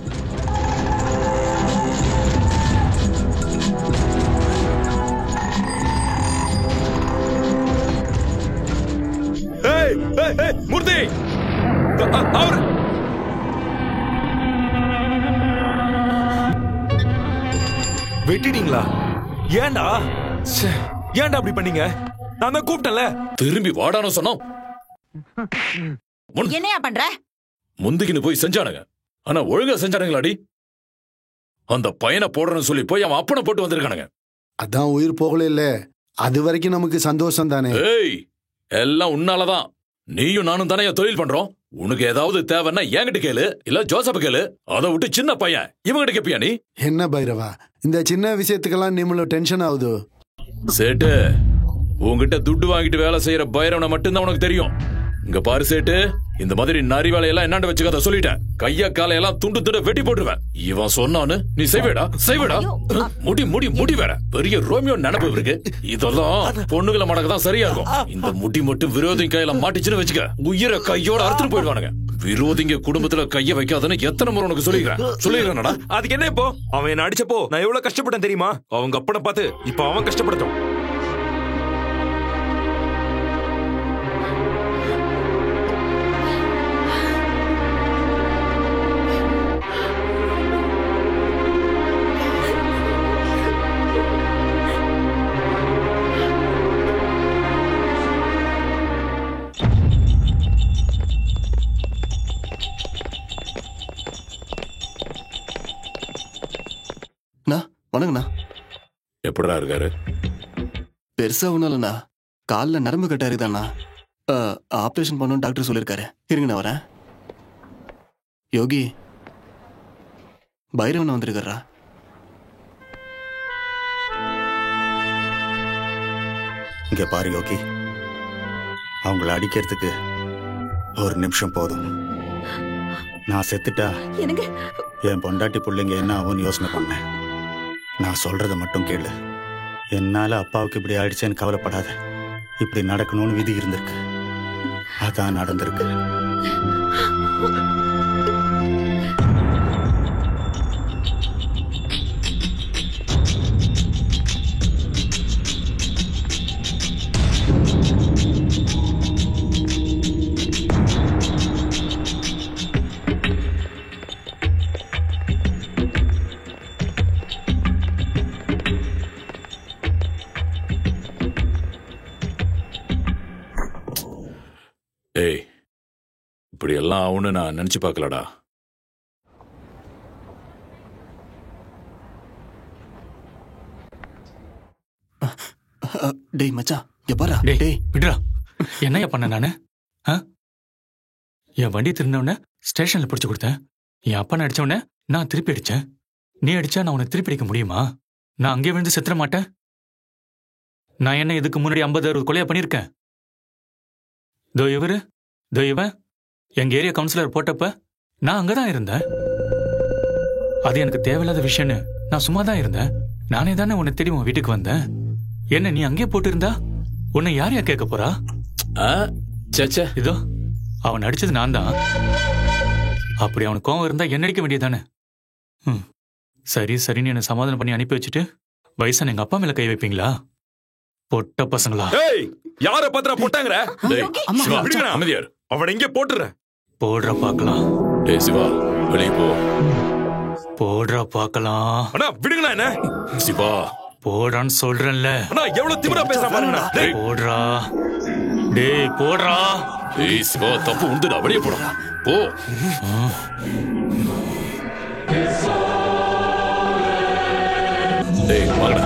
மூர்த்தி, அவர் வெட்டிட்டீங்களா? ஏன்டா ஏன்டா அப்படி பண்ணீங்க? நான் தான் கூப்பிட்டேன்ல. திரும்பி வாடானோ சொன்னோம். என்னையா பண்ற? முந்திக்கின்னு போய் செஞ்சானுங்க, ஆனா ஒழுங்கா செஞ்சானுங்களாடி. அந்த பையனை போடுறேன்னு சொல்லி போய் அவன் அப்பனை போட்டு வந்திருக்கானுங்க. அதான் உயிர் போகல இல்ல, அது வரைக்கும் நமக்கு சந்தோஷம் தானே. ஏய், எல்லாம் உன்னாலதான். நீயும் நானும் தானே தொழில் பண்றோம். உனக்கு ஏதாவது தேவைன்னா என்கிட்ட கேளு, இல்ல ஜோசப் கேளு. அதை விட்டு சின்ன பையன் இவங்கிட்ட கேப்பியா நீ? என்ன பைரவா, இந்த சின்ன விஷயத்துக்கெல்லாம் நிம்மள டென்ஷன் ஆகுது. சேட்டு, உங்ககிட்ட துட்டு வாங்கிட்டு வேலை செய்யற பைரவனை மட்டும்தான் உனக்கு தெரியும். இங்க பாரு சேட்டு, இந்த மாதிரி நரி வேலையெல்லாம் என்னான்னு வச்சுக்காத சொல்லிட்டேன். கைய காலையெல்லாம் துண்டு துண்டு வெட்டி போட்டுருவேன். இவன் சொன்னான்னு நீ செய்வேடா, செய்வேடா. முடி முடி முடி வேற பெரிய ரோமியோ நினைப்பு இருக்கு. இதெல்லாம் பொண்ணுகளை மடக்கதான் சரியா இருக்கும். இந்த முடி மட்டும் விரோதி கையில மாட்டிச்சுன்னு வச்சுக்க, உயிரை கையோட அறுத்துட்டு போயிடுவானுங்க. விரோதிங்க குடும்பத்துல கைய வைக்காதன்னு எத்தனை முறை உனக்கு சொல்லிடுறேன்டா. அதுக்கு என்ன இப்போ? அவன் என்ன அடிச்சப்போ நான் எவ்வளவு கஷ்டப்பட்டேன் தெரியுமா? அவங்க அப்பனை பார்த்து இப்ப அவன் கஷ்டப்படுத்தும். வணங்கண்ணா. எப்படா இருக்காரு? பெருசா ஒண்ணும் இல்லைண்ணா, காலில் நரம்பு கட்டா இருக்குதாண்ணா. ஆப்ரேஷன் பண்ணணும் டாக்டர் சொல்லியிருக்காரு. இருங்கண்ணா வரேன். யோகி, பைரவன் வந்திருக்காரா? இங்க பாரு யோகி, அவங்கள அடிக்கிறதுக்கு ஒரு நிமிஷம் போதும். நான் செத்துட்டா எனக்கு என் பொண்டாட்டி பிள்ளைங்க என்ன ஆகும்னு யோசனை பண்ணேன். நான் சொல்றத மட்டும் கேளு. என்னால அப்பாவுக்கு இப்படி ஆயிடுச்சேன்னு கவலைப்படாத. இப்படி நடக்கணும்னு விதி இருந்திருக்கு, அதான் நடந்திருக்கு. ஏய், இப்படி எல்லாம் ஆகும்னு நான் நினைச்சு பார்க்கலடா. டேய் மச்சான், எப்பரா? டேய் விடுறா. என்னையா பண்ண நானு? என் வண்டி திருந்தவன ஸ்டேஷன்ல பிடிச்சு கொடுத்தேன். என் அப்பா அடிச்சவன நான் திருப்பி அடிச்சேன். நீ அடிச்சா நான் உன்னை திருப்பி அடிக்க முடியுமா? நான் அங்கே விழுந்து செத்துற மாட்டேன். நான் என்ன இதுக்கு முன்னாடி 50-60 கொலையா பண்ணியிருக்கேன். தோ இவன் எங்க ஏரியா கவுன்சிலர் போட்டப்ப நான் அங்கதான் இருந்தேன். அது எனக்கு தேவையில்லாத விஷயம்னு நான் சும்மா தான் இருந்தேன். நானே தானே உன்னை தேடி உன் வீட்டுக்கு வந்தேன். என்ன நீ அங்கே போட்டு இருந்தா உன்னை யாரையா கேட்க போறா? இதோ அவன் அடிச்சது நான் தான். அப்படி அவனுக்கு கோவம் இருந்தா என்ன அடிக்க வேண்டியதானே? சரின்னு என்ன சமாதானம் பண்ணி அனுப்பி வச்சுட்டு வயசான எங்க அப்பா மேல கை வைப்பீங்களா? பொட்ட பசங்களா? யார பத்திரா போட்டாங்கற? அமைதியார். அவனை இங்கே போட்டுறேன். போடுற பாக்கலாம். டேய் சிவா, வெளியே போ. போடுற பாக்கலாம். அண்ணா விடுங்கண்ணா. என்ன சிவா போடான்னு சொல்றேன்ல. அண்ணா எவ்வளவு திமிரா பேசுற பாருங்கண்ணா. போடுறா. டேய் போடுறா. டேய் சிவா, தப்பு உண்டுடா, வெளியே போடா. போ. டேய் வாங்கடா.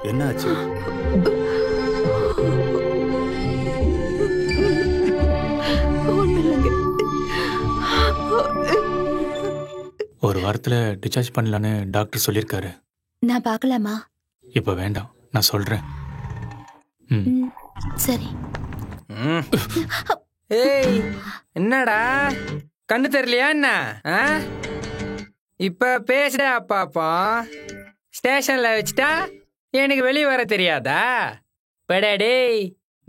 என்னாச்சு? ஒரு வாரத்துல டிஸ்சார்ஜ் பண்ணலான்னு டாக்டர் சொல்லியிருக்காரு. நான் பார்க்கலாமா? இப்ப வேண்டாம், நான் சொல்றேன். சரி. ஏய் என்னடா கண்ணு தெரியலையா என்ன? இப்ப பேசுடா பாப்பா. ஸ்டேஷன்ல வச்சுட்டா எனக்கு வெளியே வர தெரியாதா? படா டேய்,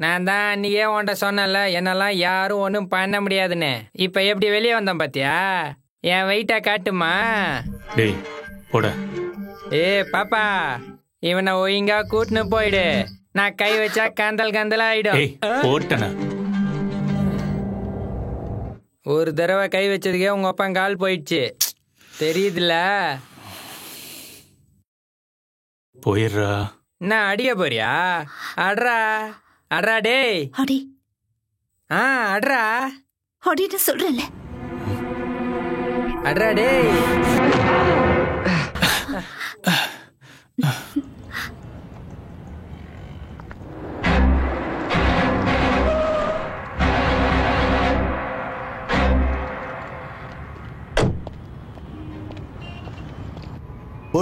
நான் தான் அன்னைக்கே உன்ட்ட சொன்னல என்னெல்லாம் யாரும் ஒன்றும் பண்ண முடியாதுன்னு. இப்ப எப்படி வெளியே வந்தேன் பாத்தியா? என் வெயிட்டா காட்டுமா? டேய் போட. ஏ பாப்பா, இவனை ஒழுங்கா கூட்டுன்னு போயிடு. நான் கை வச்சா கந்தல் ஆயிடும். ஒரு தடவை கை வச்சதுக்கே உங்க அப்பா கால் போயிடுச்சு, தெரியுதுல? போயிடுறா. என்ன அடிக்க போறியா? அட்ரா அட்ரா டேய். அடி. அட்ரா அடின்னு சொல்றேன்ல. அட்ரா டேய்.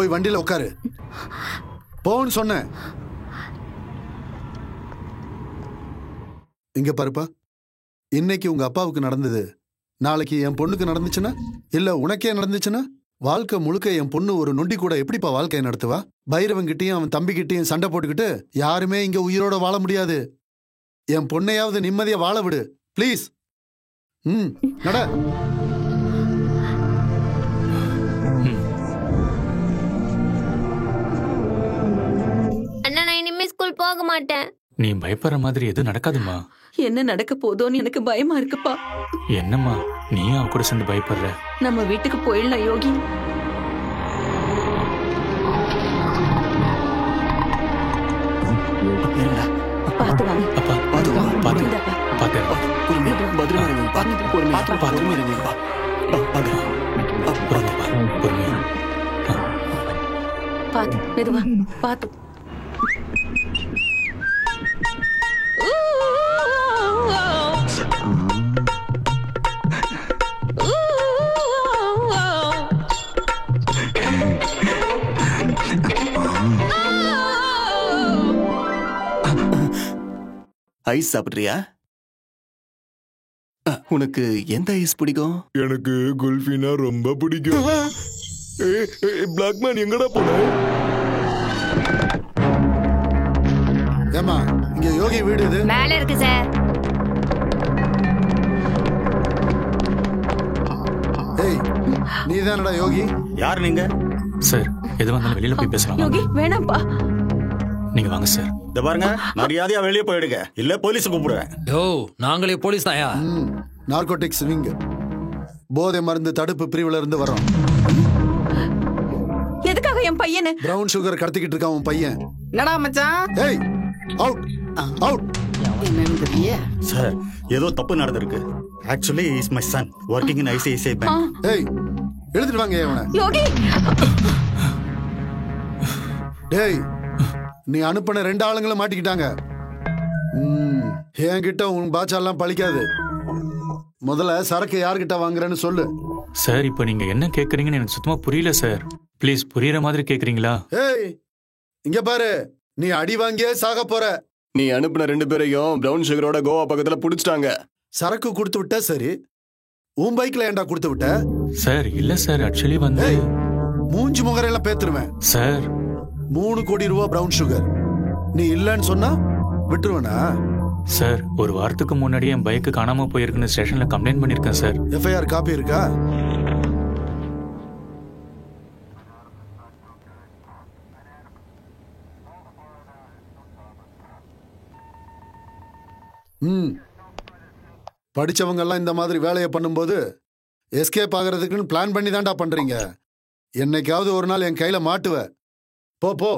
போய் வண்டியில உட்காரு. போன்னு சொன்னேன். இங்க பாருப்பா, இன்னைக்கு உங்க அப்பாவுக்கு நடந்தது நாளைக்கு என் பொண்ணுக்கு நடந்துச்சுன்னா, இல்ல உனக்கே நடந்துச்சுன்னா, வாழ்க்கை முழுக்க என் பொண்ணு ஒரு நொண்டி கூட எப்படிப்பா வாழ்க்கையை நடத்துவா? பைரவன்கிட்டயும் அவன் தம்பிக்கிட்டையும் சண்டை போட்டுக்கிட்டு யாருமே இங்க உயிரோட வாழ முடியாது. என் பொண்ணையாவது நிம்மதியா வாழ விடு ப்ளீஸ். நட. அண்ணா, நான் இனிமே ஸ்கூல் போக மாட்டேன். நீ பயப்படுற மாதிரி எதுவும் நடக்காதுமா. என்ன நடக்க போதோன்னு எனக்கு பயமா இருக்குப்பா. என்னம்மா நீயும் அவ கூட சேர்ந்து பயப்படுற? நம்ம வீட்டுக்கு போயிடலாம் யோகி. பாத்து வாங்க. அப்பா பாத்து பாத்து பாத்து பத்திரமா இருங்க. பாத்து பொறுமையா இருங்க. பாத்து மெதுவா பாத்து. ஐஸ் சாப்பிட்றியா? உனக்கு எந்த ஐஸ் பிடிக்கும்? எனக்கு குல்ஃபினா ரொம்ப பிடிக்கும். பிளாக் மேன் எங்கடா போன? ஏமா இங்க யோகி வீடு இது மேல இருக்கு சார். ஏய் நீ தானடா யோகி? யார் நீங்க? சார் எது வந்தாலும் வெளியில போய் பேசலாம். யோகி வேணாம்ப்பா. நீங்க வாங்க சார். இந்த பாருங்க, மரியாதையா வெளியே போயிடுங்க, இல்ல போலீஸ் கூப்பிடுவேன். யோ, நாங்களே போலீஸ் தாயா? நார்கோட்டிக்ஸ் விங், போதை மருந்து தடுப்பு பிரிவுல இருந்து வரோம். எதுக்காக என் பையனை? பிரவுன் சுகர் கடத்திக்கிட்டு இருக்கான் உன் பையன். என்னடா மச்சான்? ஏய் அவுட் அவுட். என்னன்னு தெரியல சார், ஏதோ தப்பு நடந்திருக்கு. Actually is my son working in ICICI bank. ஏய் எழுதிட்டு வாங்க இவனை. யோகி டேய், நீ அனுப்பின 2 ஆளுங்களும் மாட்டிக்கிட்டாங்க. என்கிட்ட உன் பாச்சாலாம் பழிக்காது. முதல்ல சரக்கு யார்கிட்ட வாங்குறேன்னு சொல்லு. சார் இப்போ நீங்க என்ன கேக்குறீங்கன்னு எனக்கு சுத்தமா புரியல சார். ப்ளீஸ் புரியுற மாதிரி கேக்குறீங்களா? ஏய் இங்க பாரு, நீ அடி வாங்கியே சாக போற. நீ அனுப்பின 2 பேரையும் பிரவுன் சுகரோட கோவா பக்கத்துல புடிச்சிட்டாங்க. சரக்கு கொடுத்து விட்ட சரி, உன் பைக்ல ஏன்டா கொடுத்து விட்ட? சார் இல்ல சார், ஆக்சுவலி வந்து மூஞ்சி முகரெல்லாம் பேத்துருவேன் சார். 3 கோடி ரூபா பிரவுன் சுகர். நீ இல்லன்னு சொன்னா விட்டுருவனா? சார் ஒரு வாரத்துக்கு முன்னாடியே என் பைக்கு காணாம போயிருக்குன்னு ஸ்டேஷன்ல கம்ப்ளைண்ட் பண்ணிருக்கேன் சார். எஃப்ஐஆர் காப்பி இருக்கா? படிச்சவங்க எல்லாம் இந்த மாதிரி வேலையை பண்ணும்போது எஸ்கேப் ஆகிறதுக்குன்னு பிளான் பண்ணி தான்டா பண்றீங்க. என்னைக்காவது ஒரு நாள் என் கையில மாட்டுவ. போ போ.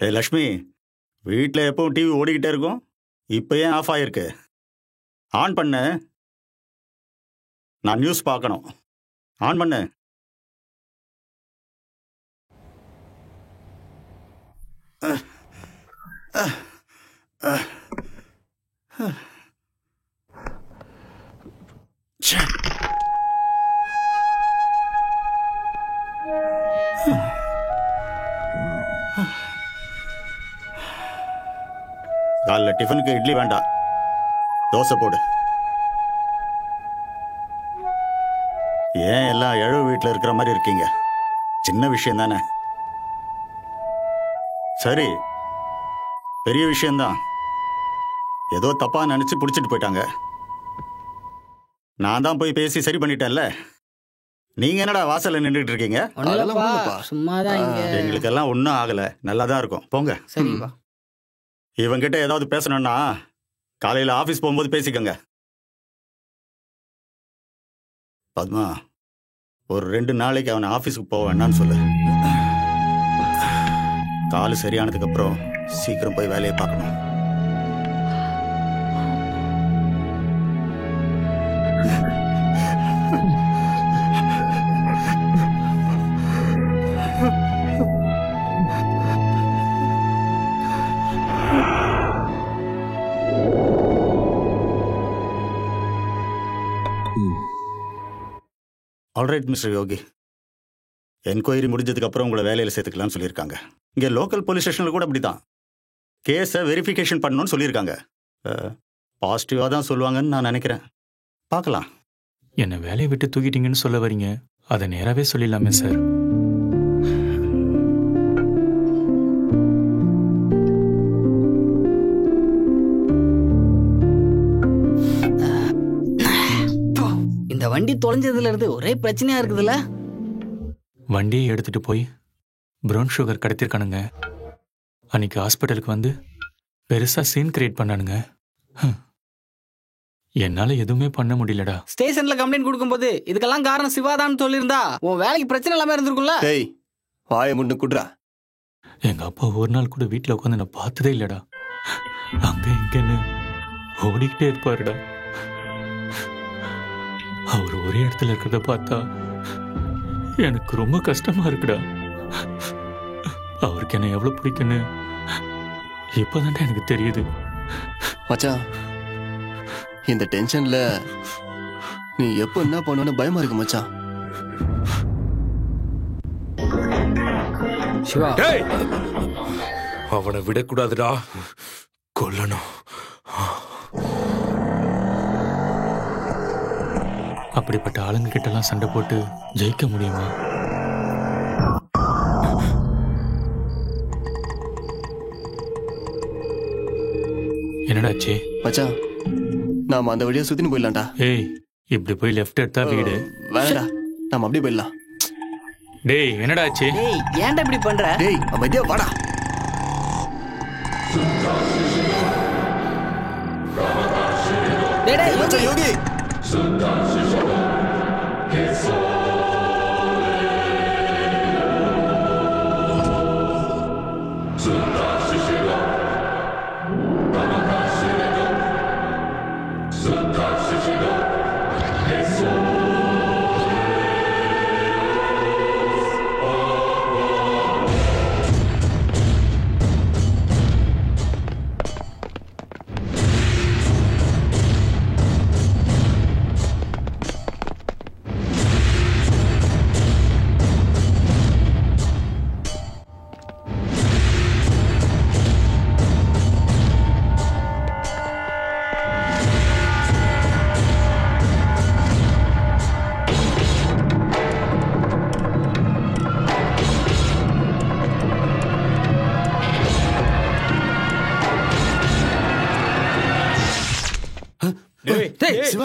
ஏ லக்ஷ்மி, வீட்டில் எப்பவும் டிவி ஓடிக்கிட்டே இருக்கும், இப்போ ஏன் ஆஃப் ஆயிருக்கு? ஆன் பண்ணு, நான் நியூஸ் பார்க்கணும். ஆன் பண்ணு. காலைல டிஃபனுக்கு இட்லி வேண்டாம், தோசை போடு. ஏன் எல்லாம் எழுவு வீட்டில் இருக்கிற மாதிரி இருக்கீங்க? சின்ன விஷயம் தானே. சரி, பெரிய விஷயம்தான். ஏதோ தப்பா நினைச்சு பிடிச்சிட்டு போயிட்டாங்க. நான் தான் போய் பேசி சரி பண்ணிட்டேன்ல. நீங்க என்னடா வாசல்ல நின்றுட்டு இருக்கீங்க? சும்மாதான். எங்களுக்கெல்லாம் ஒன்றும் ஆகல, நல்லா தான் இருக்கும். போங்க. சரிப்பா. இவங்கிட்ட ஏதாவது பேசணும்னா காலையில ஆபீஸ் போகும்போது பேசிக்கங்க. பத்மா, ஒரு 2 நாளைக்கு அவனை ஆபீஸுக்கு போக வேண்டாம்னு சொல்லு. காலு சரியானதுக்கு அப்புறம் சீக்கிரம் போய் வேலையை பார்க்கணும். ஆல்ரைட் மிஸ்டர் யோகி, என்கொயரி முடிஞ்சதுக்கு அப்புறம் உங்களை வேலையில் சேர்த்துக்கலாம்னு சொல்லியிருக்காங்க. இங்கே லோக்கல் போலீஸ் ஸ்டேஷனில் கூட அப்படி தான் கேஸை வெரிஃபிகேஷன் பண்ணணும்னு சொல்லியிருக்காங்க. பாசிட்டிவாக தான் சொல்லுவாங்கன்னு நான் நினைக்கிறேன். பார்க்கலாம். என்னை வேலையை விட்டு தூக்கிட்டீங்கன்னு சொல்ல வரீங்க, அதை நேராகவே சொல்லிடலாமே சார். இந்த வண்டி தொலைஞ்சதுல இருந்து ஒரே பிரச்சனையா இருக்குதுல்ல. வண்டியை எடுத்துட்டு போய் ப்ரௌன் சுகர் கடத்திருக்கானுங்க. அன்னைக்கு ஹாஸ்பிட்டலுக்கு வந்து பெருசா சீன் கிரியேட் பண்ணானுங்க. என்னால எதுவுமே பண்ண முடியலடா. ஸ்டேஷன்ல கம்ப்ளைண்ட் கொடுக்கும்போது இதுக்கெல்லாம் காரணம் சிவாதான்னு சொல்லியிருந்தா உன் வேலைக்கு பிரச்சனை இல்லாம இருந்திருக்கும்ல. வாயை முன்னு குடுறா. எங்க அப்பா ஒரு நாள் கூட வீட்டுல உட்காந்து நான் பார்த்ததே இல்லடா. அங்க இங்கன்னு ஓடிக்கிட்டே இருப்பாருடா. அவர் ஒரே இடத்துல இருக்கிறத பார்த்தா எனக்கு ரொம்ப கஷ்டமா இருக்குடா. அவருக்கு என்ன எவ்வளவு பிடிக்குன்னு இப்பதான்டா எனக்கு தெரியுது. மச்சான், இந்த டென்ஷன்ல நீ எப்ப என்ன பண்ணுவேன்னு பயமா இருக்கு மச்சான். சிவா, அவனை விடக்கூடாதுடா, கொல்லணும். அப்படிப்பட்ட ஆளுங்க கிட்ட எல்லாம் சண்டை போட்டு ஜெயிக்க முடியுமா? என்னடாச்சு மச்சான்? நாம அந்த வழியா சுத்தின்னு போயிடலாம்டா. ஏய், இப்படி போய் லெஃப்ட் எடுத்தா வீடு. வேணடா, நாம அப்படியே போயிடலாம். டேய், என்னடாச்சு? டேய், ஏன்டா இப்படி பண்ற? டேய், அமைதியா வாடா. டேய் மச்சான் யோகி.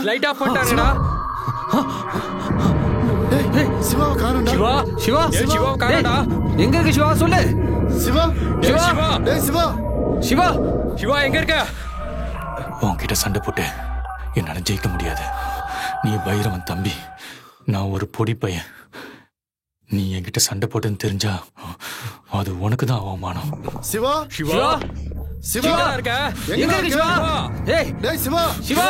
லைட் ஆஃப் பண்ணிட்டாங்கடா. சிவா காணடா. சிவா, சிவா, சிவா காணடா. எங்க இருக்கு சிவா? சொல்லு. சிவா, சிவா, டேய் சிவா, சிவா, சிவா எங்க இருக்க? உன்கிட்ட சண்டை போட்டு என்னால ஜெயிக்க முடியாது. நீ பைரவன் தம்பி, நான் ஒரு பொடி பையன். நீ என்கிட்ட சண்டை போட்டுன்னு தெரிஞ்சா அது உனக்கு தான் அவமானம். சிவா, சிவா, சிவா இருக்க? எங்க இருக்கு சிவா? ஏய், டேய் சிவா, சிவா.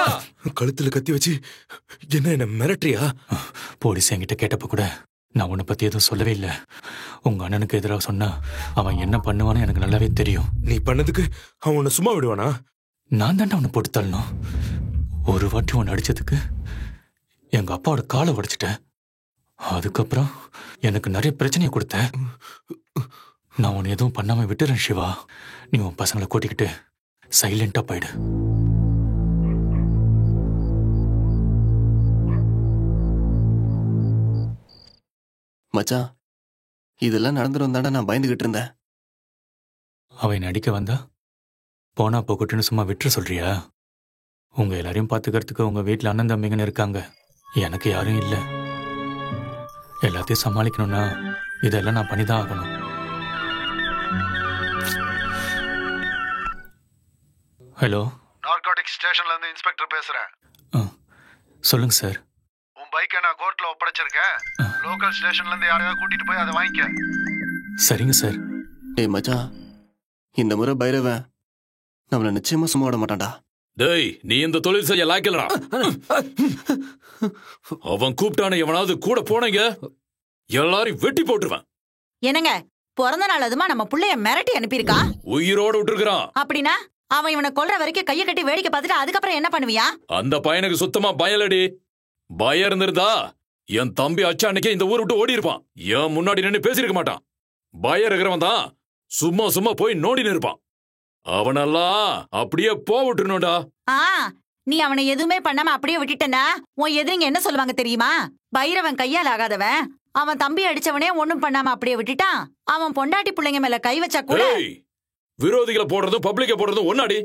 கழுத்துல கத்தி வச்சு என்ன மிரட்டுறியா? போலீஸ் என்கிட்ட கேட்டப்ப கூட நான் உன்னை பத்தி எதுவும் சொல்லவே இல்லை. உங்க அண்ணனுக்கு எதிராக சொன்னா அவன் என்ன பண்ணுவான்னு எனக்கு நல்லாவே தெரியும். நீ பண்ணதுக்கு அவன் உன்னை சும்மா விடுவானா? நான் தாண்டா அவனை போட்டு தள்ளணும். ஒரு வாட்டி உன்னை அடிச்சதுக்கு எங்க அப்பாவோட காலை உடைச்சிட்டேன். அதுக்கப்புறம் எனக்கு நிறைய பிரச்சனையை கொடுத்த. நான் உன்னை எதுவும் பண்ணாம விட்டுறேன் சிவா. நீ உன் பசங்களை கூட்டிக்கிட்டு சைலண்டா போயிடு. மச்சான், இதெல்லாம் நடந்துரும் தாண்டா நான் பயந்துகிட்டு இருந்தேன். அவன் அடிக்க வந்தா போனா போகட்டுன்னு சும்மா விட்டுற சொல்றியா? உங்க எல்லாரையும் பாத்துக்கிறதுக்கு உங்க வீட்டுல அண்ணன் தம்பிங்கன்னு இருக்காங்க. எனக்கு யாரும் இல்லை. எல்லாத்தையும் சமாளிக்கணும்னா இதெல்லாம் நான் பண்ணிதான் ஆகணும். ஹலோ, நார்கோட்டிக் ஸ்டேஷன்ல இருந்து இன்ஸ்பெக்டர் பேசுறேன். சொல்லுங்க சார். உன் பைக்கை நான் கோர்ட்ல ஒப்படைச்சிருக்கேன். லோக்கல் ஸ்டேஷன்ல இருந்து யாரையாவது கூட்டிட்டு போய் அதை வாங்கிக்க. சரிங்க சார். ஏய் மச்சான், இந்த முறை பைரவன் நம்மள நிச்சயமா சும்மா விட மாட்டான்டா. டேய், நீ இந்த தொழில் செய்ய லாய்க்கலடா. அவன் கூப்பிட்டான எவனாவது கூட போனீங்க எல்லாரையும் வெட்டி போட்டுருவான். என்னங்க, பிறந்த நாள் அதுமா நம்ம புள்ளைய மிரட்டி அனுப்பியிருக்கா? உயிரோட விட்டுருக்கான். அப்படின்னா அவன் இவனை கொல்ற வரைக்கும் கையை கட்டி வேடிக்கை பார்த்துட்டு அதுக்கப்புறம் என்ன பண்ணுவியா? அந்த பையனுக்கு சுத்தமா பயலடி. பயம் இருந்திருந்தா என் தம்பி அச்சா அன்னைக்கே இந்த ஊர் விட்டு ஓடி இருப்பான். என் முன்னாடி நின்று பேசிருக்க மாட்டான். பயம் இருக்கிறவன் தான் சும்மா சும்மா போய் நோண்டின்னு இருப்பான். அவனெல்லாம் அப்படியே போட்டுடணும்டா. நீ அவனை எதுவுமே பண்ணாம அப்படியே விட்டுட்டனா உன் எதிரிங்க என்ன சொல்லுவாங்க தெரியுமா? பைரவன் கையால் ஆகாதவன், அவன் தம்பி அடிச்சவனே ஒண்ணும் பண்ணாம அப்படியே விட்டுட்டான், அவன் பொண்டாட்டி பிள்ளைங்க மேல கை வச்சா கூட. விரோதிகளை போடுறதும் பப்ளிக்க போடுறதும் ஒன்னாடி.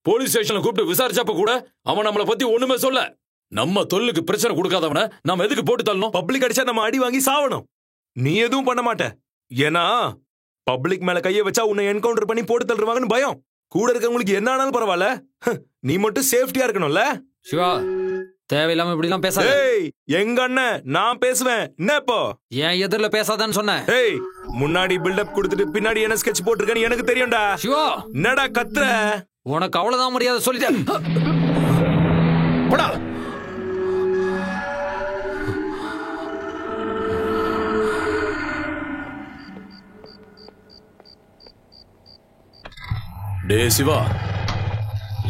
போலீஸ் ஸ்டேஷன்ல கூப்பிட்டு விசாரிச்சப்ப கூட அவன் நம்மளை பத்தி ஒண்ணுமே சொல்ல. நம்ம தொழிலுக்கு பிரச்சனை கொடுக்காதவன நம்ம எதுக்கு போட்டு தள்ளணும்? பப்ளிக் அடிச்சா நம்ம அடி வாங்கி சாவணும். நீ எதுவும் பண்ண மாட்ட. ஏன்னா பப்ளிக் மேல கைய வச்சா உன்னை என்கவுண்டர் பண்ணி போட்டு தள்ளுவாங்கன்னு பயம். கூட இருக்கவங்களுக்கு என்ன ஆனாலும் பரவாயில்ல, நீ மட்டும் சேஃப்டியா இருக்கணும்ல. சிவா, தேவையில்லாம இப்படி எல்லாம் பேசாத. எங்க அண்ணன், நான் பேசுவேன். என்ன இப்போ என் எதிரில பேசாதான்னு சொன்னேன். முன்னாடி பில்டப் கொடுத்துட்டு பின்னாடி என்ன ஸ்கெட்ச் போட்டிருக்கேன்னு எனக்கு தெரியும்டா. சிவா, என்னடா கத்துற? உனக்கு அவ்வளவுதான் மரியாதை சொல்லிட்டேன். போடா. டே சிவா,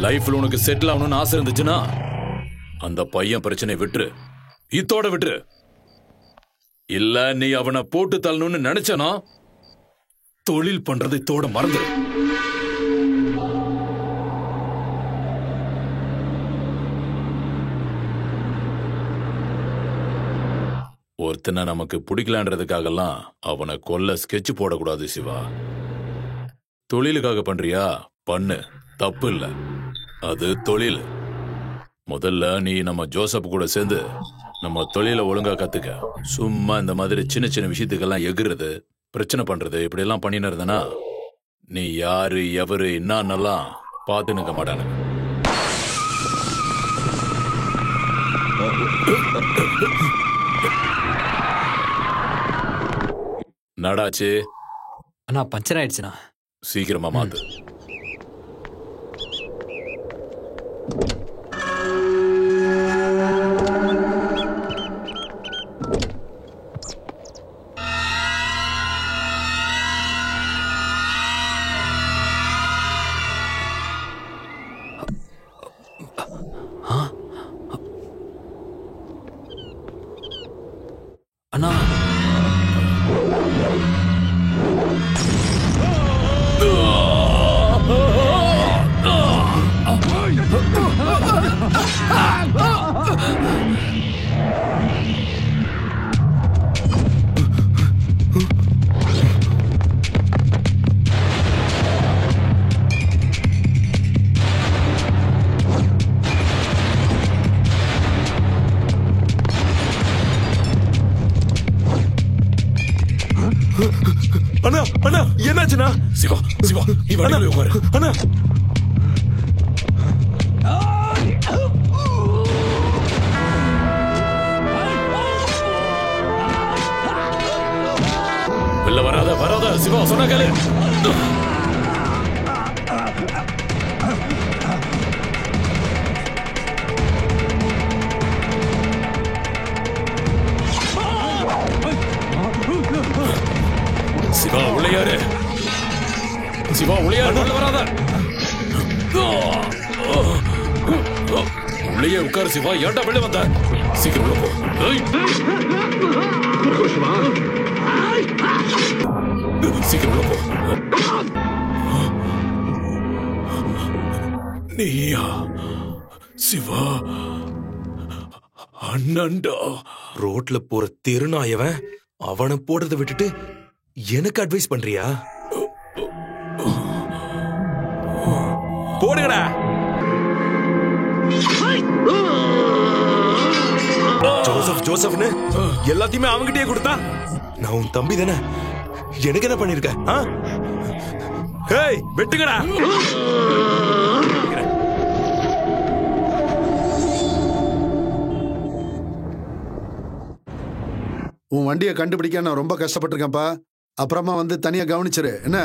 லைஃப்ல உனக்கு செட்டில் ஆகணும்னு ஆசை இருந்துச்சுன்னா அந்த பையன் பிரச்சனை விட்டுரு, இத்தோட விட்டுரு. இல்ல நீ அவனை போட்டு தள்ளணும்னு நினைச்சனா தொழில் பண்றது இத்தோட மறந்துரு. ஒருத்தனை நமக்கு பிடிக்கலான்றதுக்காகலாம் அவனை கொல்ல ஸ்கெட்ச் போடக்கூடாது சிவா. தொழிலுக்காக பண்றியா பண்ணு, தப்பு இல்ல, அது தொழில். முதல்ல நீ நம்ம ஜோசப் கூட சேர்ந்து நம்ம தொழிலை ஒழுங்கா கத்துக்க. சும்மா இந்த மாதிரி சின்ன சின்ன விஷயத்துக்கெல்லாம் எகுறது, பிரச்சனை பண்றது இப்படி எல்லாம் பண்ணின்னு இருந்தனா நீ யாரு எவரு என்னன்னெல்லாம் பார்த்து நிற்க மாட்டானு. நடாச்சு அண்ணா, பஞ்சர் ஆயிடுச்சுண்ணா. சீக்கிரமா மாத்து. அண்ணா, அண்ணா அண்ணா என்னாச்சுண்ணா? சிவா சிவா, நீ வண்டியில உட்காரு. அண்ணா வெளில வராத வராத சிவா, சொன்ன கேளு. சிவா உள்ளையாரு, சிவா உள்ளையாரு, உள்ள வராத. உள்ளேயே உட்காரு சிவா. ஏன்டா வெளில வந்த? சீக்கிரம் உள்ள போ. சீக்கிரம் உள்ள போ. நீயா சிவா? அண்ணன்டா. ரோட்ல போற தெருநாயவன் அவனை போடுறத விட்டுட்டு எனக்கு அட்வைஸ் பண்றியா? போடுங்கடா. ஜோசப் ஜோசப்னு எல்லாத்தையுமே அவங்கிட்டே கொடுத்தா நான் உன் தம்பி தானே, எனக்கு என்ன பண்ணிருக்க? வெட்டுங்கடா. உன் வண்டியை கண்டுபிடிக்க நான் ரொம்ப கஷ்டப்பட்டிருக்கேன்ப்பா. அப்புறமா வந்து தனியா கவனிச்சிரு என்ன?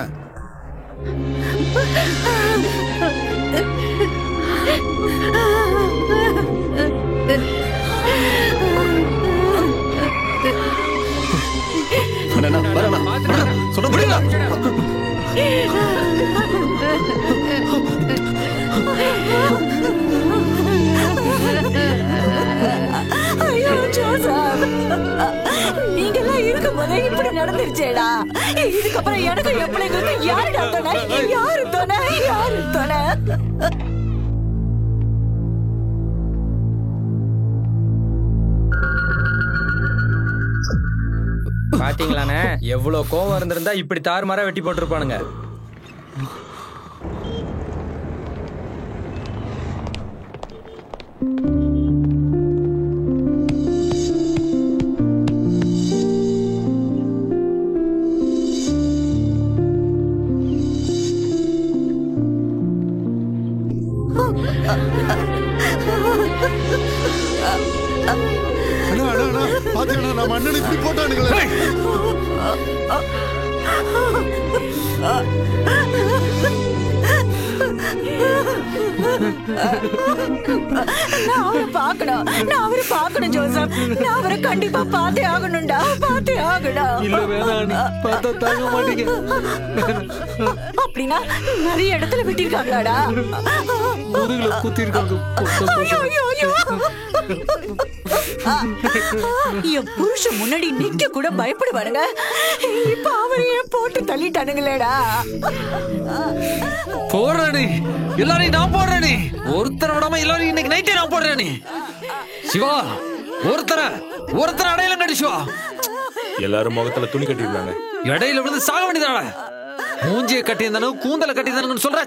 ஐயோ ஜோசப், போதே இப்படி நடந்துருச்சேடா. இதுக்கப்புறம் எனக்கு என் பிள்ளைங்களுக்கு யாருடா துணை? யாரு துணை? யாரு துணை? பாத்தீங்களாண்ணே, எவ்வளவு கோவம் இருந்திருந்தா இப்படி தாறுமாறா வெட்டி போட்டிருப்பானுங்க. பாத்தீங்கன்னா நம்ம அண்ணன் இப்படி போட்டானுங்களே. நான் அவரை பார்க்கணும் ஜோசப். நான் அவரை கண்டிப்பா பார்த்தே ஆகணும்டா. பார்த்தே ஆகணும். இல்ல வேணாம், பார்த்தா தாங்க மாட்டீங்க. அப்படின்னா நிறைய இடத்துல விட்டிருக்காங்களாடா? முதுகுல குத்திருக்காங்க. என் புருஷன் முன்னாடி நிக்க கூட பயப்படுவானுங்க. இப்ப அவரையே போட்டு தள்ளிட்டானுங்களேடா. போடுறேன், எல்லாரையும் நான் போடுறேன். ஒருத்தரை விடாம எல்லாரும் இன்னைக்கு நைட்டே நான் போடுறேன். சிவா, ஒருத்தரை அடையில கட்டி சிவா. எல்லாரும் முகத்துல துணி கட்டிருந்தாங்க. இடையில விழுந்து சாக வேண்டியதான. மூஞ்சியை கட்டியிருந்தானு கூந்தலை கட்டியிருந்தானு சொல்ற.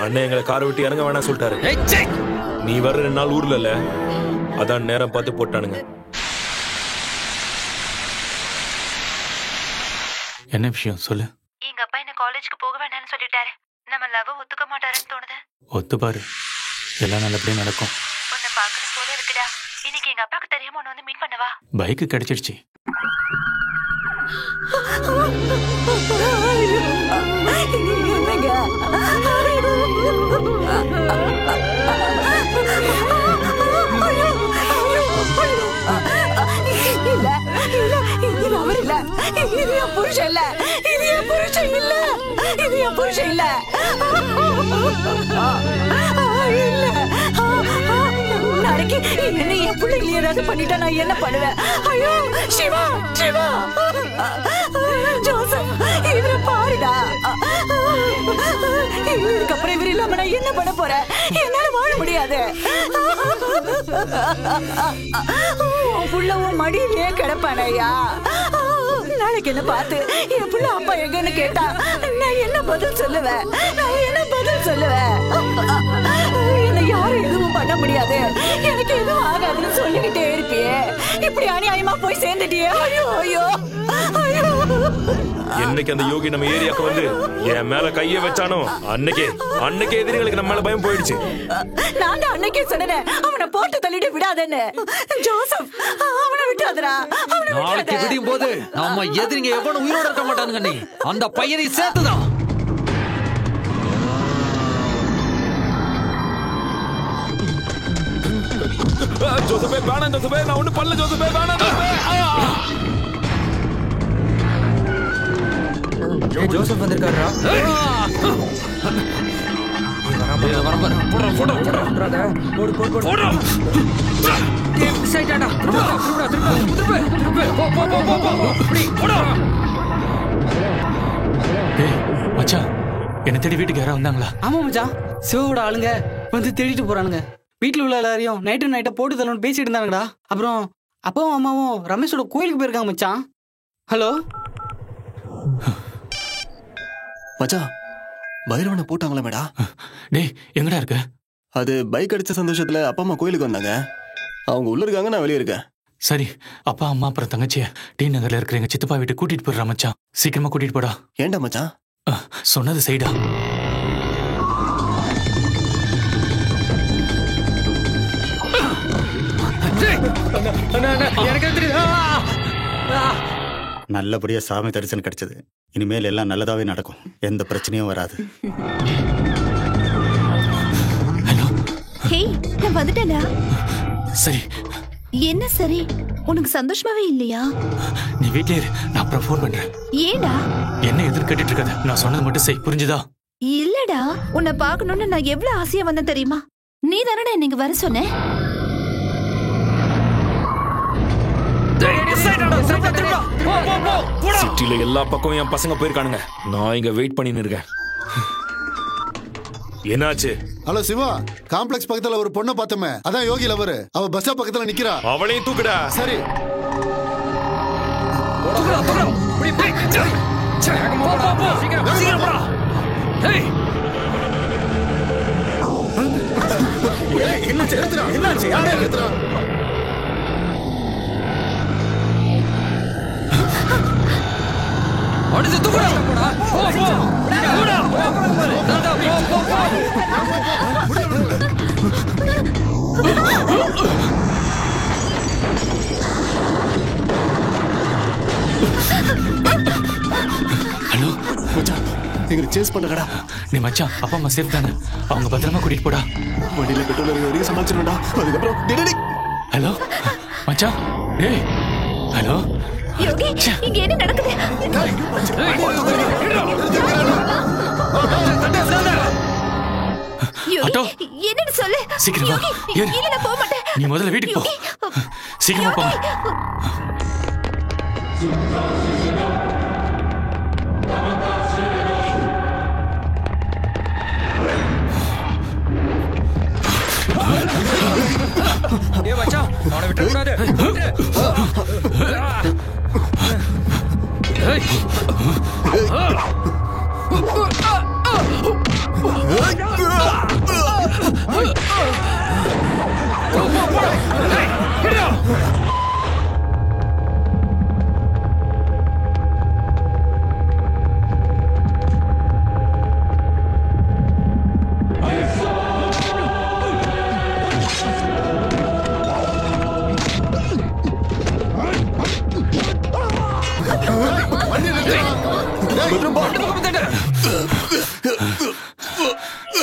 அண்ணன் எங்களை காரை விட்டு இறங்க வேணாம் சொல்லிட்டாரு. நீ வர 2 நாள் ஊர்ல இல்ல, அதான் நேரம் பார்த்து போட்டானுங்க. என்ன விஷயம் சொல்லு. எங்க அப்பா என்ன காலேஜ்க்கு போக வேண்டாம்னு சொல்லிட்டாரு. நம்ம லவ் ஒத்துக்க மாட்டாருன்னு தோணுது. ஒத்துப்பாரு, எல்லாம் நல்லபடியா நடக்கும். உன்னை பார்க்கணும் போல இருக்குடா. இன்னைக்கு எங்க அப்பாக்கு தெரியாம உன்னை வந்து மீட் பண்ணவா? பைக்கு கிடைச்சிருச்சு. புருஷன் இல்ல, இது என் புருஷன் இல்ல, இது என் புருஷன் இல்ல. நாளைக்கு என்ன என் பிள்ளைங்க ஏதாவது பண்ணிட்டா நான் என்ன பண்ணுவேன்? ஐயோ சிவா, சிவா, ஜோசப், இவரை பாருடா. இதுக்கப்புறம் இவர் இல்லாம நான் என்ன பண்ண போறேன்? என்னால வாழ முடியாது. உன் புள்ள உன் மடியிலே கிடப்பானையா? நாளைக்கு என்ன பார்த்து என் புள்ள அப்பா எங்கன்னு கேட்டா நான் என்ன பதில் சொல்லுவேன்? நான் என்ன பதில் சொல்லுவேன்? என்ன யாரும் எதுவும் பண்ண முடியாது, எனக்கு எதுவும் ஆகாதுன்னு சொல்லிக்கிட்டே இருப்பியே. இப்படி அநியாயமா போய் சேர்ந்துட்டியே. ஐயோ ஐயோ ஐயோ. என்னைக்கு அந்த யோகி நம்ம ஏரியாக்கு வந்து என் மேல கைய வச்சானோ அன்னைக்கே எதிரிகளுக்கு நம்ம மேல பயம் போயிடுச்சு. நான் தான் அன்னைக்கே சொன்னேன் அவனை போட்டு தள்ளிட்டு விடாதேன்னு. ஜோசப், அவனை விட்டாதடா. நாளைக்கு விடியும் போது நம்ம எதிரிங்க எவனும் உயிரோட இருக்க மாட்டானுங்க. நீ அந்த பையனை சேர்த்துதான். ஜோசப்பே வேணாம், ஜோசப்பே நான் ஒண்ணு பண்ணல. ஜோசப்பே வேணாம், ஜோசப் வந்திருக்காரா? மச்சான், என்ன தேடி வீட்டுக்கு யாரா வந்தாங்களா? ஆமா மச்சான், சிவோட ஆளுங்க வந்து தேடிட்டு போறானுங்க. வீட்டுல உள்ள எல்லாரையும் நைட்டை போட்டு தரணும்னு பேசிட்டு இருந்தாங்கடா. அப்புறம் அப்பாவும் அம்மாவும் ரமேஷோட கோயிலுக்கு போயிருக்காங்க மச்சான். ஹலோ மச்சான், பைரவனை போட்டாங்களா மேடா? டேய், எங்கடா இருக்க? அது பைக் அடிச்ச சந்தோஷத்துல அப்பா அம்மா கோயிலுக்கு வந்தாங்க. அவங்க உள்ள இருக்காங்க, நான் வெளியே இருக்கேன். சரி, அப்பா அம்மா அப்புறம் தங்கச்சிய டி நகர்ல இருக்கிற எங்க சித்தப்பா வீட்டு கூட்டிட்டு போடுறா மச்சான். சீக்கிரமா கூட்டிட்டு போடா. ஏண்டா மச்சான்? சொன்னது செய்டா. நல்லபடியா சாமி தரிசனம் கிடைச்சது. இனிமேல் எல்லாம் நல்லதாவே நடக்கும், எந்த பிரச்சனையும் வராது. ஹே, நான் வந்துட்டேனா? சரி. என்ன சரி? உனக்கு சந்தோஷமாவே இல்லையா? நீ வீட்லயே இரு, நான் அப்புறம் ஃபோன் பண்றேன். ஏடா என்ன எதிர் கேட்டுட்டு இருக்காத, நான் சொன்னது மட்டும் செய், புரிஞ்சுதா? இல்லடா, உன்னை பார்க்கணும்னு நான் எவ்வளவு ஆசையா வந்தேன் தெரியுமா? நீ தானடா நீங்க வர சொன்ன. போ சிட்டில எல்லா பக்கமும் என் பசங்க போயிருக்கானுங்க. நான் இங்க வெயிட் பண்ணின்னு இருக்கேன். என்னாச்சு? ஹலோ சிவா, காம்ப்ளெக்ஸ் பக்கத்துல ஒரு பொண்ணை பார்த்தோமே, அதான் யோகி லவர். அவ பஸ் ஸ்டாப் பக்கத்துல நிக்கிறா. அவளையும் தூக்குடா. சரி. என்னாச்சு? யாரே எடுத்துறா? அடிச்சு தூக்குடா. போ போ. போடா. தாண்டா போ போ. ஹலோ மச்சான், எங்களை சேஸ் பண்ணுங்கடா. நீ மச்சான், அப்பா அம்மா சேஃப் தானே? அவங்க பத்திரமா கூட்டிட்டு போடா. வண்டியில பெட்ரோல் இருக்க வரைக்கும் சமாளிச்சிருவேன்டா. அதுக்கப்புறம் ஹலோ மச்சான். டேய் ஹலோ யோகி, இங்க என்ன நடக்குது? ஆட்டோ, என்னன்னு சொல்லு. சீக்கிரம் வா. ஏறு. இல்ல, நான் போக மாட்டேன். நீ முதல்ல வீட்டுக்கு போ. சீக்கிரமா போ. ஏய் மச்சான், அவனை விட்டு கூடாது.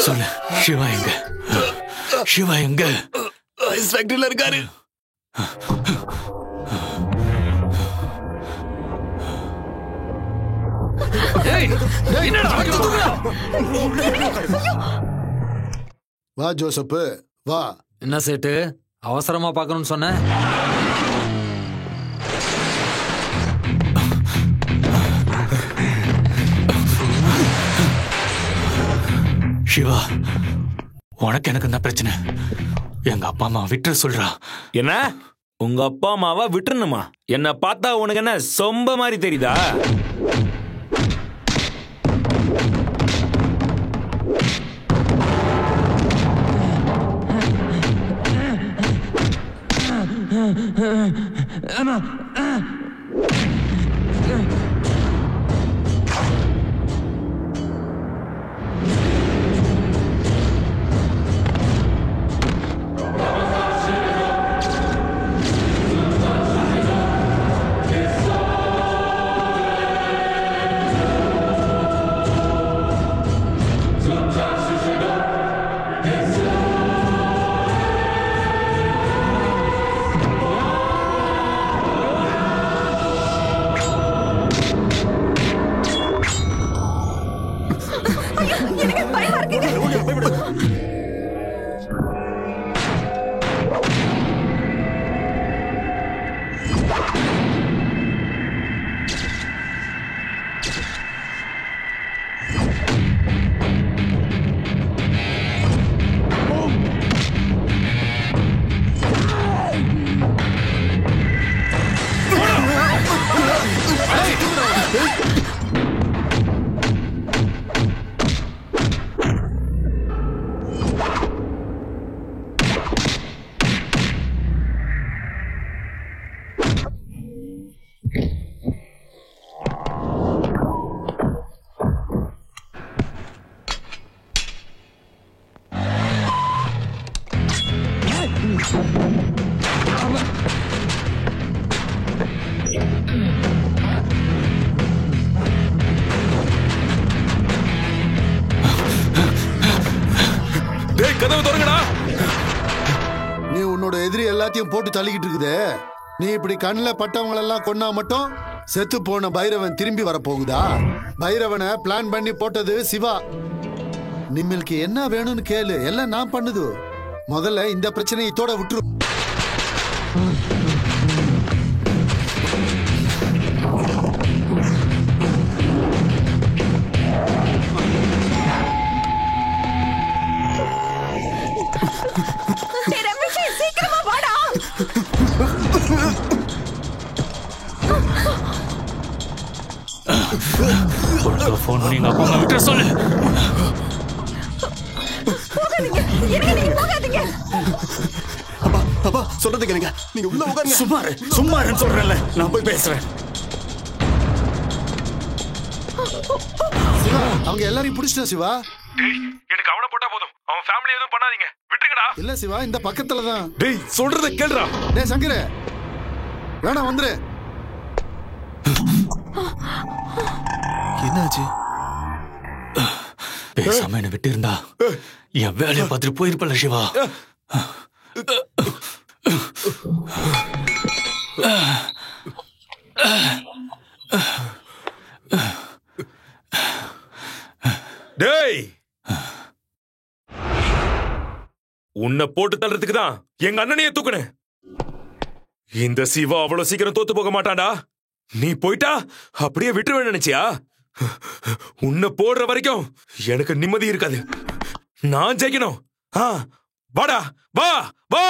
சொல்லு, சிவா எங்க? சிவா எங்க? ஐஸ் ஃபேக்டரியில இருக்காரு. வா ஜோசப், வா. என்ன சேட்டு, அவசரமா பார்க்கணும்னு சொன்ன? சிவா, உனக்கு எனக்கு என்ன பிரச்சனை? எங்க அப்பா அம்மா விட்டுற சொல்றா. என்ன? உங்க அப்பா அம்மாவா விட்டுறணுமா? என்ன பார்த்தா உனக்கு என்ன சொம்ப மாதிரி தெரியுதா? நீ உன்னோட எதிரி எல்லாத்தையும் போட்டு தள்ளிக்கிட்டு இருக்குதே. நீ இப்படி கண்ணில் பட்டவங்களெல்லாம் கொன்னா மட்டும் செத்து போன பைரவன் திரும்பி வரப்போகுதா? பைரவனை பிளான் பண்ணி போட்டது சிவா. நிம்மளுக்கு என்ன வேணும்னு கேளு, எல்லாம் நான் பண்ணுது. முதல்ல இந்த பிரச்சனையை இதோட விட்டுரு. ஃபோன் பண்ணி எங்க அப்பா அம்மா விட்டு சொல்லு. அப்பா சொல்றது கேளுங்க. நீங்க உள்ள உட்காருங்க. சும்மாருன்னு சொல்றேன்ல, நான் போய் பேசுறேன். சிவா, அவங்க எல்லாரையும் பிடிச்சிட்டா சிவா. எனக்கு அவனை போட்டா போதும். அவன் ஃபேமிலி எதுவும் பண்ணாதீங்க, விட்டுருங்கடா. இல்ல சிவா, இந்த பக்கத்துல தான். டேய் சொல்றத கேளுடா. டேய் சங்கரே, வேணா வந்துரு. என்னாச்சு? பேசாம என்ன விட்டு இருந்தா என் வேலையை பார்த்துட்டு போயிருப்பல சிவா. டேய், உன்னை போட்டு தள்ளுறதுக்கு தான் எங்க அண்ணனையே தூக்குனேன். இந்த சிவா அவ்வளவு சீக்கிரம் தோத்து போக மாட்டான்டா. நீ போயிட்டா அப்படியே விட்டுருவேன் நினைச்சியா? உன்னை போடுற வரைக்கும் எனக்கு நிம்மதி இருக்காது. நான் ஜெயிக்கணும். வாடா, வா வா.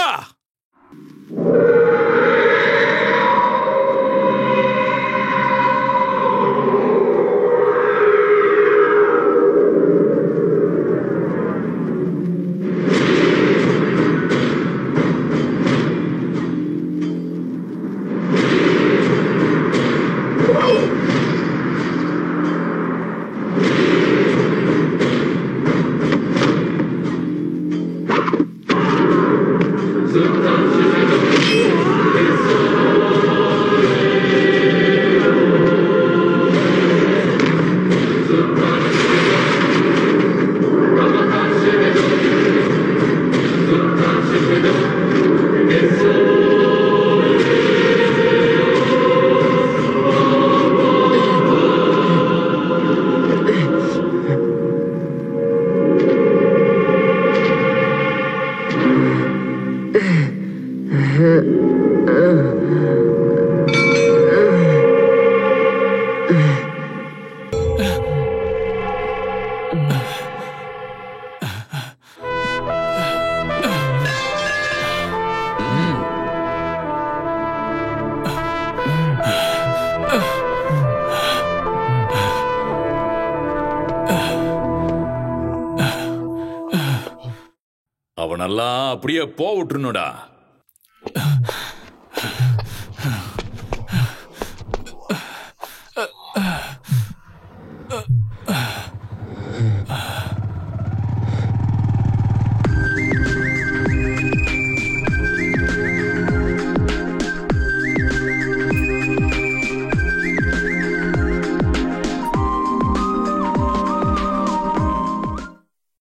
அவனெல்லாம் அப்படியே போ விட்டுருணுடா.